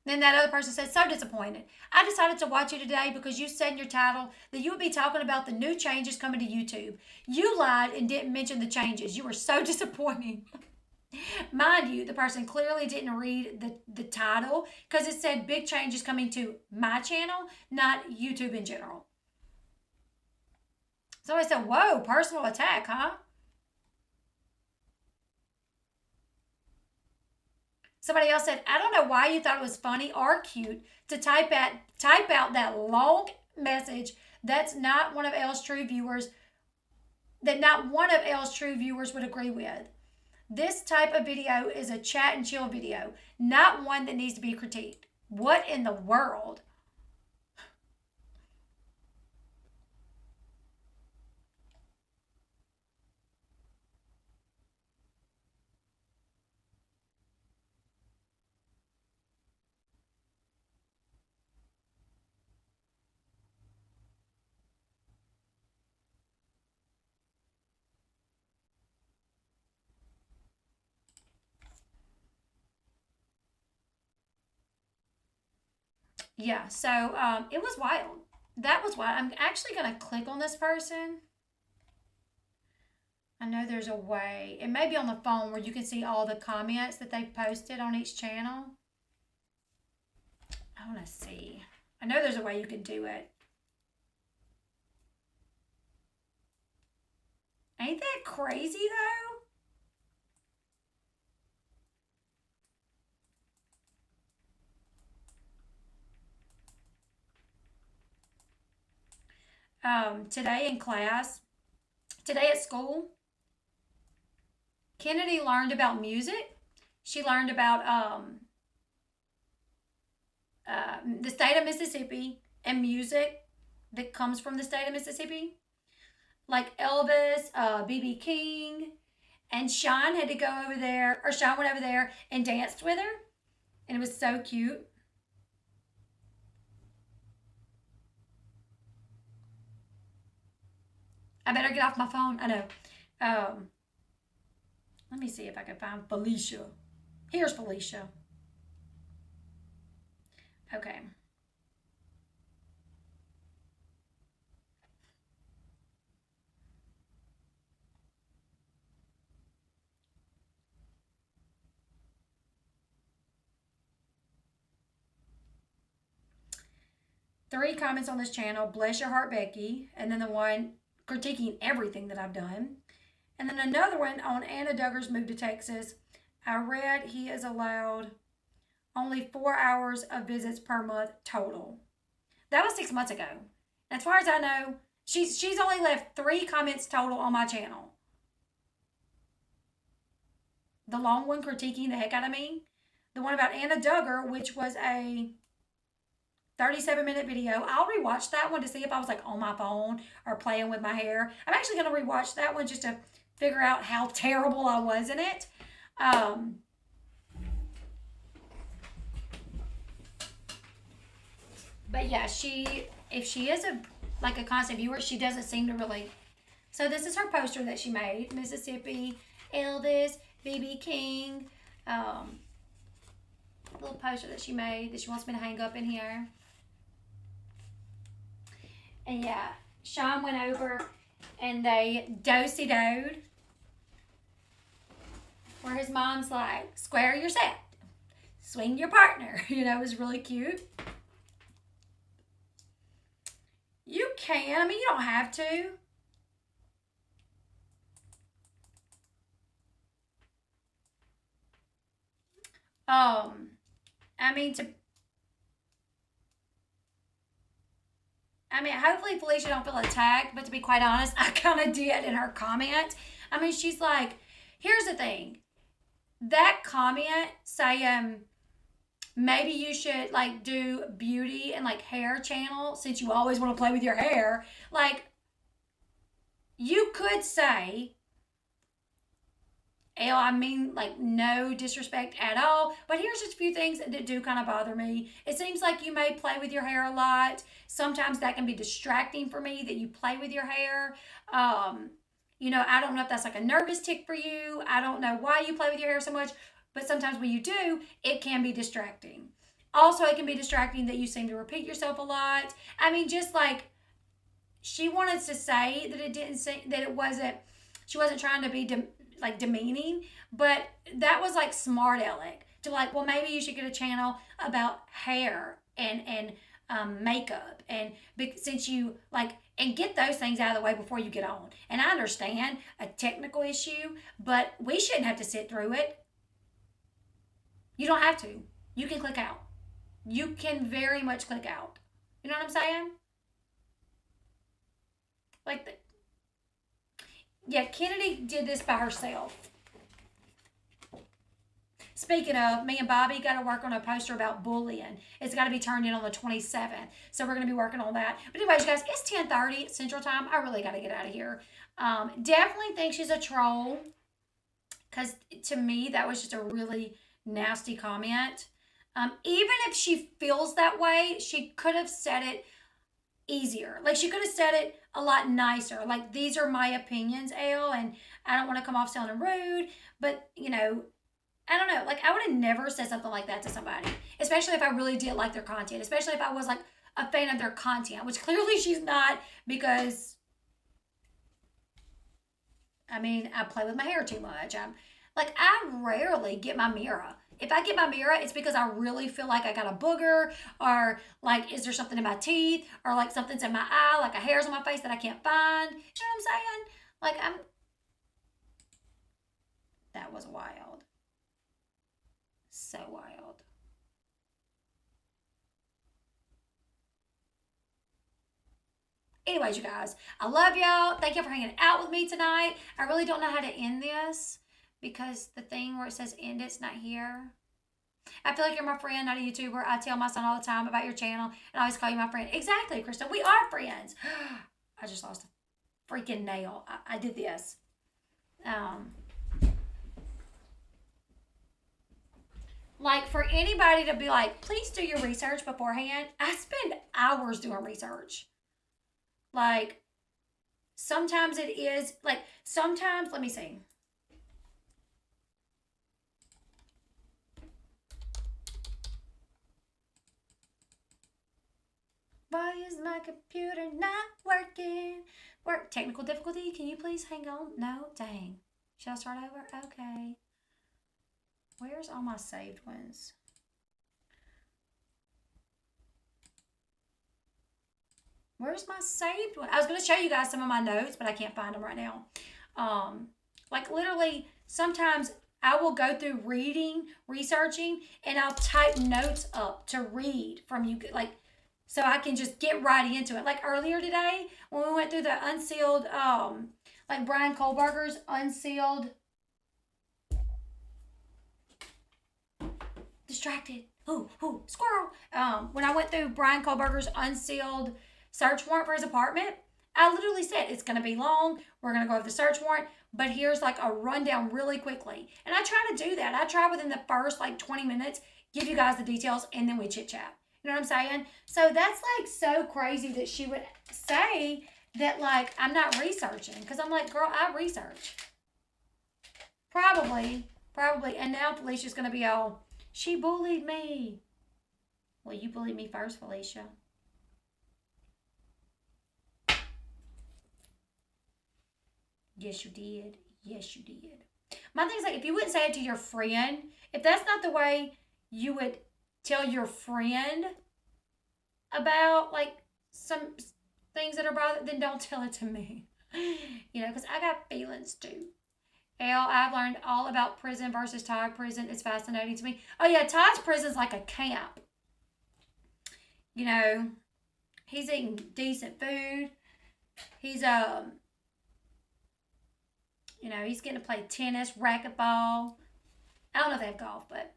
Then that other person said, so disappointed. I decided to watch you today because you said in your title that you would be talking about the new changes coming to YouTube. You lied and didn't mention the changes. You were so disappointing. Mind you, the person clearly didn't read the title because it said big changes coming to my channel, not YouTube in general. Somebody said, whoa, personal attack, huh? Somebody else said, I don't know why you thought it was funny or cute to type out that long message that not one of Elle's true viewers would agree with. This type of video is a chat and chill video, not one that needs to be critiqued. What in the world? Yeah, so it was wild. That was wild. I'm actually going to click on this person. I know there's a way. It may be on the phone where you can see all the comments that they've posted on each channel. I want to see. I know there's a way you can do it. Ain't that crazy, though? Today in class, today at school, Kennedy learned about music. She learned about the state of Mississippi and music that comes from the state of Mississippi. Like Elvis, B.B. King, and Sean had to go over there, or Sean went over there and danced with her. And it was so cute. I better get off my phone. I know. Let me see if I can find Felicia. Here's Felicia. Okay. Three comments on this channel. Bless your heart, Becky. And then the one critiquing everything that I've done. And then another one on Anna Duggar's move to Texas. I read he is allowed only 4 hours of visits per month total. That was 6 months ago. As far as I know, she's only left 3 comments total on my channel. The long one critiquing the heck out of me. The one about Anna Duggar, which was a 37-minute video. I'll rewatch that one to see if I was like on my phone or playing with my hair. I'm actually going to rewatch that one just to figure out how terrible I was in it. But yeah, if she is a constant viewer, she doesn't seem to really. So this is her poster that she made. Mississippi, Elvis, B.B. King, little poster that she made that she wants me to hang up in here. And yeah, Sean went over and they do-si-doed. Where his mom's like, square your set, swing your partner. You know, it was really cute. You can, I mean, you don't have to. Hopefully Felicia don't feel attacked, but to be quite honest, I kind of did in her comment. I mean, she's like, here's the thing. That comment saying, maybe you should like do beauty and like hair channel since you always want to play with your hair. Like, you could say, Elle, I mean, like, no disrespect at all, but here's just a few things that do kind of bother me. It seems like you may play with your hair a lot. Sometimes that can be distracting for me that you play with your hair. You know, I don't know if that's like a nervous tick for you. I don't know why you play with your hair so much, but sometimes when you do, it can be distracting. Also, it can be distracting that you seem to repeat yourself a lot. I mean, just like, she wanted to say that it didn't say, that it wasn't, she wasn't trying to be demeaning, but that was like smart aleck to like, well, maybe you should get a channel about hair and makeup, and since you like, and get those things out of the way before you get on. And I understand a technical issue, but we shouldn't have to sit through it. You don't have to. You can click out. You can very much click out. You know what I'm saying? Like, yeah, Kennedy did this by herself. Speaking of, me and Bobby got to work on a poster about bullying. It's got to be turned in on the 27th. So we're going to be working on that. But anyways, guys, it's 10:30 Central Time. I really got to get out of here. Definitely think she's a troll. Because to me, that was just a really nasty comment. Even if she feels that way, she could have said it easier. Like, she could have said it a lot nicer. Like, these are my opinions, Elle, and I don't want to come off sounding rude, but, you know, I don't know. Like, I would have never said something like that to somebody, especially if I really did like their content, especially if I was, like, a fan of their content, which clearly she's not, because, I mean, I play with my hair too much. I rarely get my mirror. If I get my mirror, it's because I really feel like I got a booger, or like, is there something in my teeth, or like something's in my eye, like a hair's on my face that I can't find. You know what I'm saying? Like, that was wild. So wild. Anyways, you guys, I love y'all. Thank you for hanging out with me tonight. I really don't know how to end this, because the thing where it says end, it's not here. I feel like you're my friend, not a YouTuber. I tell my son all the time about your channel, and I always call you my friend. Exactly, Krista. We are friends. I just lost a freaking nail. I did this. Like, for anybody to be like, please do your research beforehand. I spend hours doing research. Like, sometimes it is, like, sometimes, let me see. Why is my computer not working? Technical difficulty. Can you please hang on? No? Dang. Shall I start over? Okay. Where's all my saved ones? Where's my saved one? I was going to show you guys some of my notes, but I can't find them right now. Like, literally, sometimes I will go through researching, and I'll type notes up to read from you, like, so I can just get right into it. Like earlier today, when we went through the unsealed, like Brian Kohlberger's unsealed, distracted, squirrel. When I went through Brian Kohlberger's unsealed search warrant for his apartment, I literally said, it's going to be long. We're going to go over the search warrant, but here's like a rundown really quickly. And I try to do that. I try within the first like 20 minutes, give you guys the details, and then we chit chat. You know what I'm saying? So that's like so crazy that she would say that, like, I'm not researching. Because I'm like, girl, I research. Probably. And now Felicia's going to be all, She bullied me. Well, you bullied me first, Felicia. Yes, you did. Yes, you did. My thing is, like, if you wouldn't say it to your friend, if that's not the way you would tell your friend about, like, some things that are bothering, then don't tell it to me. You know, because I got feelings too. Elle, I've learned all about prison versus Todd prison. It's fascinating to me. Oh, yeah, Todd's prison is like a camp. You know, he's eating decent food. He's, you know, he's getting to play tennis, racquetball. I don't know if they have golf, but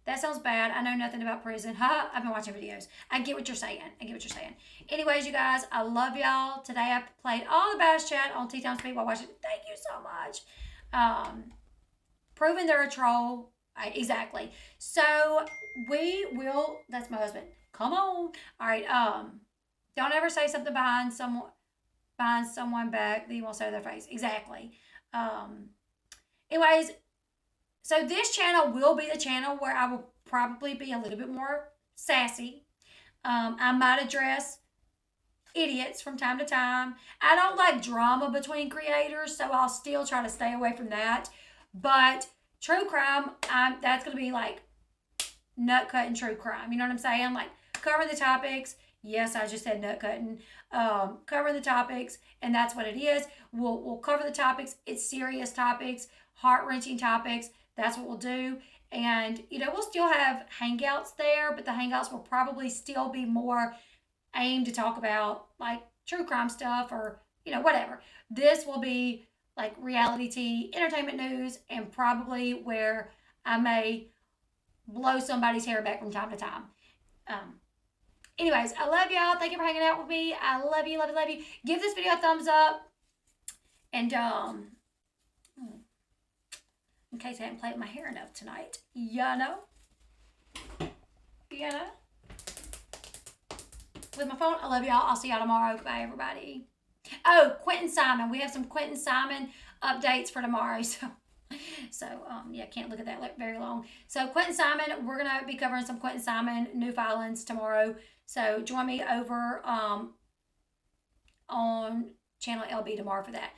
that sounds bad. I know nothing about prison. Ha! I've been watching videos. I get what you're saying. Anyways, you guys, I love y'all. Today I played all the Bash Chat on Tea Time Speak while watching. Thank you so much. Proving they're a troll. Exactly. So we will. That's my husband. Come on. All right. Don't ever say something behind someone back that you won't say to their face. Exactly. Anyways, so this channel will be the channel where I will probably be a little bit more sassy. I might address idiots from time to time. I don't like drama between creators, so I'll still try to stay away from that. But true crime, that's going to be like nut cutting true crime. You know what I'm saying? Like covering the topics. Yes, I just said nut cutting. Covering the topics, and that's what it is. We'll cover the topics. It's serious topics, heart-wrenching topics. That's what we'll do. And, you know, we'll still have hangouts there, but the hangouts will probably still be more aimed to talk about, like, true crime stuff or, you know, whatever. This will be, like, reality TV, entertainment news, and probably where I may blow somebody's hair back from time to time. Anyways, I love y'all. Thank you for hanging out with me. I love you, love you, love you. Give this video a thumbs up. And, in case I haven't played with my hair enough tonight. You know? With my phone, I love y'all. I'll see y'all tomorrow. Bye, everybody. Oh, Quentin Simon. We have some Quentin Simon updates for tomorrow. So, yeah, can't look at that very long. So, Quentin Simon, we're going to be covering some Quentin Simon new filings tomorrow. So, join me over on channel LB tomorrow for that.